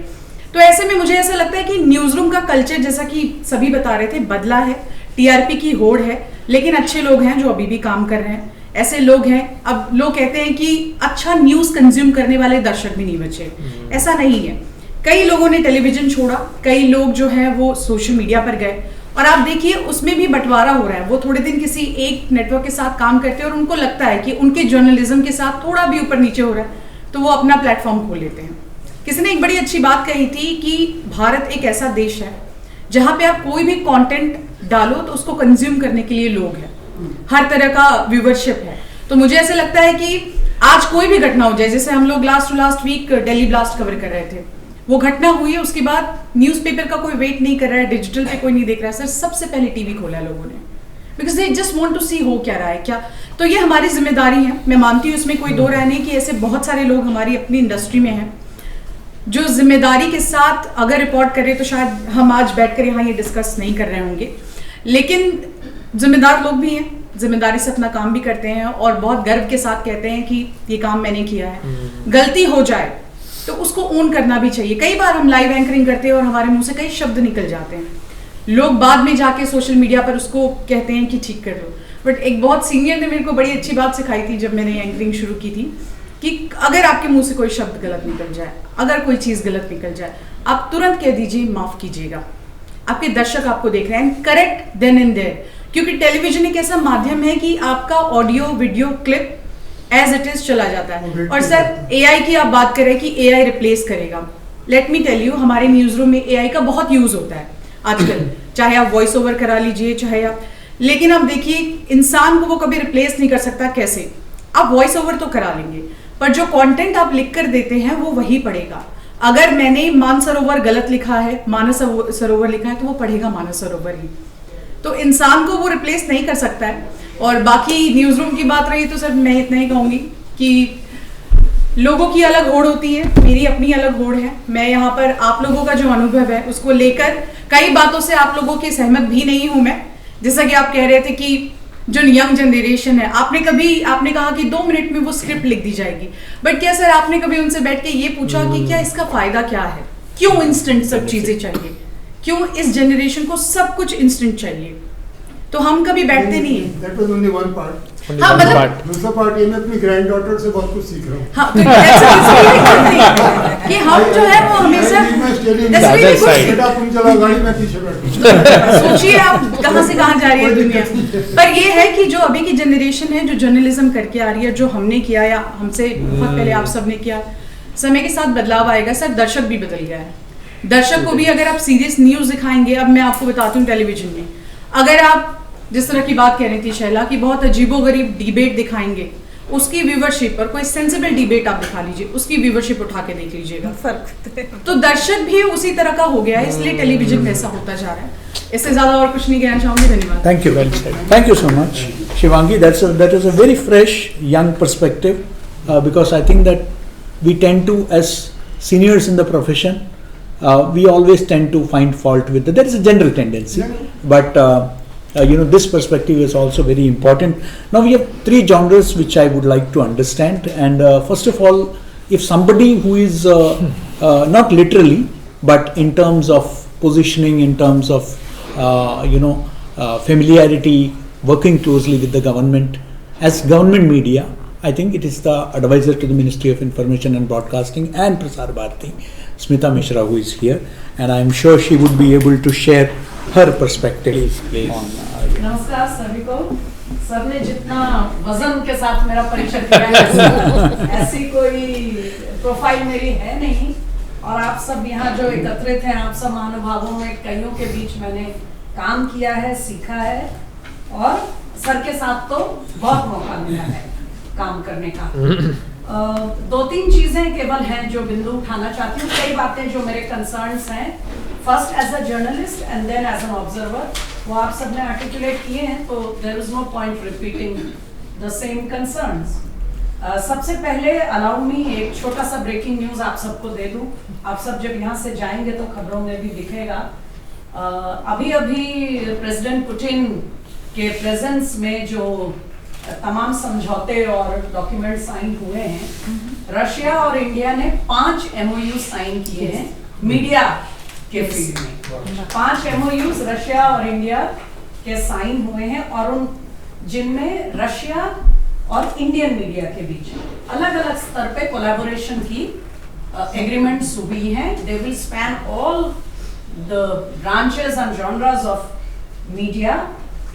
तो ऐसे में मुझे ऐसा लगता है कि न्यूज़ रूम का कल्चर, जैसा कि सभी बता रहे थे, बदला है. टीआरपी की होड़ है, लेकिन अच्छे लोग हैं जो अभी भी काम कर रहे हैं. ऐसे लोग हैं. अब लोग कहते हैं कि अच्छा न्यूज़ कंज्यूम करने वाले दर्शक भी नहीं बचे. ऐसा नहीं है. कई लोगों ने टेलीविजन छोड़ा, कई लोग जो हैं वो सोशल मीडिया पर गए. और आप देखिए उसमें भी बंटवारा हो रहा है. वो थोड़े दिन किसी एक नेटवर्क के साथ काम करते हैं और उनको लगता है कि उनके जर्नलिज्म के साथ थोड़ा भी ऊपर नीचे हो रहा है तो वो अपना प्लेटफॉर्म खोल लेते हैं. किसी ने एक बड़ी अच्छी बात कही थी कि भारत एक ऐसा देश है जहाँ पे आप कोई भी कंटेंट डालो तो उसको कंज्यूम करने के लिए लोग हैं, हर तरह का व्यूवरशिप है. तो मुझे ऐसे लगता है कि आज कोई भी घटना हो जाए, जैसे हम लोग last to last week Delhi blast cover कर रहे थे, वो घटना हुई है, उसके बाद न्यूज़पेपर का कोई वेट नहीं कर रहा है, डिजिटल पे कोई नहीं देख रहा है. सर सबसे पहले टीवी खोला है लोगों ने, because they just want to see हो क्या रहा है क्या. तो ये हमारी जिम्मेदारी है. मैं मानती हूँ इसमें कोई दो राय नहीं कि ऐसे बहुत सारे लोग हमारी अपनी इंडस्ट्री में हैं जो जिम्मेदारी के साथ अगर रिपोर्ट करें तो शायद हम आज बैठकर यहाँ ये डिस्कस नहीं कर रहे होंगे. लेकिन जिम्मेदार लोग भी हैं, जिम्मेदारी से अपना काम भी करते हैं और बहुत गर्व के साथ कहते हैं कि ये काम मैंने किया है. गलती हो जाए तो उसको ओन करना भी चाहिए. कई बार हम लाइव एंकरिंग करते हैं और हमारे मुंह से कई शब्द निकल जाते हैं. लोग बाद में जाके सोशल मीडिया पर उसको कहते हैं कि ठीक कर लो. बट एक बहुत सीनियर ने मेरे को बड़ी अच्छी बात सिखाई थी जब मैंने एंकरिंग शुरू की थी कि अगर आपके मुंह से कोई शब्द गलत निकल जाए, अगर कोई चीज़ गलत निकल जाए, आप तुरंत कह दीजिए माफ़ कीजिएगा. आपके दर्शक आपको देख रहे हैं, करेक्ट देन एंड देयर. क्योंकि टेलीविजन एक ऐसा माध्यम है कि आपका audio video clip as it is चला जाता है. और सर एआई की आप बात करें कि एआई रिप्लेस करेगा, लेट मी टेल यू, हमारे न्यूज़ रूम में एआई का बहुत यूज़ होता है आजकल. चाहे आप वॉइस ओवर करा लीजिए, चाहे आप, लेकिन आप देखिए इंसान को वो कभी रिप्लेस नहीं कर सकता. कैसे? आप वॉइस ओवर तो करा लेंगे पर जो कंटेंट आप लिख कर देते हैं वो वही पढ़ेगा. अगर मैंने मानसरोवर गलत लिखा है, मानस सरोवर लिखा है, तो वो पढ़ेगा मानस सरोवर ही. तो इंसान को वो रिप्लेस नहीं कर सकता है. और बाकी न्यूज़ रूम की बात रही तो सर मैं इतना ही कहूँगी कि लोगों की अलग होड़ होती है, मेरी अपनी अलग होड़ है। मैं यहाँ पर आप लोगों का जो अनुभव है उसको लेकर कई बातों से आप लोगों की सहमत भी नहीं हूँ मैं। जैसा कि आप कह रहे थे कि जो यंग जनरेशन है, आपने कहा कि 2 मिनट में वो स्क्रिप्ट लिख दी जाएगी, बट क्या सर आपने कभी उनसे बैठ के ये पूछा कि क्या इसका फायदा क्या है? क्यों इंस्टेंट सब चीजें चाहिए? क्यों इस जनरेशन को सब कुछ इंस्टेंट चाहिए? तो हम कभी बैठते नहीं है। That was only one part. हाँ, मतलब दूसरा पार्ट ये मैं अपनी ग्रैंड डॉटर से बहुत कुछ सीख रहा हूँ। हाँ, तो कि हम जो है वो हमेशा बेटा तुम चलाओ गाड़ी में पीछे बैठो। सोचिए आप कहाँ से कहाँ जा रही है दुनिया। पर ये है कि जो अभी की जनरेशन है जो जर्नलिज्म करके आ रही है, जो हमने किया या हमसे बहुत पहले आप सब ने किया, समय के साथ बदलाव आएगा सर। दर्शक भी बदल गया है। दर्शक को भी अगर आप सीरियस न्यूज दिखाएंगे, अब मैं आपको बताती हूँ टेलीविजन में अगर आप जिस तरह की बात कह रही थी शैला कि बहुत अजीबोगरीब डिबेट दिखाएंगे, उसकी व्यूवरशिप पर कोई सेंसिबल डिबेट आप दिखा लीजिए, उसकी व्यूवरशिप उठा के देख लीजिएगा, फर्क। तो दर्शक भी उसी तरह का हो गया है, इसलिए टेलीविजन वैसा होता जा रहा है। इससे ज्यादा और कुछ नहीं कहना चाहूंगी। धन्यवाद। Thank you, well said. Thank you so much, Shivangi. That is a very fresh, young perspective because I think that we tend to, as seniors in the profession, we always tend to find fault with it. There is a general tendency, but this perspective is also very important. Now we have 3 genres which I would like to understand, and first of all, if somebody who is not literally but in terms of positioning, in terms of familiarity, working closely with the government as government media, I think it is the advisor to the Ministry of Information and Broadcasting and Prasar Bharati, Smita Mishra, who is here, and I am sure she would be able to share her perspective. Please. नमस्कार सभी को। Sir ने जितना वजन के साथ मेरा परिचय किया है ऐसी कोई प्रोफाइल मेरी है नहीं, और आप सब यहाँ जो एकत्रित हैं, आप सब महानुभावों में कईयों के बीच मैंने काम किया है, सीखा है, और सर के साथ तो बहुत मौका मिला है काम करने का। 2-3 चीजें केवल हैं जो बिंदु उठाना चाहती हूँ। कई बातें जो मेरे कंसर्न्स हैं, first as a journalist and then as an observer, वो आप सबने आर्टिकुलेट किए हैं, तो there is no point repeating the same concerns. सबसे पहले अलाउ मी एक छोटा सा ब्रेकिंग न्यूज आप सबको दे दूं। आप सब जब यहाँ से जाएंगे तो खबरों में भी दिखेगा। अभी प्रेसिडेंट पुतिन के प्रेजेंस में जो तमाम समझौते और डॉक्यूमेंट साइन हुए हैं, रशिया और इंडिया ने 5 MOU साइन किए हैं मीडिया के फील्ड में। 5 MOUs रशिया और इंडिया के साइन हुए हैं, और उन जिनमें रशिया और इंडियन मीडिया के बीच अलग अलग स्तर पे कोलैबोरेशन की एग्रीमेंट्स हुई हैं। They will span all the branches and genres of media.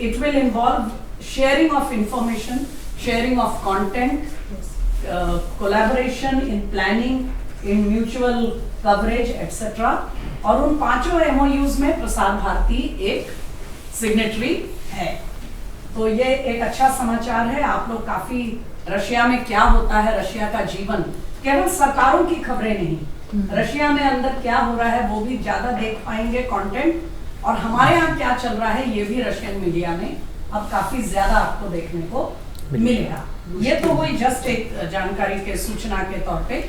It will involve sharing of information, sharing of content, collaboration in planning, in mutual coverage, etc. और उन 5 MOUs में प्रसार भारती एक सिग्नेटरी है। तो ये एक अच्छा समाचार है। आप लोग काफी रशिया में क्या होता है, रशिया का जीवन, केवल सरकारों की खबरें नहीं, रशिया में अंदर क्या हो रहा है वो भी ज्यादा देख पाएंगे कंटेंट, और हमारे यहाँ क्या चल रहा है ये भी रशियन मीडिया में अब काफी ज्यादा आपको देखने को मिलेगा। ये तो हुई जस्ट एक जानकारी के सूचना के तौर पे।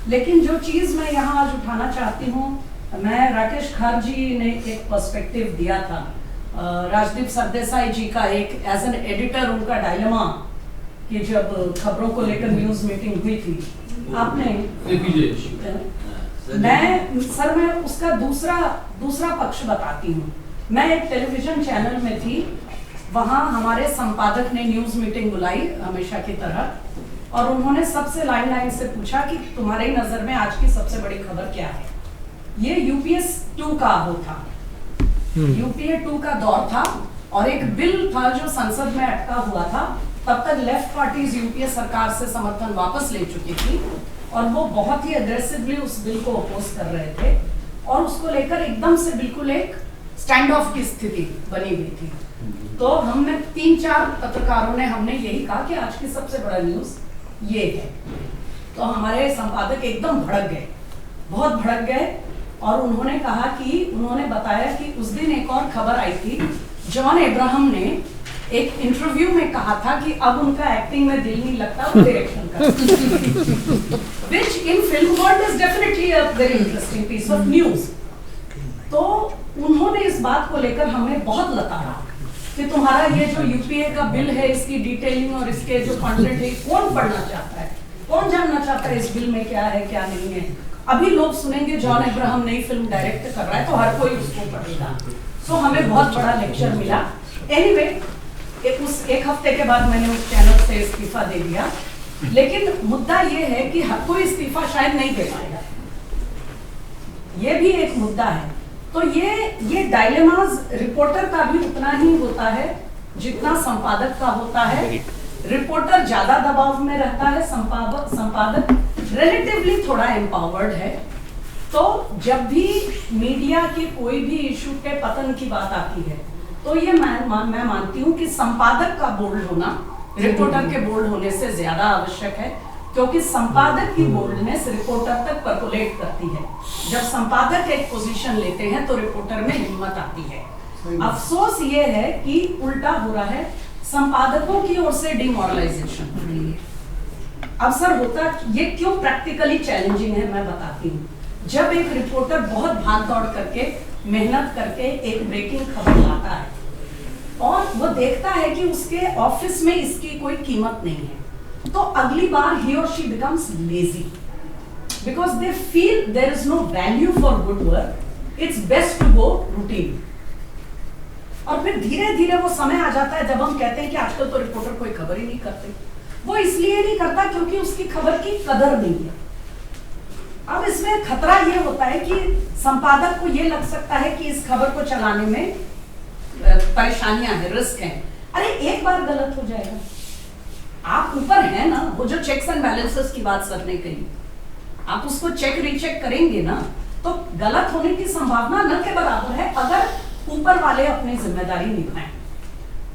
लेकिन जो चीज मैं यहाँ आज उठाना चाहती हूँ, मैं राकेश खार जी ने एक पर्सपेक्टिव दिया था, राजदीप सरदेसाई जी का एक एज एन एडिटर उनका डायलेमा, कि जब खबरों को लेकर न्यूज मीटिंग हुई थी आपने, मैं उसका दूसरा पक्ष बताती हूँ। मैं एक टेलीविजन चैनल में थी, वहाँ हमारे संपादक ने न्यूज मीटिंग बुलाई हमेशा की तरह, और उन्होंने सबसे लाइन से पूछा कि तुम्हारी नजर में आज की सबसे बड़ी खबर क्या है। ये UPS 2 का वो था, UPA 2 का दौर था, और एक बिल था जो संसद में अटका हुआ था। तब तक लेफ्ट पार्टीज UPA सरकार से समर्थन वापस ले चुकी थी, और वो बहुत ही अग्रेसिवली उस बिल को अपोज कर रहे थे, और उसको लेकर एकदम से बिल्कुल एक स्टैंड ऑफ की स्थिति बनी हुई थी। तो हमने 3-4 पत्रकारों ने हमने यही कहा कि आज की सबसे बड़ा न्यूज ये है। तो हमारे संपादक एकदम भड़क गए, बहुत भड़क गए, और उन्होंने कहा कि उन्होंने बताया कि उस दिन एक और खबर आई थी, जॉन अब्राहम ने एक इंटरव्यू में कहा था कि अब उनका एक्टिंग में दिल नहीं लगता, वो डायरेक्शन करते, which in film world is definitely a very interesting piece of news. तो उन्होंने इस बात को लेकर हमें बहुत लताड़ा कि तुम्हारा ये जो यूपीए का बिल है, इसकी डिटेलिंग और इसके जो कंटेंट है, कौन पढ़ना चाहता है, कौन जानना चाहता है इस बिल में क्या है क्या नहीं है। अभी लोग सुनेंगे जॉन अब्राहम नई फिल्म डायरेक्ट कर रहा है तो हर कोई उसको पढ़ेगा। सो हमें बहुत बड़ा लेक्चर मिला। एनीवे, एक हफ्ते के बाद मैंने उस चैनल से इस्तीफा दे दिया, लेकिन मुद्दा ये है कि हर कोई इस्तीफा शायद नहीं दे पाएगा, ये भी एक मुद्दा है। तो ये डायलेमास रिपोर्टर का भी उतना ही होता है जितना संपादक का होता है। रिपोर्टर ज्यादा दबाव में रहता है, संपादक रिलेटिवली थोड़ा एम्पावर्ड है। तो जब भी मीडिया के कोई भी इशू के पतन की बात आती है तो ये मैं मानती हूँ कि संपादक का बोल्ड होना रिपोर्टर के बोल्ड होने से ज्यादा आवश्यक है, क्योंकि संपादक की बोल्डनेस रिपोर्टर तक परकोलेट करती है। जब संपादक एक पोजीशन लेते हैं तो रिपोर्टर में हिम्मत आती है। अफसोस ये है कि उल्टा हो रहा है, संपादकों की ओर से डिमोरलाइजेशन हो रही है। अब सर होता ये क्यों प्रैक्टिकली चैलेंजिंग है मैं बताती हूँ। जब एक रिपोर्टर बहुत भाग दौड़ करके मेहनत करके एक ब्रेकिंग खबर लाता है और वो देखता है कि उसके ऑफिस में इसकी कोई कीमत नहीं है, तो अगली बार he or she becomes lazy because they feel there is no value for good work. It's best to go routine. और फिर धीरे धीरे वो समय आ जाता है जब हम कहते हैं कि आजकल तो रिपोर्टर कोई खबर ही नहीं करते। वो इसलिए नहीं करता क्योंकि उसकी खबर की कदर नहीं है। अब इसमें खतरा ये होता है कि संपादक को ये लग सकता है कि इस खबर को चलाने में परेशानियां हैं, रिस्क हैं। अरे एक बार गलत हो जाएगा, आप ऊपर है ना, वो जो चेक्स एंड बैलेंसेस की बात सर ने कही, आप उसको चेक रीचेक करेंगे ना, तो गलत होने की संभावना न के बराबर है अगर ऊपर वाले अपनी जिम्मेदारी निभाएं।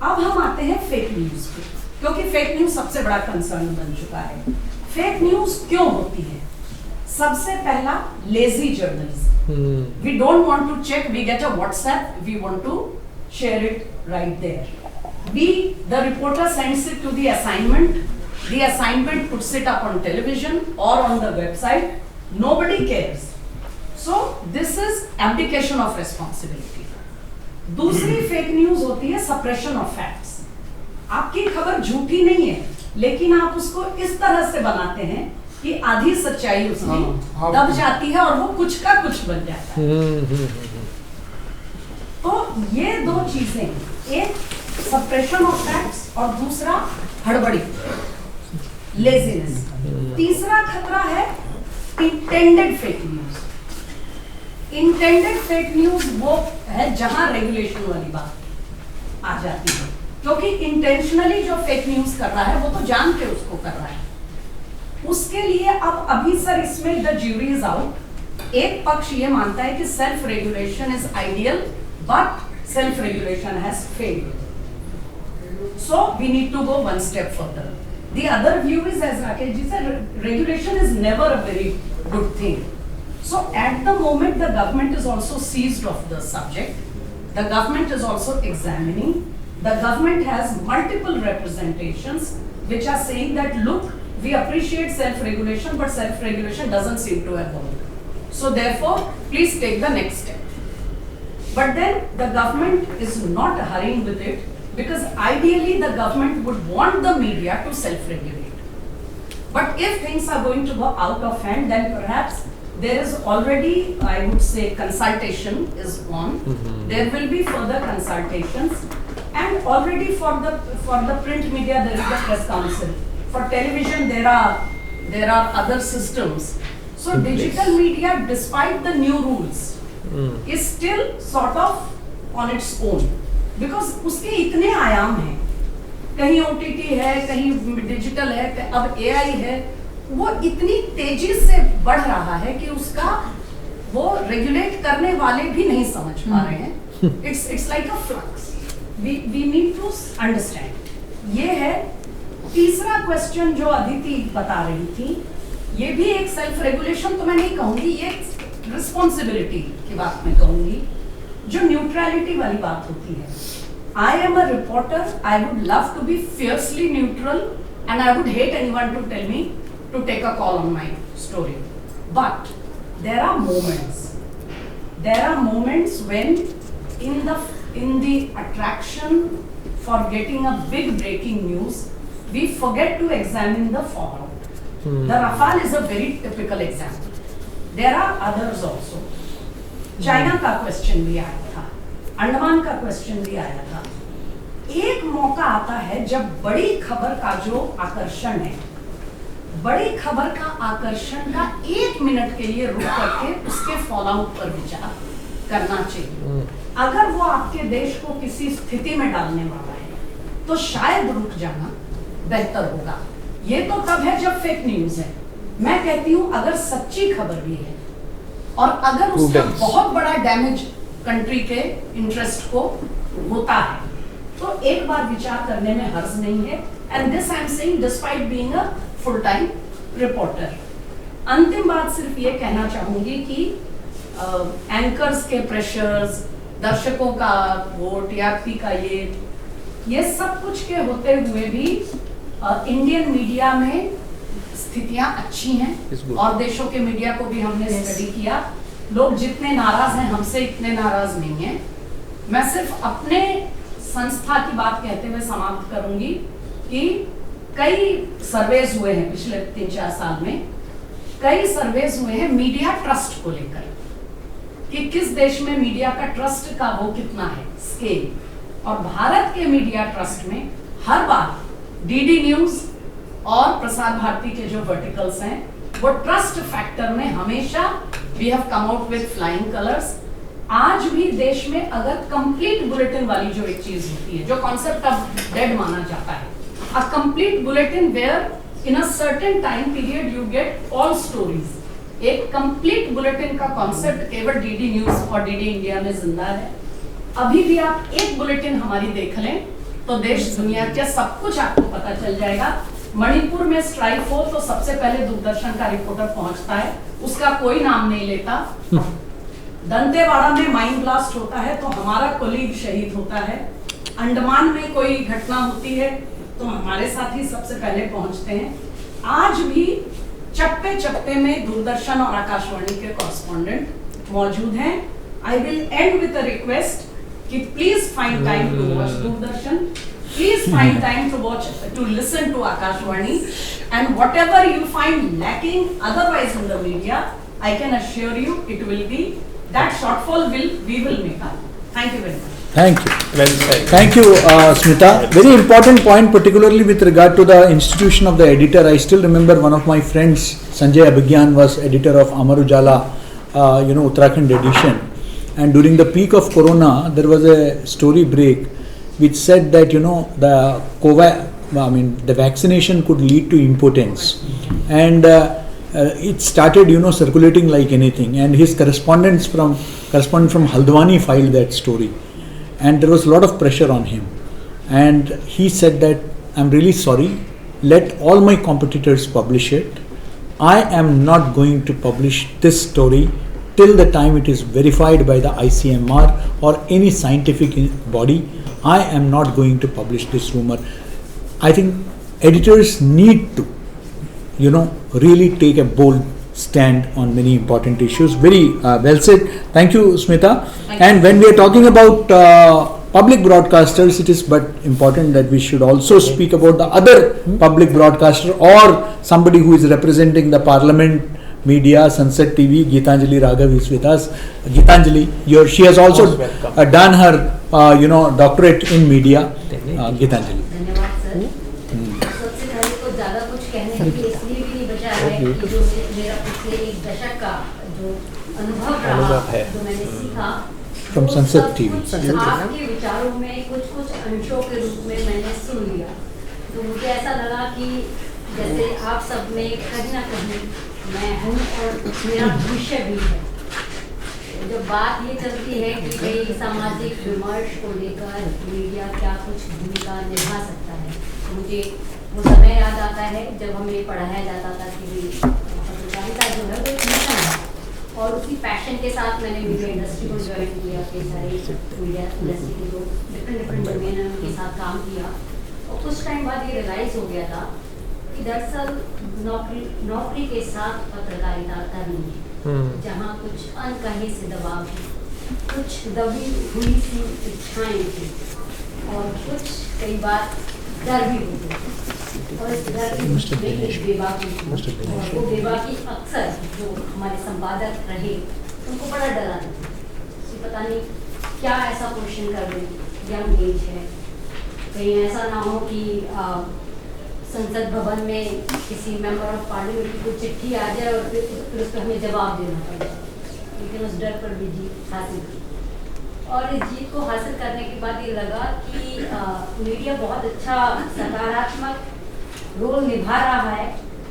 अब हम आते हैं फेक न्यूज पे, क्योंकि फेक न्यूज सबसे बड़ा कंसर्न बन चुका है। फेक न्यूज क्यों होती है? सबसे पहला, lazy journalism. We don't want to check, we get a WhatsApp, we want to share it right there. The reporter sends it to the assignment. The assignment puts it up on television or on the website. Nobody cares. So this is abdication of responsibility. दूसरी fake news होती है suppression of facts. आपकी खबर झूठी नहीं है, लेकिन आप उसको इस तरह से बनाते हैं कि आधी सच्चाई उसमें दब जाती है और वो कुछ का कुछ बन जाता है। तो ये दो चीजें, एक सप्रेशन ऑफ फैक्ट्स और दूसरा हड़बड़ी, लेजीनेस। तीसरा खतरा है intended fake news. Intended fake news वो है जहां रेगुलेशन वाली बात आ जाती है, क्योंकि इंटेंशनली जो फेक न्यूज कर रहा है वो तो जान के उसको कर रहा है। उसके लिए अब अभी सर इसमें द ज्यूरी इज आउट। एक पक्ष ये मानता है कि self regulation is ideal but self regulation has failed, so we need to go one step further. The other view is, as Rakesh ji said, regulation is never a very good thing. So at the moment the government is also seized of the subject, the government is also examining, the government has multiple representations which are saying that look, we appreciate self-regulation but self-regulation doesn't seem to have worked. So therefore please take the next step. But then the government is not hurrying with it, because ideally the government would want the media to self-regulate. But if things are going to go out of hand, then perhaps there is already, I would say, consultation is on. There will be further consultations, and already for the print media there is the press council. For television there are other systems. So digital media, despite the new rules, is still sort of on its own. Because उसके इतने आयाम हैं, कहीं OTT है, कहीं digital है, अब AI है, वो इतनी तेजी से बढ़ रहा है कि उसका वो रेगुलेट करने वाले भी नहीं समझ पा रहे हैं। It's like a flux, we need to understand. ये है तीसरा क्वेश्चन जो अदिति बता रही थी, ये भी एक सेल्फ रेगुलेशन तो मैं नहीं कहूँगी, ये रिस्पॉन्सिबिलिटी की बात मैं कहूँगी। जो न्यूट्रलिटी वाली बात होती है, I am a reporter. I would love to be fiercely neutral, and I would hate anyone to tell me to take a call on my story. But there are moments. There are moments when, in the attraction for getting a big breaking news, we forget to examine the fallout. The Rafale is a very typical example. There are others also. China का question भी आया था, अंडमान का question भी आया था. एक मौका आता है जब बड़ी खबर का जो आकर्षण है, बड़ी खबर का आकर्षण का 1 मिनट के लिए रुक करके उसके फॉलोआउट पर विचार करना चाहिए. अगर वो आपके देश को किसी स्थिति में डालने वाला है तो शायद रुक जाना बेहतर होगा. ये तो तब है जब फेक न्यूज है. मैं कहती हूँ अगर सच्ची खबर भी है और अगर उसका बहुत बड़ा डैमेज कंट्री के इंटरेस्ट को होता है तो एक बार विचार करने में हर्ज नहीं है. And this I am saying despite being a full time reporter. अंतिम बात सिर्फ ये कहना चाहूंगी कि एंकर्स के प्रेशर्स, दर्शकों का वो टीआरपी का ये सब कुछ के होते हुए भी इंडियन मीडिया में स्थितियां अच्छी हैं और देशों के मीडिया को भी हमने स्टडी किया. लोग जितने नाराज हैं हमसे इतने नाराज नहीं हैं. मैं सिर्फ अपने संस्था की बात कहते हुए समाप्त करूंगी कि कई सर्वेज हुए हैं पिछले 3-4 साल में. कई सर्वेज हुए हैं मीडिया ट्रस्ट को लेकर कि किस देश में मीडिया का ट्रस्ट का वो कितना है स्केल. और भारत के मीडिया ट्रस्ट में हर बार डीडी न्यूज और प्रसार भारती के जो वर्टिकल्स हैं वो ट्रस्ट फैक्टर में हमेशा we have come out with flying colours. आज भी देश में अगर कंप्लीट बुलेटिन वाली जो एक चीज होती है, जो कॉन्सेप्ट अब डेड माना जाता है, a complete bulletin where in a certain time period you get all stories. एक कंप्लीट बुलेटिन का कॉन्सेप्ट केवल डीडी न्यूज और डीडी इंडिया में जिंदा है. अभी भी आप एक बुलेटिन हमारी देख लें तो देश दुनिया के सब कुछ आपको पता चल जाएगा. मणिपुर में स्ट्राइक हो तो सबसे पहले दूरदर्शन का रिपोर्टर पहुंचता है, उसका कोई नाम नहीं लेता. दंतेवाड़ा में माइन ब्लास्ट होता है तो हमारा कोलीग शहीद होता है. अंडमान में कोई घटना होती है तो हमारे साथी सबसे पहले पहुंचते हैं. आज भी चप्पे चप्पे में दूरदर्शन और आकाशवाणी के कॉरेस्पॉन्डेंट मौजूद हैं. I will end with a request कि please find time to watch Doordarshan, please find time to listen to Akashvani, and whatever you find lacking otherwise in the media, I can assure you it will be that shortfall we will make up. Thank you very much. Thank you. Well said. Thank you, Smita. Very important point, particularly with regard to the institution of the editor. I still remember one of my friends, Sanjay Abhigyan, was editor of Amar Ujala, Uttarakhand edition, and during the peak of Corona, there was a story break which said that the vaccination could lead to impotence, and it started circulating like anything. And his correspondent from Haldwani filed that story, and there was a lot of pressure on him. And he said that I'm really sorry. Let all my competitors publish it. I am not going to publish this story till the time it is verified by the ICMR or any scientific body. I am not going to publish this rumor. I think editors need to, really take a bold stand on many important issues. Very well said. Thank you, Smita. And when we are talking about public broadcasters, it is but important that we should also speak about the other public broadcaster or somebody who is representing the parliament media, Sunset TV. Geetanjali Raghav is with us. Geetanjali, she has also done her doctorate in media. Geetanjali. धन्यवाद sir. सबसे पहले तो ज़्यादा कुछ कहने के लिए इसलिए भी नहीं बचा है कि जो मेरा पिछले 1 दशक का जो अनुभव रहा, जो मैंने सीखा From Sunset TV. आपके विचारों में कुछ अंशों के रूप में मैंने सुन लिया. तो मुझे ऐसा लगा कि जैसे आप सब में कहीं ना कहीं मैं हूँ और मेरा भविष्य भी है. जब बात ये चलती है कि भाई सामाजिक विमर्श को लेकर मीडिया क्या कुछ भूमिका निभा सकता है, तो मुझे वो समय याद आता है जब हमें पढ़ाया जाता था कि पत्रकारिता जो है वो एक मिशन है और उसी पैशन के साथ मैंने मीडिया इंडस्ट्री को ज्वाइन किया, कई सारे मीडिया इंडस्ट्री के लोग डिफरेंट डोमेन में उनके साथ काम किया। और कुछ टाइम बाद ये रियलाइज हो गया था कि दरअसल नौकरी के साथ पत्रकारिता करनी है, जहाँ कुछ अनकहे से दबाव थी, कुछ दबी हुई सी इच्छाएं थी और कुछ कई बार डर भी होते थे। और इस डर में एक बेबाकी थी, और वो बेबाकी अक्सर जो हमारे संपादक रहे उनको बड़ा डरा था कि पता नहीं क्या ऐसा क्वेश्चन कर दें, यंग एज है, कहीं ऐसा ना हो कि संसद भवन में किसी मेंबर ऑफ पार्लियामेंट की कोई चिट्ठी आ जाए और फिर उस पर हमें जवाब देना पड़े। लेकिन उस डर पर भी जीत हासिल की, और इस जीत को हासिल करने के बाद ये लगा कि मीडिया बहुत अच्छा सकारात्मक रोल निभा रहा है,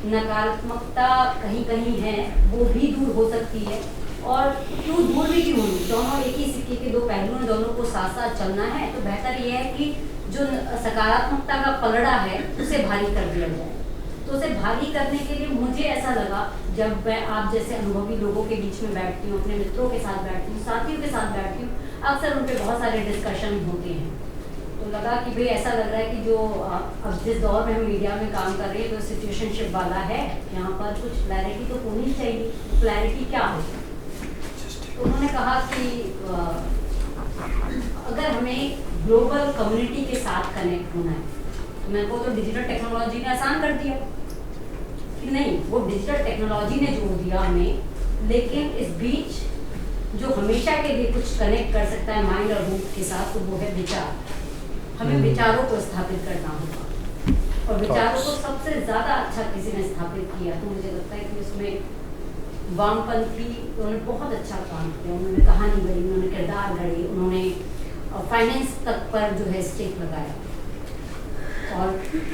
नकारात्मकता कहीं कहीं है वो भी दूर हो सकती है, और क्यों दूर भी क्यों नहीं, दोनों एक ही सिक्के के दो पहलू हैं, दोनों को साथ साथ चलना है। तो बेहतर ये है कि जो सकारात्मकता का पलड़ा है उसे भारी कर दिया जाए। तो उसे भारी करने के लिए मुझे ऐसा लगा, जब मैं आप जैसे अनुभवी लोगों के बीच में बैठती हूँ, अपने मित्रों के साथ बैठती हूँ, साथियों के साथ बैठती हूँ, अक्सर उन पर बहुत सारे डिस्कशन होते हैं, तो लगा कि भाई ऐसा लग रहा है कि जो अब जिस दौर में हम मीडिया में काम कर रहे हैं तो सिचुएशनशिप वाला है, यहाँ पर कुछ क्लैरिटी तो होनी चाहिए। क्लैरिटी क्या है? तो उन्होंने कहा कि अगर हमें ग्लोबल कम्युनिटी के साथ कनेक्ट होना है, तो मेरे को तो डिजिटल टेक्नोलॉजी ने आसान कर दिया कि नहीं, वो डिजिटल टेक्नोलॉजी ने जोड़ दिया हमें, लेकिन इस बीच जो हमेशा के लिए कुछ कनेक्ट कर सकता है माइंड और रूट के साथ, तो वो है विचार। हमें विचारों को स्थापित करना होगा, और विचारों को सबसे ज़्यादा अच्छा किसी ने स्थापित किया तो मुझे लगता है कि उसमें वामपंथी, उन्होंने बहुत अच्छा काम किया। उन्होंने कहानी गढ़ी, उन्होंने किरदार गढ़े, उन्होंने फाइनेंस तक पर जो है स्टेक लगाया। और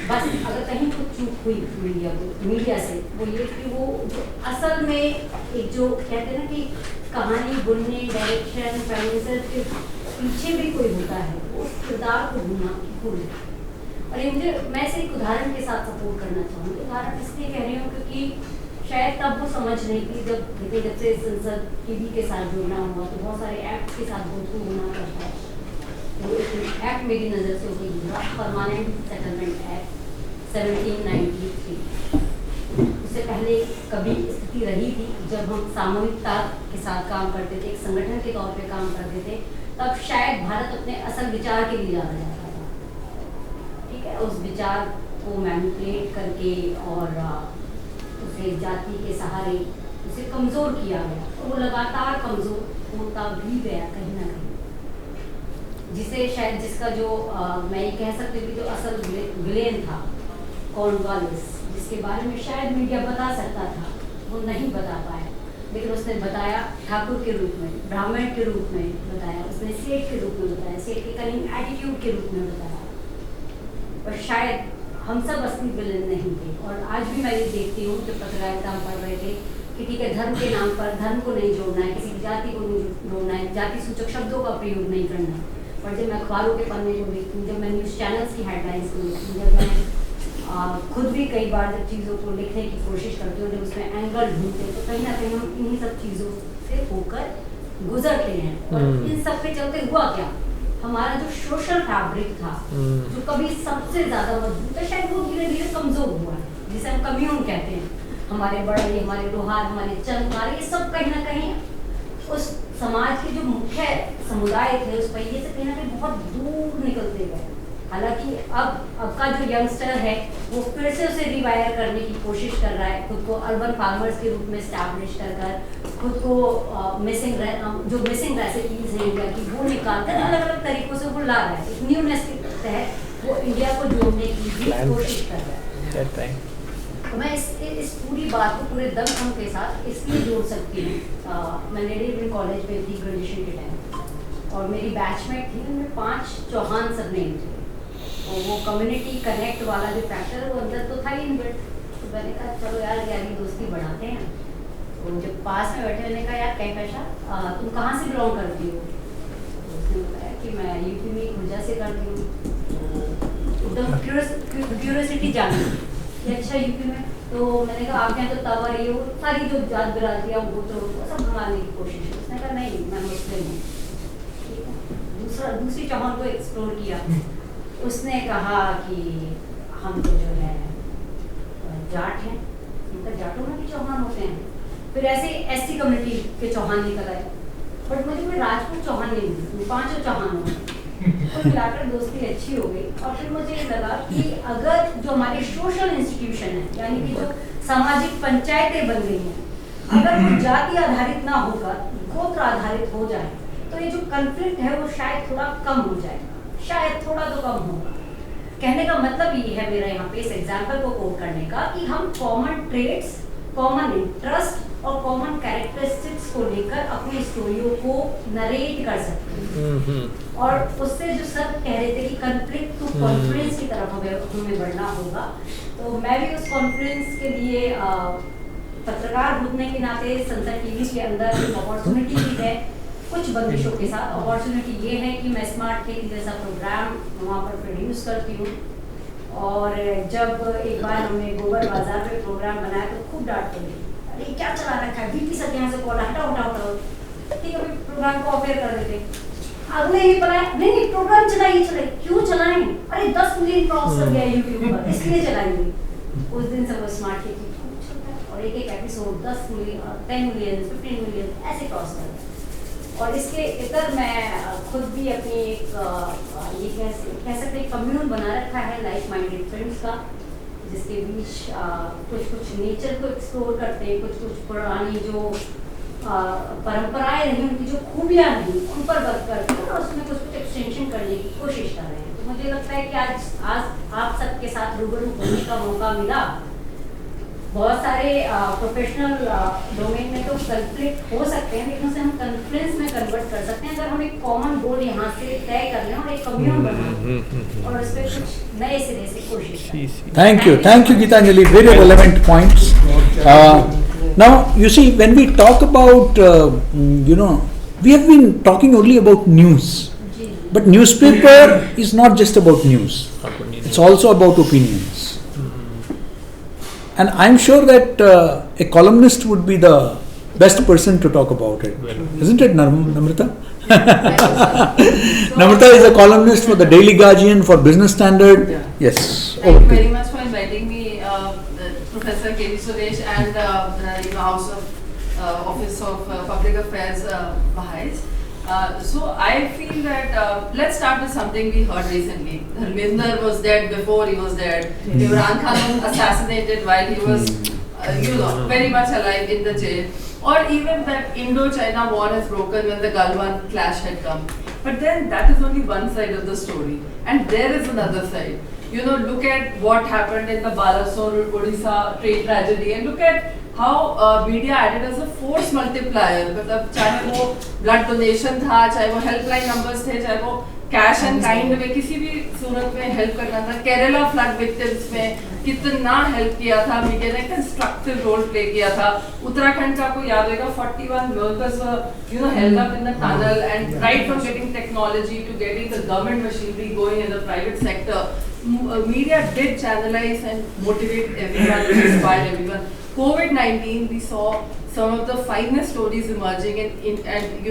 बस अगर कहीं कुछ चूक हुई मीडिया से, वो ये कि वो जो असल में एक जो कहते हैं ना कि कहानी बुनने, डायरेक्शन, फाइनेंसर के पीछे भी कोई होता है, उस किरदार को भूल। और ये मैं इसे एक उदाहरण के साथ सपोर्ट करना चाहूँगी। उदाहरण इसलिए कह रही हूँ क्योंकि शायद तब वो समझ नहीं थी जब से संसद टीवी के साथ जुड़ना हुआ, तो बहुत सारे एक्ट के साथ गोथ्रू होना पड़ता है। तो एक एक्ट मेरी नज़र से होकर गुजरा, परमानेंट सेटलमेंट एक्ट 1793। उससे पहले कभी स्थिति रही थी जब हम सामूहिकता के साथ काम करते थे, एक संगठन के तौर पे काम करते थे, तब शायद भारत अपने असल विचार के लिए जाना जाता था। ठीक है, उस विचार को मैनिपुलेट करके और उसे जाति के सहारे उसे कमज़ोर किया गया, और वो लगातार कमज़ोर होता भी गया कहीं ना कहीं, जिसे शायद जिसका जो मैं ये कह सकती हूँ कि जो असल विलेन था कॉर्नवालिस, जिसके बारे में शायद मीडिया बता सकता था, वो नहीं बता पाया, लेकिन उसने बताया ठाकुर के रूप में, ब्राह्मण के रूप में बताया, उसने सेठ के रूप में बताया, सेठ के कनिंग एटीट्यूड के रूप में बताया। पर शायद हम सब असली विलेन नहीं थे। और आज भी मैं ये देखती हूँ जब पत्रकारिता हम पढ़ रहे थे कि ठीक है, धर्म के नाम पर धर्म को नहीं जोड़ना है, किसी जाति को नहीं जोड़ना है, जाति सूचक शब्दों का प्रयोग नहीं करना है। पर जब मैं अखबारों के पन्ने को देखती हूँ, जब मैं न्यूज़ चैनल्स की हेडलाइंस को देखती हूँ, जब मैं खुद भी कई बार जब चीज़ों को लिखने की कोशिश करती हूँ, जब उसमें एंगल ढूंढते हैं, तो कहीं ना कहीं हम इन्हीं सब चीज़ों से होकर गुजरते हैं। और इन सब के चलते हुआ क्या, हमारा जो सोशल फैब्रिक था, जो कभी सबसे ज़्यादा मजबूत है, शायद वो धीरे धीरे कमज़ोर हुआ है, जिसे हम कम्यून कहते हैं। हमारे बड़े, हमारे लोहार, हमारे चंदकार, ये सब कहीं ना कहीं उस समाज के जो मुख्य समुदाय थे उस पहिए से कहीं ना कहीं बहुत दूर निकलते गए। हालांकि अब का जो यंगस्टर है वो फिर से उसे रिवायर करने की कोशिश कर रहा है, खुद को अर्बन फार्मर्स के रूप में स्टैब्लिश कर खुद को जो मिसिंग रेसिपीज हैं इंडिया की वो निकाल कर अलग अलग तरीकों से वो ला रहा है। एक न्यूनेस के तहत वो इंडिया को जोड़ने की भी कोशिश कर रहा है। तो मैं इस पूरी बात को पूरे दमखम के साथ इसलिए जोड़ सकती हूँ। मैं लेडी इवन कॉलेज में थी ग्रेजुएशन के टाइम, और मेरी बैचमेट थी, उनमें 5 चौहान सरनेम थे। और वो कम्युनिटी कनेक्ट वाला जो फैक्टर है वो अंदर तो था ही इनबिल्ट। तो मैंने कहा चलो यार यारी दोस्ती बढ़ाते हैं। तो जब पास में बैठे, मैंने कहा यार कैफेशा तुम कहाँ से बिलोंग करती हो? तो उसने बताया कि मैं यूपी में खुर्जा से करती हूँ। एकदम क्यूरियोसिटी जानी कि अच्छा यूपी में, तो मैंने कहा आपके यहाँ तो तवर ये वो सारी जो जात बिरादरियाँ वो तो सब भगाने की कोशिश है। उसने कहा नहीं मैं मुस्लिम हूँ। दूसरी चौहान को एक्सप्लोर किया, उसने कहा कि हम तो जो है जाट हैं, उनका जाटों में भी चौहान होते हैं। फिर ऐसे एसटी कम्युनिटी के चौहान निकल आए, बट मुझे कोई राजपूत चौहान नहीं मिली, 5 चौहान हो कुल मिलाकर दोस्ती अच्छी हो गई। और फिर मुझे ये लगा कि अगर जो हमारे सोशल इंस्टीट्यूशन है, यानी कि जो सामाजिक पंचायतें बन गई हैं, अगर वो जाति आधारित ना होकर गोत्र आधारित हो जाए तो ये जो कन्फ्लिक्ट है वो शायद थोड़ा कम हो जाएगा, शायद थोड़ा तो कम होगा। कहने का मतलब ये है मेरा यहाँ पे इस एग्जाम्पल को कोट करने का कि हम कॉमन ट्रेड्स, कॉमन इंटरेस्ट और कॉमन कैरेक्टरिस्टिक्स को लेकर अपनी स्टोरियों को नरेट कर सकते हैं। और उससे जो सर कह रहे थे कि कॉन्फ्लिक्ट टू कॉन्फ्रेंस की तरफ हमें बढ़ना होगा, तो मैं भी उस कॉन्फ्रेंस के लिए पत्रकार होने के नाते संसद टीवी के अंदर एक अपॉर्चुनिटी भी है, कुछ बंदिशों के साथ। अपॉर्चुनिटी ये है कि मैं स्मार्ट खेती जैसा प्रोग्राम वहाँ पर प्रोड्यूस करती हूँ। और जब एक बार हमने गोबर बाजार पे प्रोग्राम बनाया तो खूब डांट पड़ी, अरे क्या चला रखा है, बीपी सर यहाँ से कॉल हटाओ हटाओ हटाओ, ठीक है भाई प्रोग्राम को ऑफेयर कर देते। अगले ही बनाया नहीं प्रोग्राम चलाइए, चलाइए क्यों चलाएं, अरे 10 मिलियन क्रॉस कर गया यूट्यूब पर इसलिए चलाएंगे। उस दिन से वो स्मार्ट खेती खूब चलता है और एक एपिसोड 10 मिलियन 10 मिलियन 15 मिलियन ऐसे क्रॉस कर गया। और इसके इतर मैं खुद भी अपनी एक ये कह सकते हैं कम्यून बना रखा है लाइक माइंडेड फ्रेंड्स का, जिसके बीच कुछ नेचर को एक्सप्लोर करते हैं, कुछ पुरानी जो परंपराएं रही उनकी जो खूबियां रही उन पर वर्क करते हैं और उसमें कुछ एक्सटेंशन करने की कोशिश कर रहे हैं। तो मुझे लगता है कि आज आप सबके साथ रूबरू होने का मौका मिला। बहुत सारे प्रोफेशनल डोमेन में तो कन्फ्लिक्ट हो सकते हैं, लेकिन उसे हम कॉन्फ्रेंस में कन्वर्ट कर सकते हैं अगर हम एक कॉमन गोल यहाँ से तय कर लें और एक कम्यून बनाएं और उस पर कुछ नए सिरे से कोशिश करें। Thank you Gitanjali, very relevant points. Now you see, when we talk about we have been talking only about news, but newspaper is not just about news, it's also about opinions. And I'm sure that a columnist would be the best person to talk about it, isn't it, Namrata? Namrata is a columnist for the Daily Guardian, for Business Standard. Yes. Thank you very much for inviting me, Professor K.V. Suresh and House of Office of Public Affairs, Bahá'ís. So I feel that let's start with something we heard recently. Dharmender was dead before he was dead. Imran Khan was assassinated while he was, very much alive in the jail. Or even that Indo-China war has broken when the Galwan clash had come. But then that is only one side of the story, and there is another side. Look at what happened in the Balasore, Odisha trade tragedy, and look at how media acted as a force multiplier. मतलब चाहे वो blood donation था, चाहे वो helpline numbers थे, चाहे वो cash and kind में किसी भी सूरत में हेल्प करना था। केरला फ्लड विक्टिम्स में कितना हेल्प किया था मीडिया ने, कंस्ट्रक्टिव रोल प्ले किया था। उत्तराखंड का आपको याद होगा 41 workers were held up in the tunnel, and right from getting technology to getting the government machinery going in the private sector, media did channelize and motivate everyone, inspire everyone. COVID-19, we saw some of the finest stories emerging, and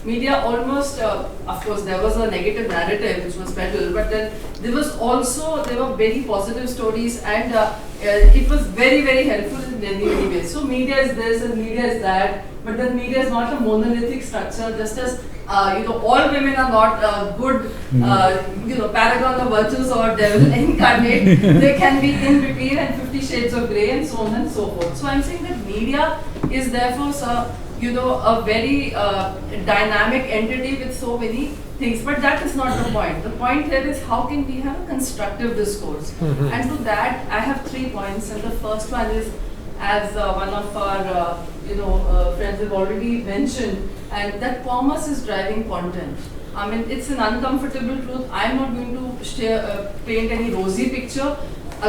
media almost, of course, there was a negative narrative which was peddled, but then there were very positive stories, and it was very, very helpful in many ways. So media is this and media is that, but then media is not a monolithic structure, just as all women are not good, paragon of virtues or devil incarnate. They can be in between and 50 shades of grey and so on and so forth. So I'm saying that media is therefore, a very dynamic entity with so many things. But that is not the point. The point here is how can we have a constructive discourse? And to that, I have 3 points. And the first one is, as one of our friends have already mentioned, and that commerce is driving content. I mean, it's an uncomfortable truth. I'm not going to paint any rosy picture.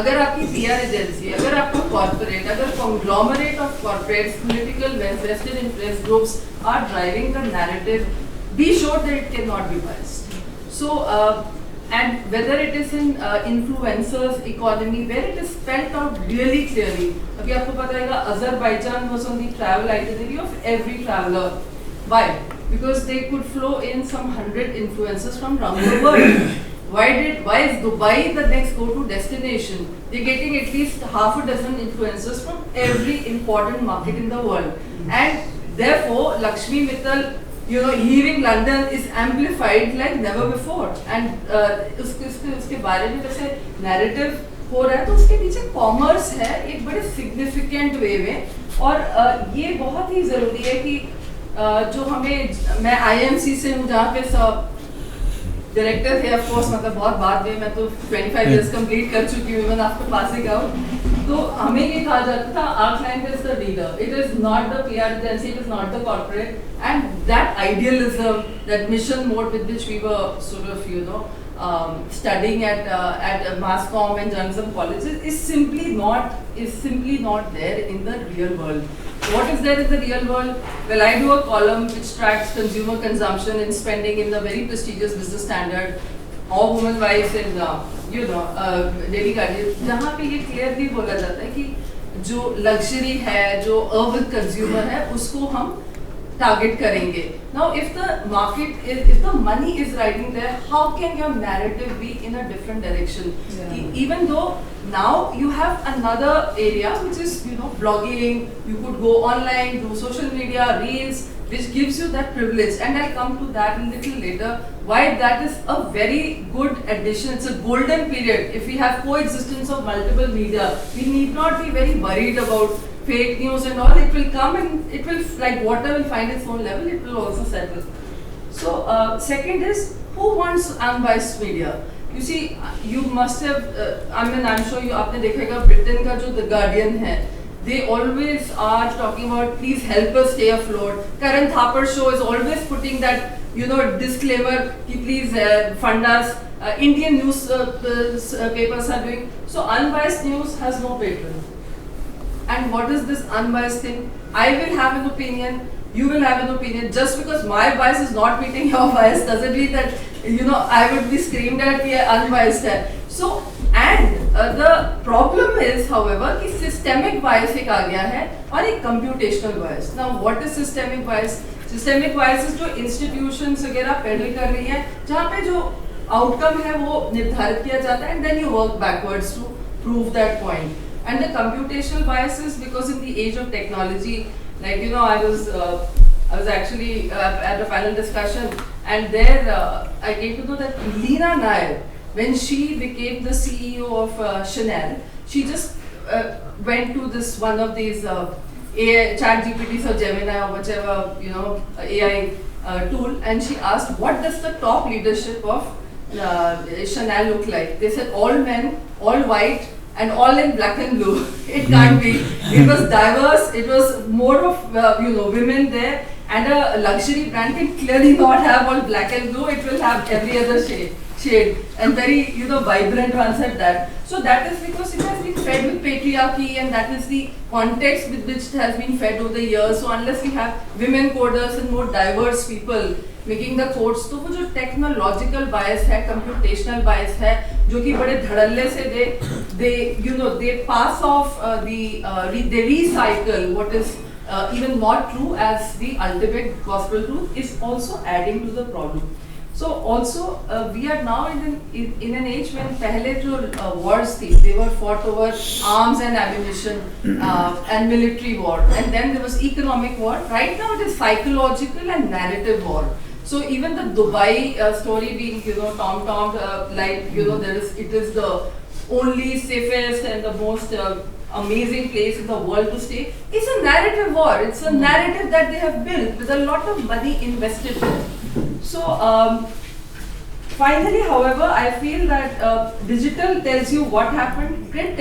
अगर आपकी PR agency, अगर आपका corporate, अगर conglomerate of corporates, political vested interest groups are driving the narrative, be sure that it cannot be biased. So and whether it is in influencers economy, where it is spelled out really clearly. अभी आपको पता है Azerbaijan was on the travel itinerary of every traveler. Why? Because they could flow in some 100 influencers from around the world. Why is Dubai the next go-to destination? They're getting at least half a dozen influencers from every important market in the world. And therefore, Lakshmi Mittal, leaving London is amplified like never before. And उसके बारे में वैसे narrative हो रहा है तो उसके पीछे commerce है एक बड़े significant way में और ये बहुत ही ज़रूरी है कि जो मैं IMC से हूँ जहाँ पे सब डायरेक्टर थे ऑफ कोर्स मतलब बहुत बाद में मैं तो 25 years कंप्लीट कर चुकी हूँ इवन आफ्टर पासिंग आउट तो हमें ये कहा जाता था our client is the leader, it is not the PR agency, it is not the corporate, and that idealism, that mission mode with which we were sort of studying at mass comm and journalism colleges is simply not there in the real world. What is there in the real world? Well, I do a column which tracks consumer consumption and spending in the very prestigious Business Standard, or Women Wise in Daily Guardian, जहाँ पे ये clearly बोला जाता है कि जो luxury है, जो urban consumer है, उसको हम target करेंगे. Now, if the money is riding there, how can your narrative be in a different direction? Yeah. Even though now you have another area which is blogging, you could go online, do social media, reels, which gives you that privilege, and I'll come to that a little later, why that is a very good addition. It's a golden period. If we have coexistence of multiple media, we need not be very worried about fake news and all. It will come and it will, like water will find its own level, it will also settle. So second is, who wants unbiased media? You see, you must have, I'm sure you आपने देखा Britain का जो The Guardian है, they always are talking about please help us stay afloat. Karan Thapar's show is always putting that disclaimer कि please fund us. Indian news papers are doing. So unbiased news has no patron. And what is this unbiased thing? I will have an opinion, you will have an opinion. Just because my bias is not meeting your bias doesn't mean that I would be screamed at कि unbiased है. So and the problem is, however, कि systemic bias एक आ गया है और एक computational bias. Now what is systemic bias? Systemic bias is जो institutions वगैरह peddle कर रही है जहाँ पे जो outcome है वो निर्धारित किया जाता है and then you work backwards to prove that point. And the computational bias is because in the age of technology, like I was actually at a panel discussion, and there I came to know that Leena Nair, when she became the CEO of Chanel, she just went to this one of these AI ChatGPT or Gemini or whichever AI tool, and she asked, what does the top leadership of Chanel look like? They said all men, all white, and all in black and blue. It can't be. It was diverse. It was more of women there, and a luxury brand can clearly not have all black and blue. It will have every other shade and very vibrant ones at that. So that is because it has been fed with patriarchy, and that is the context with which it has been fed over the years. So unless we have women coders and more diverse people making the codes, तो वो जो technological bias है, computational bias है, जो कि बड़े धड़ल्ले से they pass off they recycle what is even not true as the ultimate gospel truth, is also adding to the problem. So also we are now in an age when पहले जो wars थी, they were fought over arms and ammunition and military war, and then there was economic war. Right now it is psychological and narrative war. So even the Dubai story being tom-tommed it is the only safest and the most amazing place in the world to stay. It's a narrative war. It's a narrative that they have built with a lot of money invested there. So finally, however, I feel that digital tells you what happened, print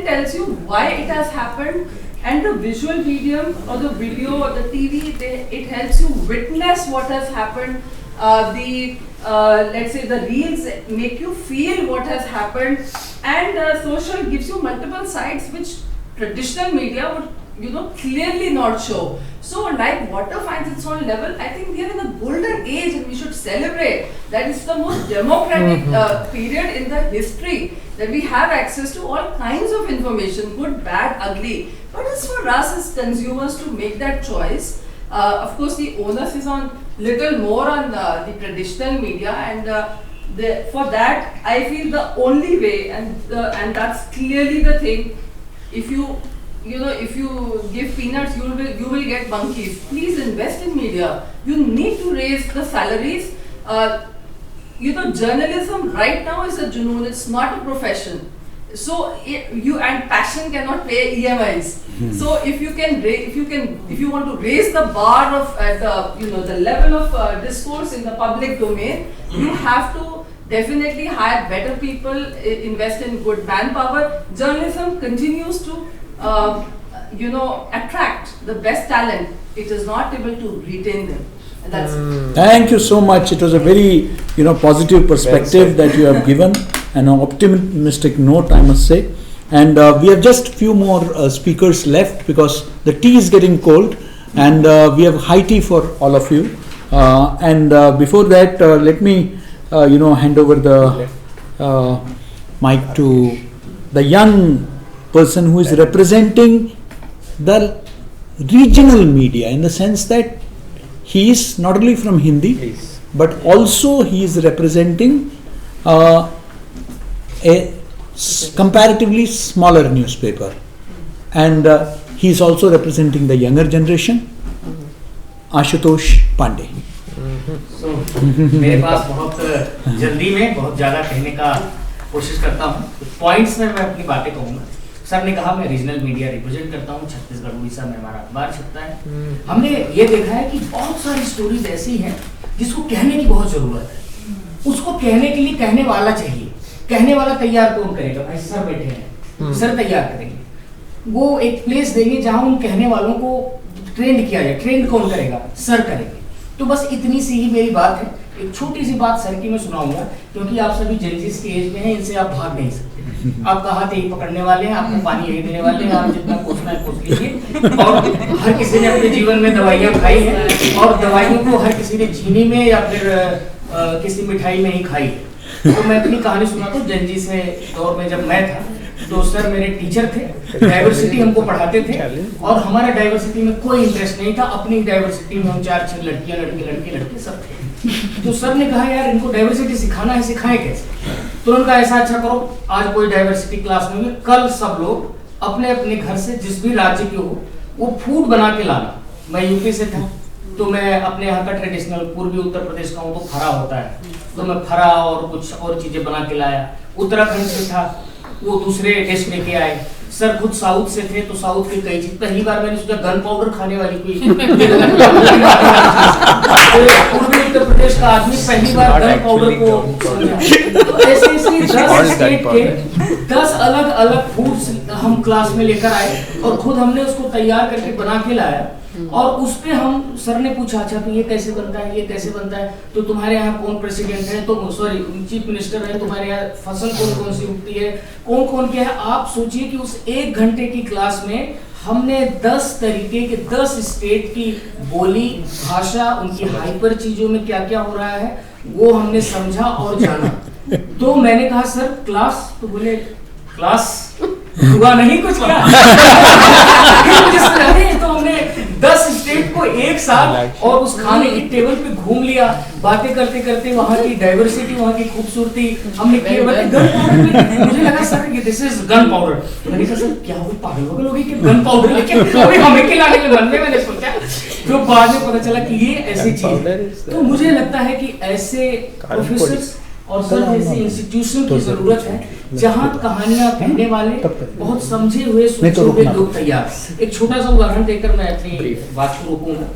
tells you why it has happened, and the visual medium or the video or the TV, it helps you witness what has happened. Let's say the reels make you feel what has happened, and social gives you multiple sides which traditional media would clearly not show. So like water finds its own level, I think we are in a golden age and we should celebrate that it's the most democratic period in the history that we have access to all kinds of information, good, bad, ugly. But it's for us as consumers to make that choice. Of course, the onus is on little more on the traditional media, and for that, I feel the only way, and that's clearly the thing. If you give peanuts, you will get monkeys. Please invest in media. You need to raise the salaries. Journalism right now is a junoon. It's not a profession. So and passion cannot pay EMIs. So if you want to raise the bar of the level of discourse in the public domain, you have to definitely hire better people, invest in good manpower. Journalism continues to attract the best talent. It is not able to retain them. And that's Thank you so much. It was a very positive perspective that you have given, and an optimistic note, I must say. And we have just few more speakers left because the tea is getting cold, and we have high tea for all of you. And before that, let me hand over the mic to the young person who is representing the regional media, in the sense that he is not only from Hindi, but also he is representing a comparatively smaller newspaper, and he is also representing the younger generation, Ashutosh Pandey. So, मेरे पास बहुत जल्दी में बहुत ज़्यादा कहने का कोशिश करता हूँ. पॉइंट्स में मैं अपनी बातें कहूँगा. सर ने कहा मैं रीजनल मीडिया रिप्रेजेंट करता हूँ, छत्तीसगढ़ उड़ीसा में हमारा अखबार छपता है. हमने ये देखा है कि बहुत सारी स्टोरीज ऐसी हैं जिसको कहने की बहुत ज़रूरत है. उसको कहने के लिए कहने वाला चाहिए. कहने वाला तैयार कौन करेगा? भाई सर बैठे हैं, सर तैयार करेंगे. वो एक प्लेस देंगे जहाँ उन कहने वालों को ट्रेंड किया जाए. ट्रेंड कौन करेगा? सर करेंगे. तो बस इतनी सी ही मेरी बात है. एक छोटी सी बात सर की मैं सुनाऊंगा, क्योंकि आप सभी जेनजीस के एज में हैं, इनसे आप भाग नहीं सकते. आपका हाथ यही पकड़ने वाले हैं, आपको पानी यही देने वाले हैं. आप जितना कोसना है कोस लीजिए. और हर किसी ने अपने जीवन में दवाइयाँ खाई हैं, और दवाइयों को हर किसी ने चीनी में या फिर किसी मिठाई में ही खाई है. तो मैं अपनी कहानी सुनाता हूँ. जेनजी से दौर में जब मैं था, तो सर मेरे टीचर थे, डाइवर्सिटी हमको पढ़ाते थे, और हमारा डाइवर्सिटी में कोई इंटरेस्ट नहीं था. अपनी डाइवर्सिटी में हम 4-6 लड़कियां, लड़के सब थे. तो सर ने कहा यार इनको डाइवर्सिटी सिखाना है, सिखाएं कैसे? तो उनका ऐसा अच्छा करो, आज कोई डाइवर्सिटी क्लास में कल सब लोग अपने अपने घर से जिस भी राज्य के हो वो फूड बना के लाना. मैं यूपी से था, तो मैं अपने यहाँ का ट्रेडिशनल पूर्वी उत्तर प्रदेश का हूँ, तो फरा होता है, तो मैं फरा और कुछ और चीजें बना के लाया. उत्तराखंड से था, वो दूसरे डिश लेके आए. सर खुद साउथ से थे, तो साउथ की कई चीज. पहली बार मैंने सोचा गन पाउडर खाने वाली कोई पूर्वी उत्तर प्रदेश का आदमी पहली बार गन पाउडर को समझा. तो ऐसे 10 स्टेट के 10 अलग अलग फूड्स हम क्लास में लेकर आए, और खुद हमने उसको तैयार करके बना के लाया. और उस पे हम सर ने पूछा अच्छा तो ये कैसे बनता है, ये कैसे बनता है, तो तुम्हारे यहाँ कौन प्रेसिडेंट है, तो सॉरी चीफ मिनिस्टर है, तुम्हारे यहाँ फसल कौन कौन सी उगती है, कौन कौन क्या है. आप सोचिए कि उस 1 घंटे की क्लास में हमने 10 तरीके के 10 स्टेट की बोली, भाषा, उनकी हाइपर चीजों में क्या क्या हो रहा है वो हमने समझा और जाना. तो मैंने कहा सर क्लास, तो बोले क्लास हुआ नहीं कुछ क्या. तो हमने 10 स्टेट को एक साथ और उस खाने की टेबल पे घूम लिया, बातें करते करते वहाँ की डाइवर्सिटी, वहाँ की खूबसूरती हमने की. मुझे लगा सर ये दिस इज गन पाउडर. तो मैंने कहा सर क्या वो पागल हो गए कि गन पाउडर लेके हमें खिलाने के मन में मैंने सोचा. तो बाद में पता चला कि ये ऐसी चीज. तो मुझे लगता है कि ऐसे प्रोफेसर्स और सर जैसे इंस्टीट्यूशन की जरूरत है, जहाँ कहानियां कहने वाले बहुत समझे हुए सोचे हुए लोग तैयार. एक छोटा सा उदाहरण देकर मैं अपनी बात को रोकूंगा.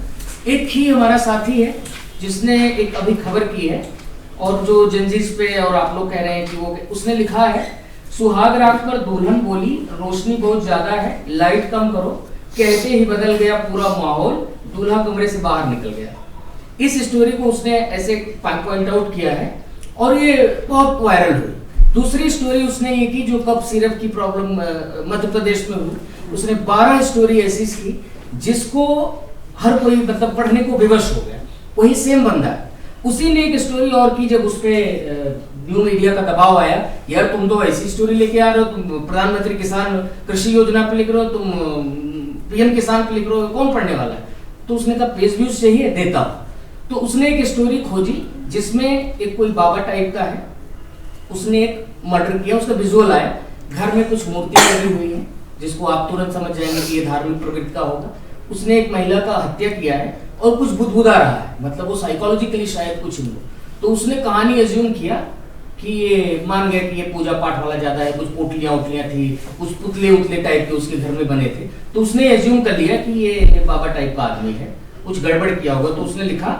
एक ही हमारा साथी है जिसने एक अभी खबर की है, और जो जेनजीस पे और आप लोग कह रहे हैं कि वो, उसने लिखा है सुहाग रात पर दुल्हन बोली रोशनी बहुत ज्यादा है, लाइट कम करो, कहते ही बदल गया पूरा माहौल, दूल्हा कमरे से बाहर निकल गया. इस स्टोरी को उसने ऐसे पॉइंट आउट किया है और ये बहुत वायरल हुई. दूसरी स्टोरी उसने ये की जो कप सिरप की प्रॉब्लम मध्य प्रदेश में हुई, उसने 12 स्टोरी ऐसी की जिसको हर कोई मतलब पढ़ने को विवश हो गया। वही सेम बंदा है, उसी ने एक स्टोरी और की जब उसपे न्यू मीडिया का दबाव आया, यार तुम तो ऐसी स्टोरी लेके आ रहे हो, तुम प्रधानमंत्री किसान कृषि योजना पे लिख रहे हो, तुम पीएम किसान पे लिख रहे हो, कौन पढ़ने वाला है? तो उसने कहा पेज व्यूज चाहिए, देता हूं। तो उसने एक स्टोरी खोजी जिसमें एक कोई बाबा टाइप का है, उसने एक मर्डर किया, उसका विजुअल आया, घर में कुछ मूर्तियां लगी हुई हैं जिसको आप तुरंत समझ जाएंगे कि ये धार्मिक प्रवृत्ति का होगा। उसने एक महिला का हत्या किया है और कुछ बुदबुदा रहा है, मतलब वो साइकोलॉजिकली शायद कुछ नहीं हो। तो उसने कहानी एज्यूम किया कि ये मान गया कि ये पूजा पाठ वाला ज्यादा है, कुछ पोटलियां उटलियां थी, कुछ पुतले उतले टाइप के उसके घर में बने थे, तो उसने एज्यूम कर लिया कि ये बाबा टाइप का आदमी है, कुछ गड़बड़ किया होगा। तो उसने लिखा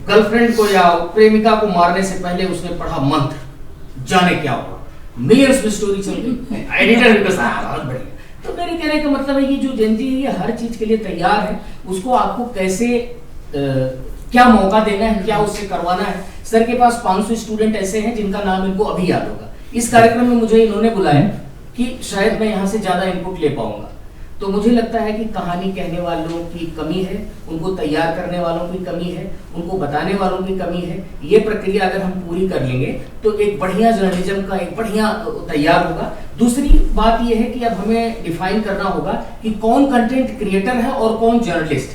गर्लफ्रेंड को या प्रेमिका को मारने से पहले उसने पढ़ा मंत्र, जाने क्या हुआ, मिलियंस में स्टोरी चल गई, एडिटर भी कहा बहुत बढ़िया। तो मेरे कहने का मतलब है कि जो जनती है ये हर चीज के लिए तैयार है, उसको आपको कैसे क्या मौका देना है, क्या उससे करवाना है। सर के पास 500 स्टूडेंट ऐसे हैं जिनका नाम इनको अभी याद होगा। इस कार्यक्रम में मुझे इन्होंने बुलाया कि शायद मैं यहाँ से ज्यादा इनपुट ले पाऊंगा। तो मुझे लगता है कि कहानी कहने वालों की कमी है, उनको तैयार करने वालों की कमी है, उनको बताने वालों की कमी है। ये प्रक्रिया अगर हम पूरी कर लेंगे तो एक बढ़िया जर्नलिज्म का एक बढ़िया तैयार होगा। दूसरी बात यह है कि अब हमें डिफाइन करना होगा कि कौन कंटेंट क्रिएटर है और कौन जर्नलिस्ट।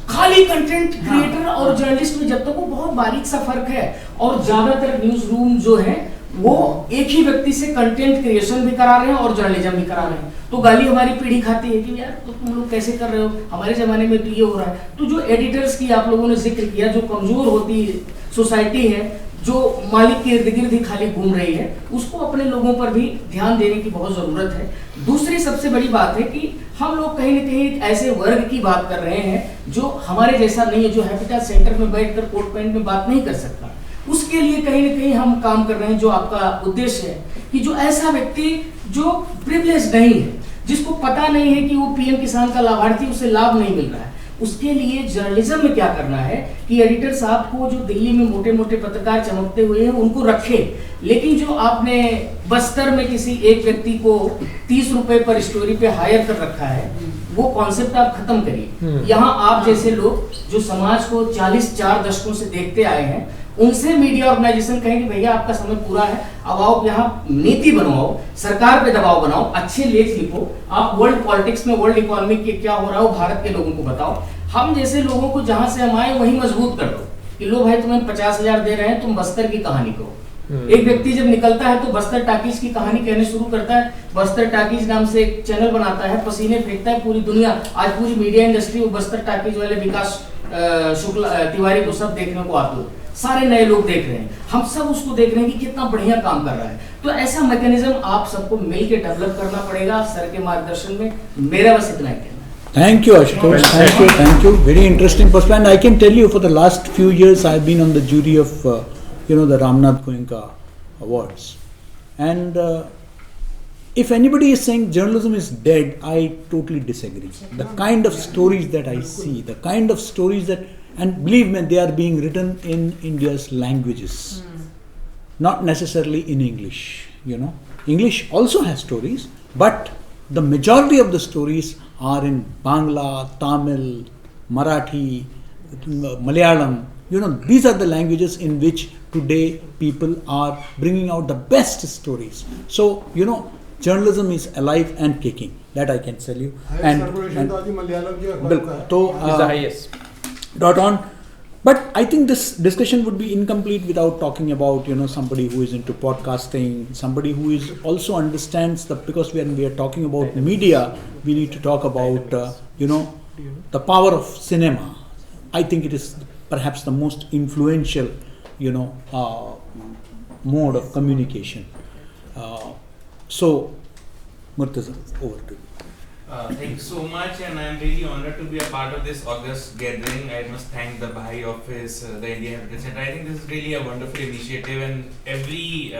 खाली कंटेंट क्रिएटर और जर्नलिस्ट में जब तक वो बहुत बारीक सा फर्क है, और ज्यादातर न्यूज रूम जो है वो एक ही व्यक्ति से कंटेंट क्रिएशन भी करा रहे हैं और जर्नलिज्म भी करा रहे हैं। तो गाली हमारी पीढ़ी खाती है कि यार तो तुम लोग कैसे कर रहे हो, हमारे जमाने में तो ये हो रहा है। तो जो एडिटर्स की आप लोगों ने जिक्र किया, जो कमजोर होती सोसाइटी है, जो मालिक के इर्द गिर्द ही खाली घूम रही है, उसको अपने लोगों पर भी ध्यान देने की बहुत जरूरत है। दूसरी सबसे बड़ी बात है कि हम लोग कहीं ना कहीं एक ऐसे वर्ग की बात कर रहे हैं जो हमारे जैसा नहीं है, जो हैबिटेट सेंटर में बैठकर कोट पैंट में बात नहीं कर सकता। उसके लिए कहीं ना कहीं हम काम कर रहे हैं। जो आपका उद्देश्य है कि जो ऐसा व्यक्ति जो प्रिविलेज नहीं है, जिसको पता नहीं है कि वो पीएम किसान का लाभार्थी, उसे लाभ नहीं मिल रहा है, उसके लिए जर्नलिज्म में क्या करना है कि एडिटर साहब को जो दिल्ली में मोटे मोटे पत्रकार चमकते हुए हैं उनको रखे, लेकिन जो आपने बस्तर में किसी एक व्यक्ति को 30 रुपए पर स्टोरी पे हायर कर रखा है, वो कॉन्सेप्ट आप खत्म करिए। यहाँ आप जैसे लोग जो समाज को 44 दशकों से देखते आए हैं, उनसे मीडिया ऑर्गेनाइजेशन कहेंगे भैया आपका समय पूरा है, अब आओ यहाँ नीति बनवाओ, सरकार पे दबाव बनाओ, अच्छे लेख लिखो, आप वर्ल्ड पॉलिटिक्स में वर्ल्ड इकोनॉमी के क्या हो रहा है वो भारत के लोगों को बताओ। हम जैसे लोगों को जहां से हम आए वहीं मजबूत कर दो कि लो भाई तुम्हें 50,000 दे रहे हैं, तुम बस्तर की कहानी कहो। एक व्यक्ति जब निकलता है तो बस्तर टाकीज की कहानी कहने शुरू करता है, बस्तर टाकीज नाम से एक चैनल बनाता है, पसीने फेंकता है पूरी दुनिया। आज पूरी मीडिया इंडस्ट्री वो बस्तर टाकीज वाले विकास शुक्ला तिवारी को सब देखने को आते हैं, सारे नए लोग देख रहे हैं, हम सब उसको देख रहे हैं कि कितना बढ़िया काम कर रहा है। तो ऐसा मैकेनिज्म आप सबको मिलकर डेवलप करना पड़ेगा सर के मार्गदर्शन में। मेरा बस इतना ही कहना है। Thank you, Ashutosh. Thank you. Very interesting perspective. And I can tell you, for the last few years, I've been on the jury of, the Ramnath Goenka Awards. And if anybody is saying journalism is dead, I totally disagree. The kind of stories that I see, the kind of stories that, and believe me, they are being written in India's languages, not necessarily in English. English also has stories, but the majority of the stories are in Bangla, Tamil, Marathi, Malayalam. These are the languages in which today people are bringing out the best stories. So, journalism is alive and kicking. That I can tell you. And is the highest. Dot on. But I think this discussion would be incomplete without talking about, somebody who is into podcasting, somebody who is also understands because when we are talking about media, we need to talk about, the power of cinema. I think it is perhaps the most influential, mode of communication. So, Murtaza, over to you. Thank you so much, and I am really honored to be a part of this August gathering. I must thank the Bahá'í Office, the India Heritage Center. I think this is really a wonderful initiative, and every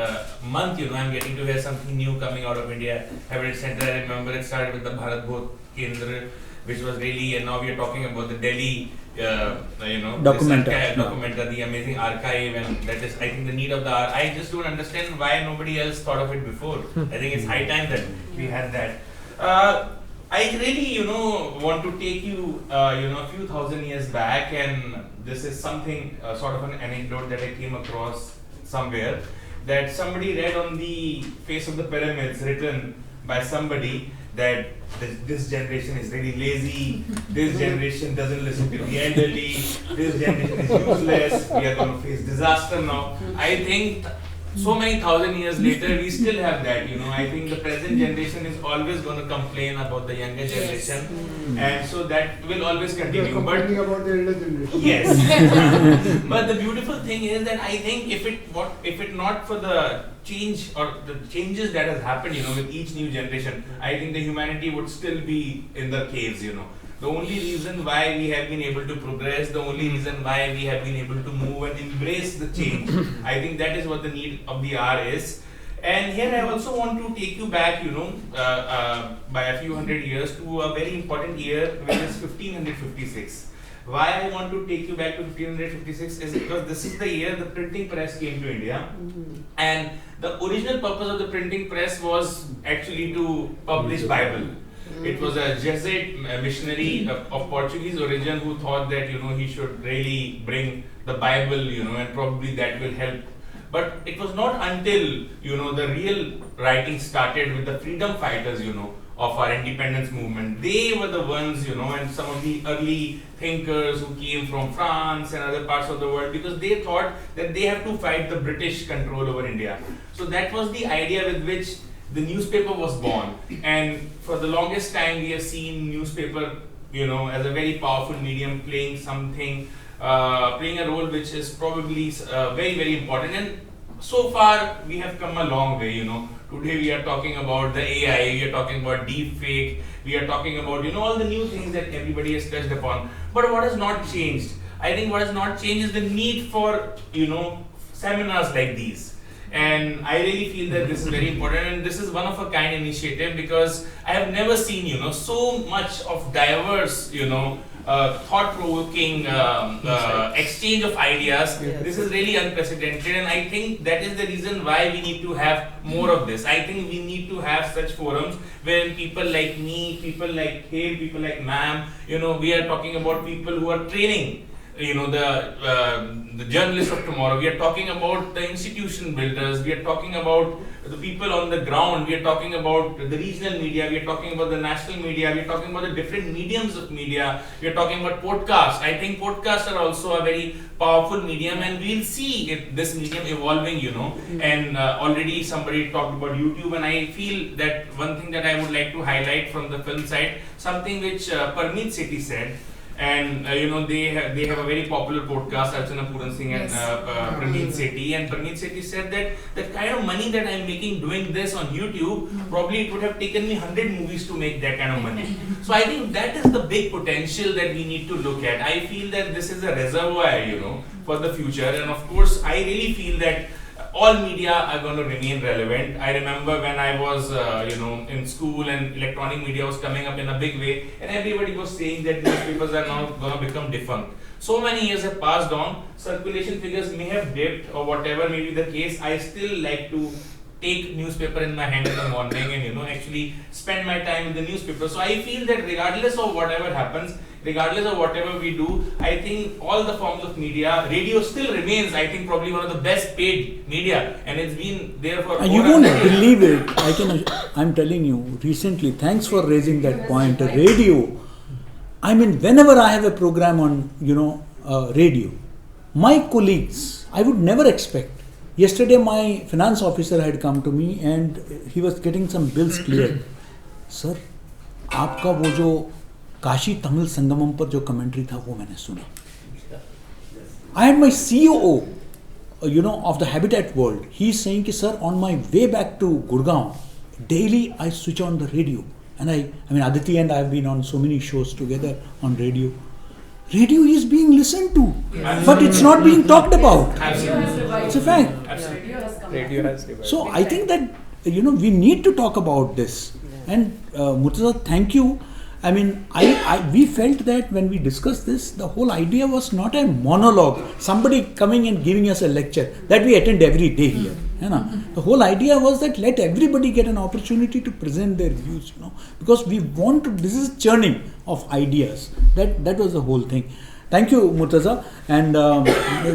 month, I'm getting to hear something new coming out of India Heritage Center. I remember it started with the Bharat Bhot Kendra, which was really, and now we are talking about the Delhi, documenta, the amazing archive, and that is, I think, the need of the hour. I just don't understand why nobody else thought of it before. I think it's high time that we had that. I I really, want to take you, a few thousand years back, and this is something, sort of an anecdote that I came across somewhere, that somebody read on the face of the pyramids, written by somebody, that this generation is really lazy, this generation doesn't listen to the elderly, this generation is useless, we are going to face disaster now. I think so many thousand years later, we still have that, I think the present generation is always going to complain about the younger generation, and so that will always continue. Complaining about the elder generation. Yes. But the beautiful thing is that I think if it not for the change or the changes that has happened, with each new generation, I think the humanity would still be in the caves, The only reason why we have been able to progress, the only reason why we have been able to move and embrace the change, I think that is what the need of the hour is. And here I also want to take you back, by a few hundred years to a very important year, which is 1556. Why I want to take you back to 1556 is because this is the year the printing press came to India. And the original purpose of the printing press was actually to publish Bible. It was a Jesuit missionary of Portuguese origin who thought that, he should really bring the Bible, and probably that will help. But it was not until, the real writing started with the freedom fighters, of our independence movement. They were the ones, and some of the early thinkers who came from France and other parts of the world, because they thought that they have to fight the British control over India. So that was the idea with which the newspaper was born, and for the longest time we have seen newspaper, as a very powerful medium, playing a role which is probably very, very important. And so far we have come a long way. Today we are talking about the AI, we are talking about deep fake, we are talking about all the new things that everybody has touched upon. But what has not changed? I think what has not changed is the need for seminars like these. And I really feel that this is very important, and this is one of a kind initiative, because I have never seen so much of diverse thought-provoking exchange of ideas. Yes. This is really unprecedented, and I think that is the reason why we need to have more of this. I think we need to have such forums where people like me, people like him, people like ma'am, we are talking about people who are training the journalists of tomorrow. We are talking about the institution builders, we are talking about the people on the ground, we are talking about the regional media, we are talking about the national media, we are talking about the different mediums of media, we are talking about podcasts. I think podcasts are also a very powerful medium, and we'll see this medium evolving, and already somebody talked about YouTube, and I feel that one thing that I would like to highlight from the film side, something which Parmeet Sethi said. And they have a very popular podcast, Archana Puran Singh and Parmeet Sethi. And Parmeet Sethi said that the kind of money that I'm making doing this on YouTube, probably it would have taken me 100 movies to make that kind of money. So I think that is the big potential that we need to look at. I feel that this is a reservoir, for the future. And of course, I really feel that all media are going to remain relevant. I remember when I was, in school and electronic media was coming up in a big way, and everybody was saying that newspapers are now going to become defunct. So many years have passed on, circulation figures may have dipped or whatever may be the case. I still like to take newspaper in my hand in the morning and actually spend my time with the newspaper. So I feel that regardless of whatever happens, regardless of whatever we do, I think all the forms of media, radio still remains, I think, probably one of the best paid media, and it's been there for. You won't believe it. I'm telling you, recently, thanks for raising that point. Radio. I mean, whenever I have a program on, radio, my colleagues, I would never expect. Yesterday, my finance officer had come to me and he was getting some bills cleared. Sir, आपका वो जो काशी तमिल संगमम पर जो commentary था वो मैंने सुना. I had my COO, of the Habitat World. He's saying कि sir, on my way back to Gurgaon, daily I switch on the radio. And I mean, Aditi and I have been on so many shows together on radio. Radio is being listened to, but it's not being talked about. It's a fact. Radio has revived. So I think that, we need to talk about this. And Murtaza, thank you. I mean, we felt that when we discussed this, the whole idea was not a monologue, somebody coming and giving us a lecture that we attend every day here. है ना. The whole idea was that let everybody get an opportunity to present their views, you know, because we want to. This is churning of ideas. That was the whole thing. Thank you, Murtaza. And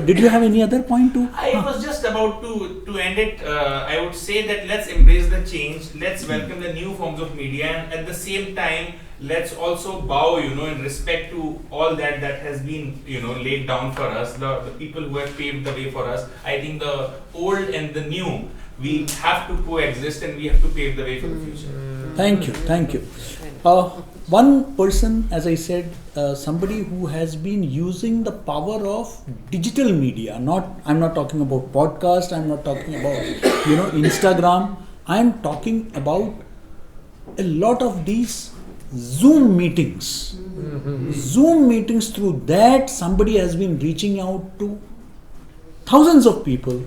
did you have any other point to? I was just about to end it. I would say that let's embrace the change. Let's welcome the new forms of media, and at the same time, let's also bow, you know, in respect to all that has been, you know, laid down for us. The people who have paved the way for us. I think the old and the new, we have to coexist, and we have to pave the way for the future. Thank you. One person, as I said, somebody who has been using the power of digital media. I'm not talking about podcast. I'm not talking about, you know, Instagram. I'm talking about a lot of these Zoom meetings. Zoom meetings, through that somebody has been reaching out to thousands of people,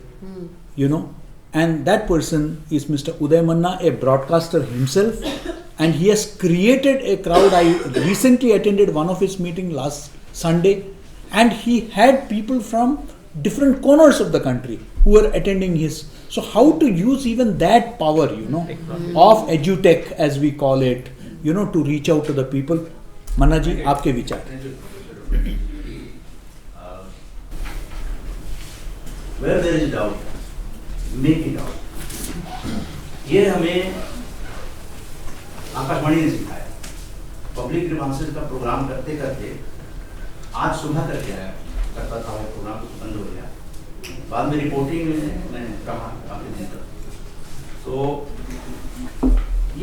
you know, and that person is Mr. Uday Manna, a broadcaster himself, and he has created a crowd. I recently attended one of his meetings last Sunday, and he had people from different corners of the country who were attending his. So how to use even that power, you know, of edutech, as we call it, you know, to reach out to the people. Manna ji, aapke vichar. Where there is doubt, make it out. ये हमें आकाशवाणी ने सिखाया. Public grievances का programme करते करते आज सुबह करके आया, करता था वो प्रोग्राम बंद हो गया. बाद में रिपोर्टिंग में मैंने कहा काफी दिन तक. तो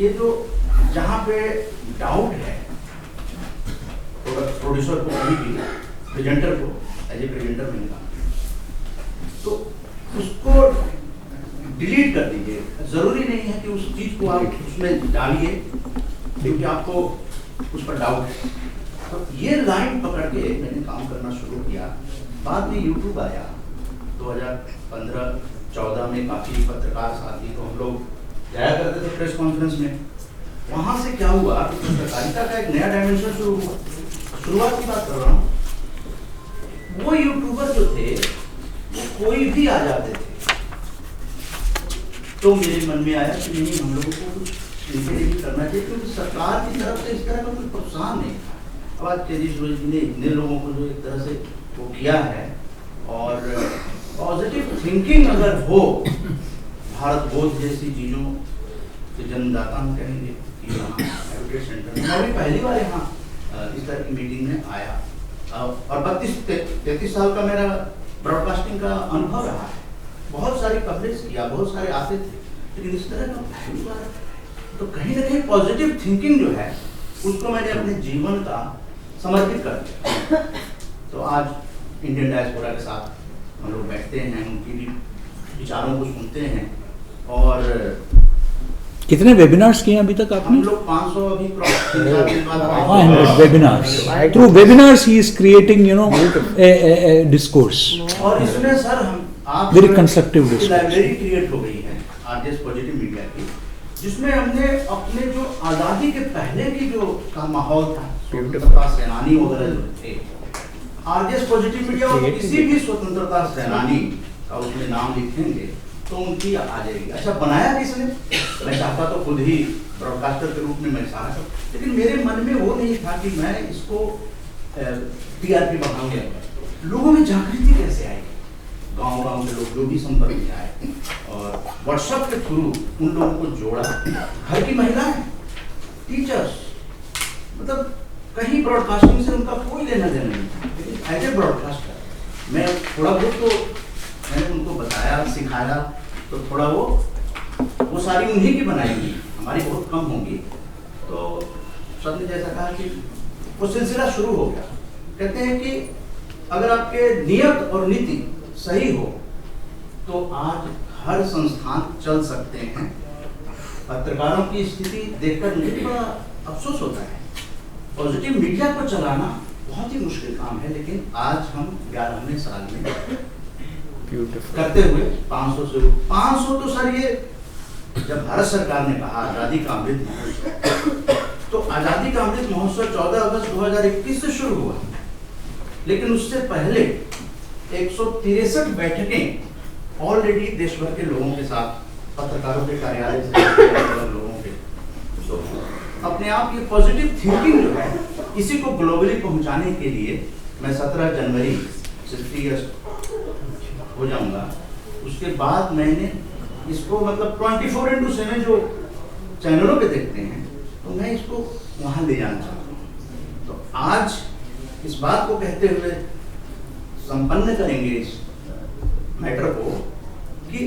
ये जो जहाँ पे डाउट है प्रोड्यूसर को, कभी भी प्रेजेंटर को, एज ए प्रेजेंटर मैंने कहा, तो उसको डिलीट कर दीजिए. जरूरी नहीं है कि उस चीज को आप उसमें डालिए क्योंकि आपको उस पर डाउट है. तो ये लाइन पकड़ के मैंने काम करना शुरू किया. बाद में यूट्यूब आया 2015-14 में. काफी पत्रकार साथी तो हम लोग जाया करते थे प्रेस कॉन्फ्रेंस में. वहां से क्या हुआ कि पत्रकारिता का एक नया डायमेंशन शुरू हुआ. शुरुआत की बात कर रहा हूँ. वो यूट्यूबर जो थे वो कोई भी आ जाते थे, तो मेरे मन में आया कि नहीं, हम लोगों को कुछ नहीं करना चाहिए क्योंकि सरकार की तरफ से इस तरह का कोई प्रोत्साहन नहीं था. अब आज तेजी सूरज ने इतने लोगों को जो एक तरह से वो किया है, और पॉजिटिव थिंकिंग अगर हो, भारत बोध जैसी चीज़ों के जन्मदाता हम कहेंगे कि यहाँ एडवोकेट सेंटर में मैं भी पहली बार यहाँ इस तरह की मीटिंग में आया. और 32-33 साल का मेरा ब्रॉडकास्टिंग का अनुभव रहा है. बहुत सारी कवरेज किया, बहुत सारे आते थे, लेकिन इस तरह का पहली बार. तो कहीं ना कहीं पॉजिटिव थिंकिंग जो है उसको मैंने अपने जीवन का समर्पित कर दिया. तो आज इंडियन डायस्पोरा के साथ हम लोग बैठते हैं, उनकी भी विचारों को सुनते हैं. और कितने वेबिनार्स किए अभी तक आपने? हम लोग 500 अभी 500 webinars. Through webinars he is creating, you know, a discourse. और इसमें सर हम आप very constructive discourse. Library create हो गई है आरजेएस पॉजिटिव मीडिया की, जिसमें हमने अपने जो आज़ादी के पहले की जो का माहौल था, स्वतंत्रता सेनानी वगैरह जो थे, आरजेएस पॉजिटिव मीडिया और किसी भी स्वतंत्रता सेनानी का उसमें नाम लिखेंगे तो उनकी आ जाएगी. अच्छा, बनाया किसने? मैं चाहता तो खुद ही ब्रॉडकास्टर के रूप में मैं सारा कर, लेकिन मेरे मन में वो नहीं था कि मैं इसको टीआरपी बढ़ाऊंगा. लोगों में जागृति कैसे आएगी? गांव-गांव के लोग जो भी संपर्क में आए और व्हाट्सएप के थ्रू उन लोगों को जोड़ा. घर की महिलाएं, टीचर्स, मतलब कहीं ब्रॉडकास्टिंग से उनका कोई लेना देना नहीं था, लेकिन एज ए ब्रॉडकास्टर मैं थोड़ा बहुत तो मैंने उनको बताया, सिखाया. तो थोड़ा वो सारी उन्हीं की बनाएगी, हमारी बहुत कम होंगी. तो सर ने जैसा कहा कि वो सिलसिला शुरू हो गया. कहते हैं कि अगर आपके नियत और नीति सही हो तो आज हर संस्थान चल सकते हैं. पत्रकारों की स्थिति देखकर मुझे बड़ा अफसोस होता है. पॉजिटिव मीडिया को चलाना बहुत ही मुश्किल काम है, लेकिन आज हम 11वें साल में करते हुए 500 तो सर ये जब भारत सरकार ने कहा आज़ादी का अमृत महोत्सव, तो आज़ादी का अमृत महोत्सव 14 अगस्त 2021 से शुरू हुआ, लेकिन उससे पहले 163 बैठकें ऑलरेडी देश भर के लोगों के साथ, पत्रकारों के कार्यालय से लोगों के, तो अपने आप की पॉजिटिव थिंकिंग जो है इसी को ग्लोबली पहुंचाने के लिए मैं 17 जनवरी 60 ईयर्स हो जाऊंगा। उसके बाद मैंने इसको मतलब 24/7 जो चैनलों पे देखते हैं, तो मैं इसको वहाँ ले जाना चाहता हूँ। तो आज इस बात को कहते हुए संपन्न करेंगे इस मैटर को कि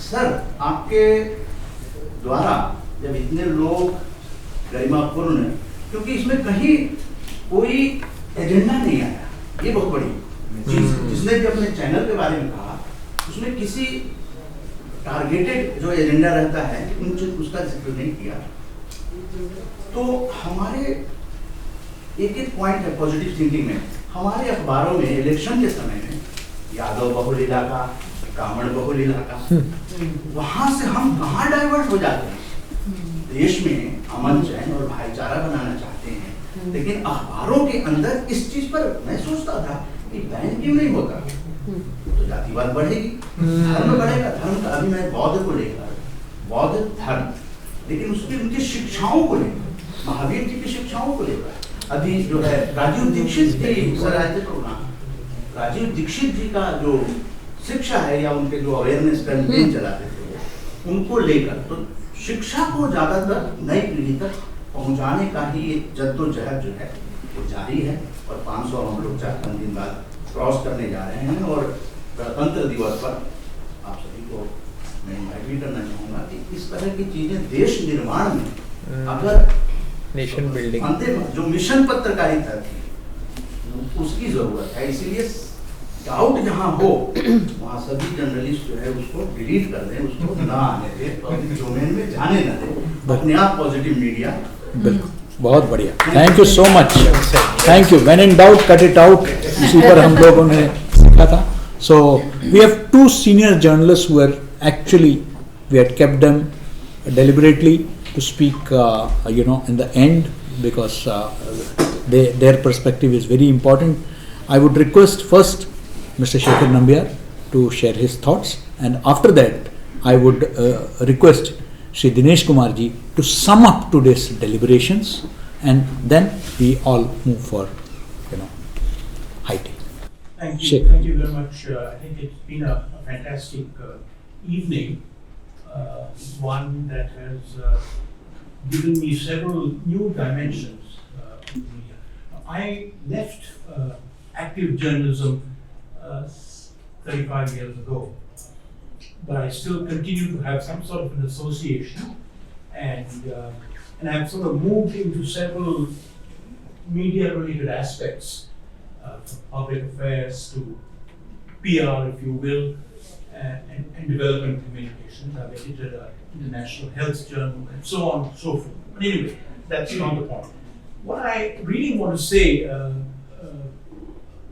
सर आपके द्वारा जब इतने लोग गरिमापूर्ण, क्योंकि इसमें कहीं कोई एजेंडा नहीं आया, ये बहुत बड़ी जिसने भी अपने चैनल के बारे में कहा उसमें किसी टारगेटेड जो एजेंडा रहता है उसका जिक्र नहीं किया। तो हमारे एक एक पॉइंट है पॉजिटिव थिंकिंग में। हमारे अखबारों में इलेक्शन के समय में यादव बहुल इलाका, ब्राह्मण बहुल इलाका, वहां से हम कहाँ डाइवर्ट हो जाते हैं। देश में अमन चैन और भाईचारा बनाना चाहते हैं, लेकिन अखबारों के अंदर इस चीज पर मैं सोचता था कि बैन क्यों नहीं होता, तो जातिवाद बढ़ेगी, धर्म बढ़ेगा। धर्म का अभी मैं बौद्ध को लेकर, बौद्ध धर्म, लेकिन उसकी उनकी शिक्षाओं को लेकर, महावीर जी की शिक्षाओं को लेकर, अभी जो है राजीव दीक्षित की सर आए थे प्रोग्राम, राजीव दीक्षित जी का जो शिक्षा है या उनके जो अवेयरनेस कैंपेन चलाते थे उनको लेकर, तो शिक्षा को ज्यादातर नई पीढ़ी तक पहुंचाने का ही जद्दोजहद जो है वो जारी है। और 500 हम लोग 4-5 दिन बाद क्रॉस करने जा रहे हैं। और गणतंत्र दिवस पर आप सभी को मैं इन्वाइट भी करना चाहूँगा कि इस तरह की चीजें देश निर्माण में अगर नेशन बिल्डिंग जो मिशन पत्रकारिता थी उसकी जरूरत है। इसीलिए डाउट जहाँ हो वहाँ सभी जर्नलिस्ट जो है उसको डिलीट कर दें, उसको ना आने दें, पब्लिक डोमेन में जाने न दें, अपने आप पॉजिटिव मीडिया। बिल्कुल, बहुत बढ़िया, thank you so much, thank you. When in doubt cut it out, इसी पर हम लोगों ने सीखा था। So we have 2 senior journalist who are actually we had kept them deliberately to speak in the end because their perspective is very important. I would request first Mr. Shekhar Nambiar to share his thoughts, and after that I would request Shri Dinesh Kumar ji to sum up today's deliberations, and then we all move for high tea. Thank you. Shekhar. Thank you very much. I think it's been a fantastic evening, one that has given me several new dimensions of media. I left active journalism 35 years ago, but I still continue to have some sort of an association, and I've sort of moved into several media-related aspects, from public affairs to PR, if you will, and development communications. I've edited an international health journal and so on and so forth. But anyway, that's not the point. What I really want to say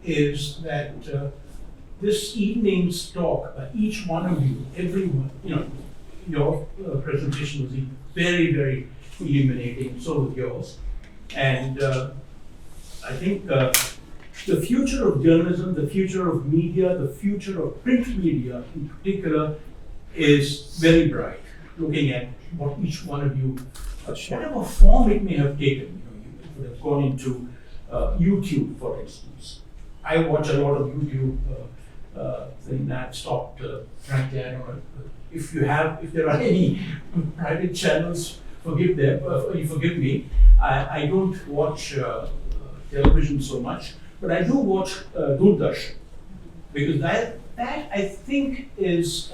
is that this evening's talk by each one of you, everyone, your presentation was very, very illuminating, so was yours. And I think the future of journalism, the future of media, the future of print media in particular is very bright, looking at what each one of you, whatever form it may have taken. You could have gone into YouTube, for instance. I watch a lot of YouTube thing. I've stopped, frankly, I don't know. If there are any private channels, forgive me. I don't watch television so much, but I do watch Doordarshan, because that I think is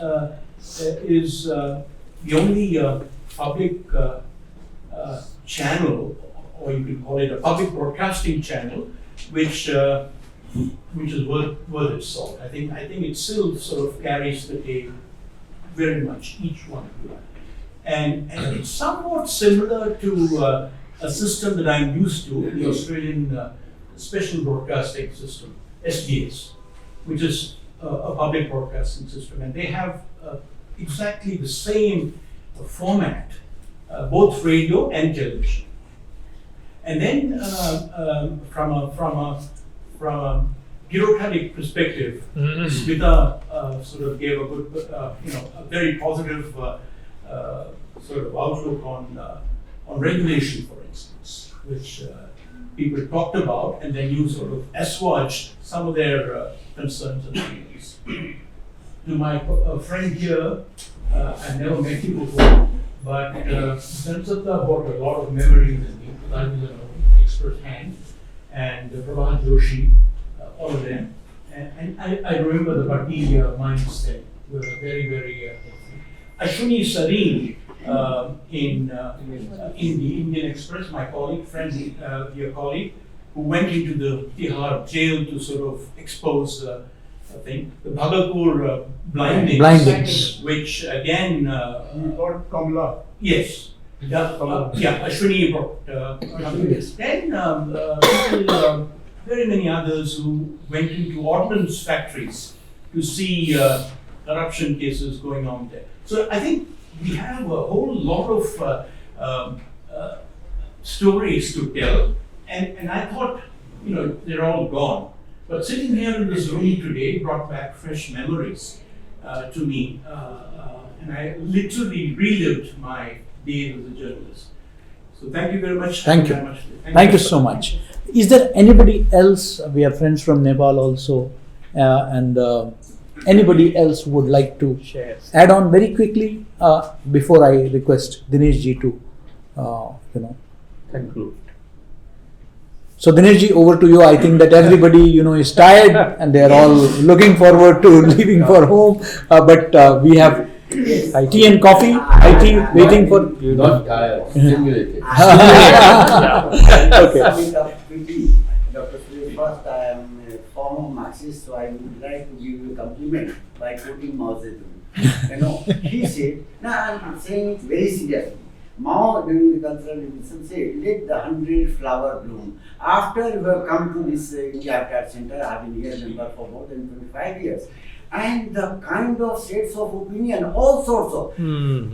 the only public channel, or you could call it a public broadcasting channel, which is worth its salt. I think it still sort of carries the day very much, each one of you. And it's somewhat similar to a system that I'm used to, the Australian Special Broadcasting System, SBS, which is a public broadcasting system, and they have exactly the same format, both radio and television. And then from a bureaucratic perspective, Smita sort of gave a good, a very positive sort of outlook on regulation, for instance, which people talked about, and then you sort of assuaged some of their concerns and feelings. To my friend here, I've never met you before, but Sansatta brought a lot of memories in me, because I was an expert hand, and Prabhat Joshi, all of them. And I remember the Patil mindset were very, very Ashwini Sareen in the Indian Express, my colleague, friend, your colleague, who went into the Tihar jail to sort of expose the Bhagalpur blindings, which again brought Kamala. Yes. Ashwini brought Then people, very many others who went into ordnance factories to see corruption cases going on there. So I think we have a whole lot of stories to tell, and I thought, they're all gone. But sitting here in this room today brought back fresh memories to me, and I literally relived my days as a journalist. So thank you very much. Thank you. Thank you so much. Is there anybody else? We have friends from Nepal also, and anybody else would like to add on very quickly before I request Dinesh ji to, conclude. So Dinesh ji, over to you. I think that everybody, is tired and they are all looking forward to leaving for home. But we have tea and coffee. tea waiting for. You're not tired. Stimulated. Okay. Dr. Suresh, first I am a former Marxist, so I would like to give you a compliment by quoting Mao Zedong. He said, now I'm saying it very seriously. Mao, during the Cultural Revolution, said, let the 100 flower bloom. After we have come to this India Habitat Center, I have been here member for more than 25 years. And the kind of shades of opinion, all sorts of.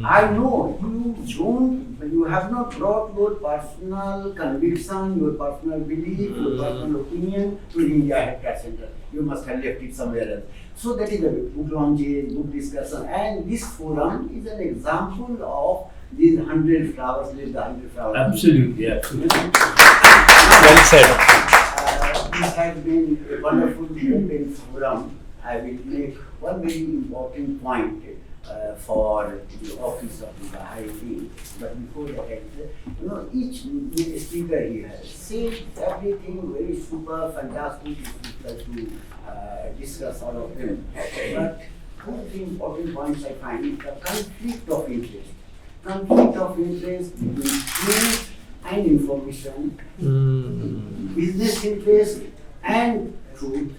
I know you have not brought your personal conviction, your personal belief, your personal opinion to the India Habitat Center. You must have left it somewhere else. So that is a book launches, book discussion, and this forum is an example of these 100 flowers, the 100 flowers. Absolutely, yeah. Well said. This has been a wonderful open forum. I will make one very important point for the office of the IHC. But before that, each speaker here said everything very super, fantastic, to discuss all of them. But one of the important points I find is the conflict of interest. Conflict of interest between truth and information, business interest and truth.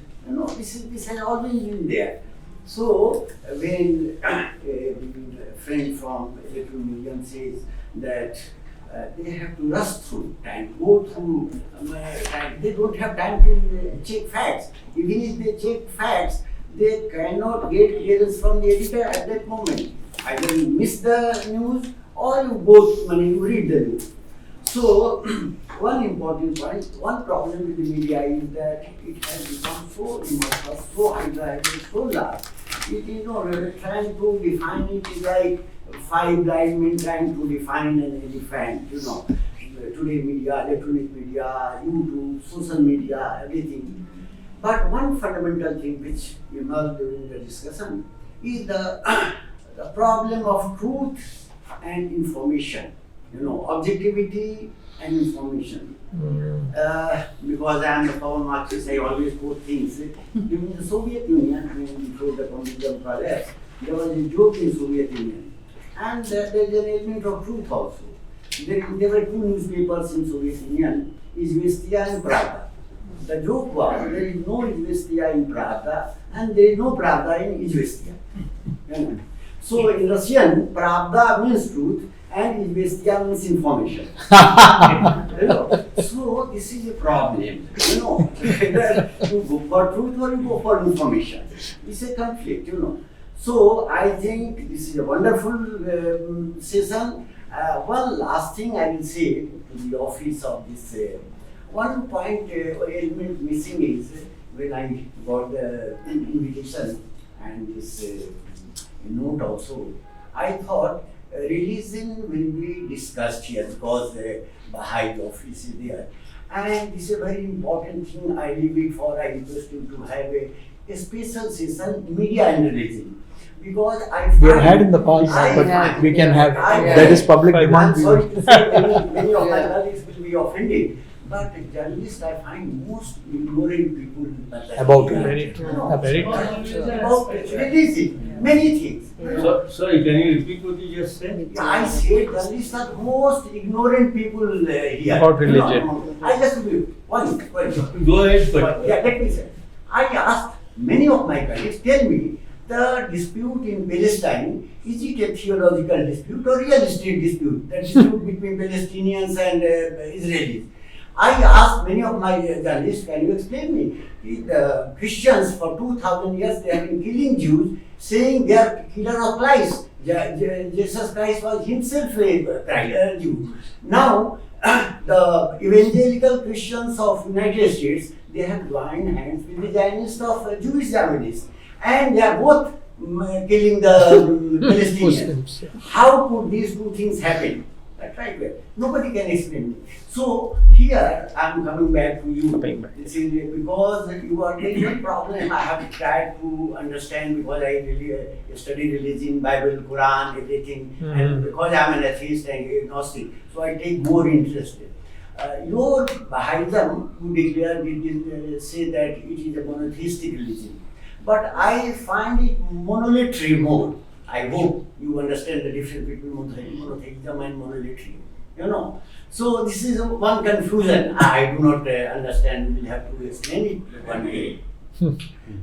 This has always been there. So when a friend from Electro Museum says that they have to rush through time, go through time, they don't have time to check facts. Even if they check facts, they cannot get clearance from the editor at that moment. Either you miss the news or you you read the news. So, one important point, one problem with the media is that it has become so immersed, so hydra-headed, so large. It is trying to define it is like five blind men trying to define an elephant, Today media, electronic media, YouTube, social media, everything. But one fundamental thing which emerged during the discussion is the problem of truth and information. Objectivity and information. Because I am a former Marxist, I always quote things. During the Soviet Union, when before the communism collapsed, there was a joke in Soviet Union. And there is an element of truth also. There were two newspapers in Soviet Union, Izvestia and Pravda. The joke was, there is no Izvestia in Pravda and there is no Pravda in Izvestia. So in Russian, Pravda means truth and Izvestia means information. So this is a problem. Whether you go for truth or you go for information. It's a conflict, So I think this is a wonderful session. One last thing I will say to the office of this. One point element missing is when I got the invitation and this note also, I thought religion will be discussed here because the Baha'i office is there. And this is a very important thing. I leave it for, I request you to have a special session, media and religion. Because I We have had in the past, but we can have, that is public demand. I'm sorry to say many of my colleagues will be offended, but journalists I find most ignorant people About religion, many things. Sorry, can you repeat what you just said? I said journalists are most ignorant people here. About religion. I just give one. Go ahead, but Yeah, let me say. I asked many of my colleagues, tell me, the dispute in Palestine, is it a theological dispute or real estate dispute? The dispute between Palestinians and Israelis. I asked many of my journalists, can you explain me? The Christians for 2000 years, they have been killing Jews, saying they are killer of Christ. Jesus Christ was himself a Jew. Now, the evangelical Christians of United States, they have joined hands with the Zionists of Jewish Zionists. And they are both killing the Palestinians. How could these two things happen? That's right. Nobody can explain it. So here I am coming back to you. This is because you are getting a problem. I have tried to understand because I really study religion, Bible, Quran, everything, and because I am an atheist and agnostic, so I take more interest. Your Bahaism, you declare, say that it is a monotheistic religion. But I find it monolitary more. I hope you understand the difference between monotheism and monolitary. You know. So this is one confusion. I do not understand. We will have to explain it one day.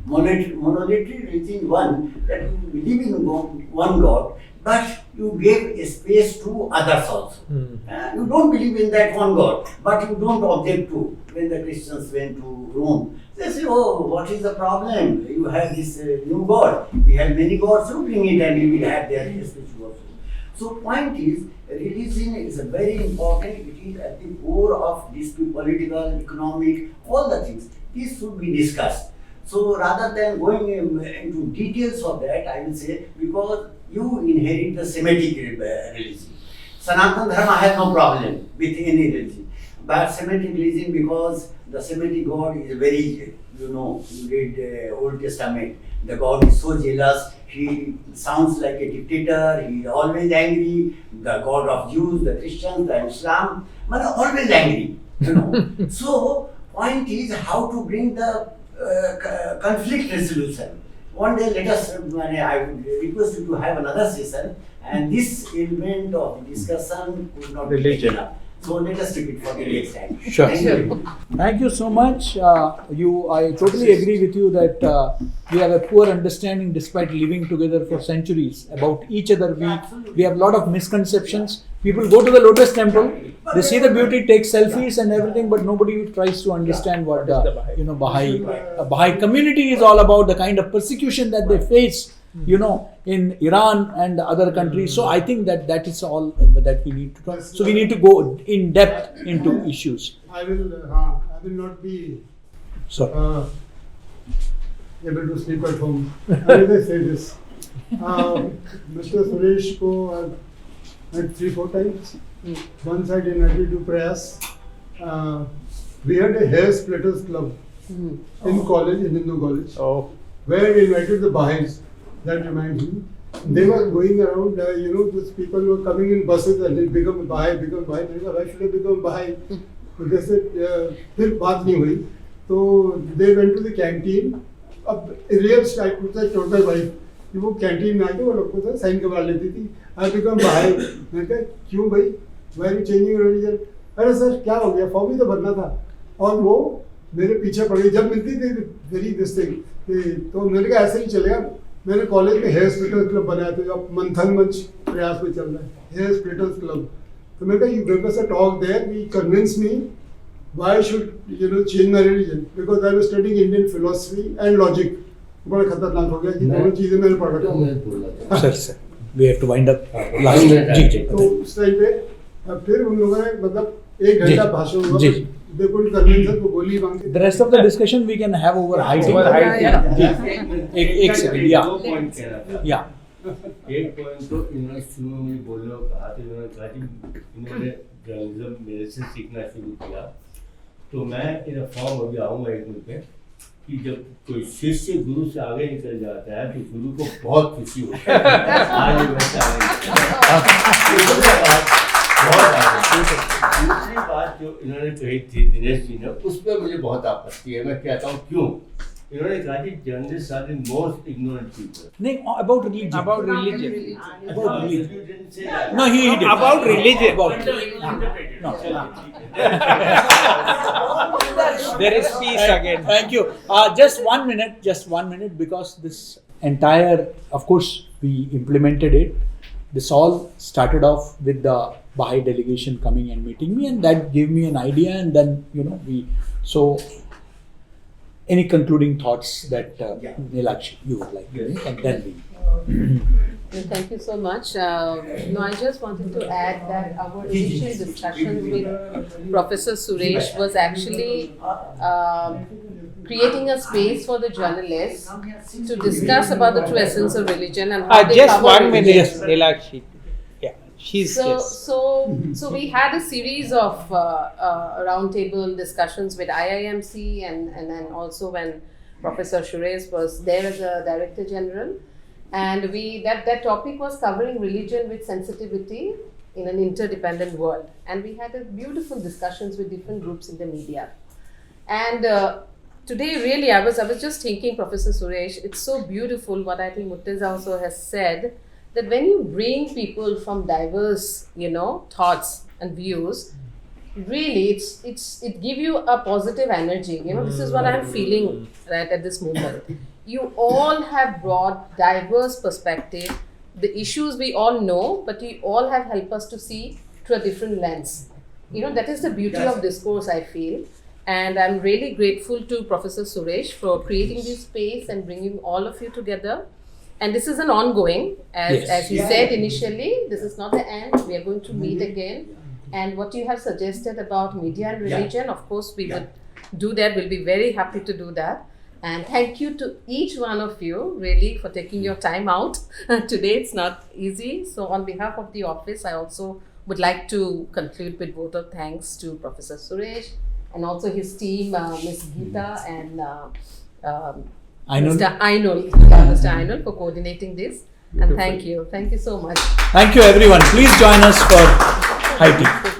Monolitary religion, one that you believe in one God, but you gave a space to others also. You don't believe in that one God, but you don't object to when the Christians went to Rome. They say, oh, what is the problem? You have this new God. We have many gods, so bring it and you will have their statue also. So point is, religion is a very important, it is at the core of this political, economic, all the things. This should be discussed. So rather than going into details of that, I will say, because you inherit the Semitic religion. Sanatana Dharma has no problem with any religion. But Semitic religion, because the Semitic God is very, you read Old Testament, the God is so jealous, he sounds like a dictator, he is always angry, the God of Jews, the Christians, the Islam, but always angry, So, point is how to bring the conflict resolution. One day let us, I would request you to have another session, and this element of discussion could not be taken up. So let us keep it for the next time. Sure. Thank you so much. I totally agree with you that we have a poor understanding despite living together for centuries about each other. We have a lot of misconceptions. People go to the Lotus Temple, they see the beauty, take selfies and everything, but nobody tries to understand what the Baha'i community is all about, the kind of persecution that they face, in Iran and other countries. So I think that is all that we need to talk. So we need to go in depth into issues. I will not be able to sleep at home. I will say this. Mr. Suresh ko I met 3-4 times. Once I invited to prayers. We had a hair splitters club in college, in Hindu college, where we invited the Bahá'ís. That reminds me. They were going around, these people were coming in buses and they become Baha'i. Why should I become Baha'i? So they said, फिर बात नहीं हुई. So they went to the canteen. अब real I could say total wife. वो canteen में आके वो लोग को साइन करवा लेती थी. I become Baha'i. मैंने कहा क्यों भाई? Why are you changing religion? अरे सर क्या हो गया? फॉर्म ही तो भरना था. और वो मेरे पीछे पड़ गई. जब मिलती थी वेरी दिस थिंग. तो मैंने कहा ऐसे ही चलेगा. मैंने कॉलेज में हेयर स्प्लिटर्स क्लब बनाया था, अब मंथन मंच प्रयास में चल रहा है, हेयर स्प्लिटर्स क्लब. तो मैंने कहा you give us a talk there, he convinced me why should change my religion, because I was studying Indian philosophy and logic. बड़ा खतरनाक हो गया कि दोनों चीजें मैंने पढ़ रखी हूं. Sir we have to wind up last. जी तो उस टाइम पे फिर उन लोगों ने मतलब 1 घंटा भाषण हुआ. they couldn't convince us. वो गोली मांग के The rest of the discussion we can have over high tea. Over high tea. एक second, yeah. 2 पॉइंट कह रहा था। Yeah. एक पॉइंट तो इन्होंने शुरू में मुझे बोलने को कहा था, इन्होंने कहा कि इन्होंने जर्नलिज्म मेरे से सीखना शुरू किया, तो मैं इन फॉर्म अभी आऊँगा एक दिन पे कि जब कोई शिष्य गुरु से आगे निकल जाता है तो गुरु को बहुत खुशी होती है। आज वैसा दूसरी बात जो इन्होंने कही थी दिनेश जी ने, उस पर मुझे बहुत आपत्ति है। मैं कहता हूँ क्यों। इन्होंने कहा कि journalist are the most ignorant people. नहीं, about religion. About religion. About religion. You didn't say that. No, he did. About religion. No. There is peace again. Thank you. Just 1 minute, because this entire, of course, we implemented it. This all started off with the Baha'i delegation coming and meeting me, and that gave me an idea, and then, so any concluding thoughts that Nilakshi, you would like to make, and then we. Thank you so much. No, I just wanted to add that our initial discussion with Professor Suresh was actually creating a space for the journalists to discuss about the true essence of religion and how they just cover 1 minute, religion. Nilakshi. Yeah, she's So we had a series of roundtable discussions with IIMC and then also when Professor Suresh was there as a Director General. And that topic was covering religion with sensitivity in an interdependent world. And we had a beautiful discussions with different groups in the media. And today, really, I was just thinking, Professor Suresh, it's so beautiful what I think Mutteza also has said, that when you bring people from diverse, thoughts and views, really, it gives you a positive energy. This is what I'm feeling right at this moment. You all have brought diverse perspective, the issues we all know, but you all have helped us to see through a different lens. That is the beauty of discourse, I feel. And I'm really grateful to Professor Suresh for creating this space and bringing all of you together. And this is an ongoing, as he said initially, this is not the end. We are going to meet again. And what you have suggested about media and religion, of course, we would do that. We'll be very happy to do that. And thank you to each one of you, really, for taking your time out. Today it's not easy. So on behalf of the office, I also would like to conclude with vote of thanks to Professor Suresh and also his team, Ms. Geeta and Mr. Ainul for coordinating this. And thank you. Thank you so much. Thank you, everyone. Please join us for high tea.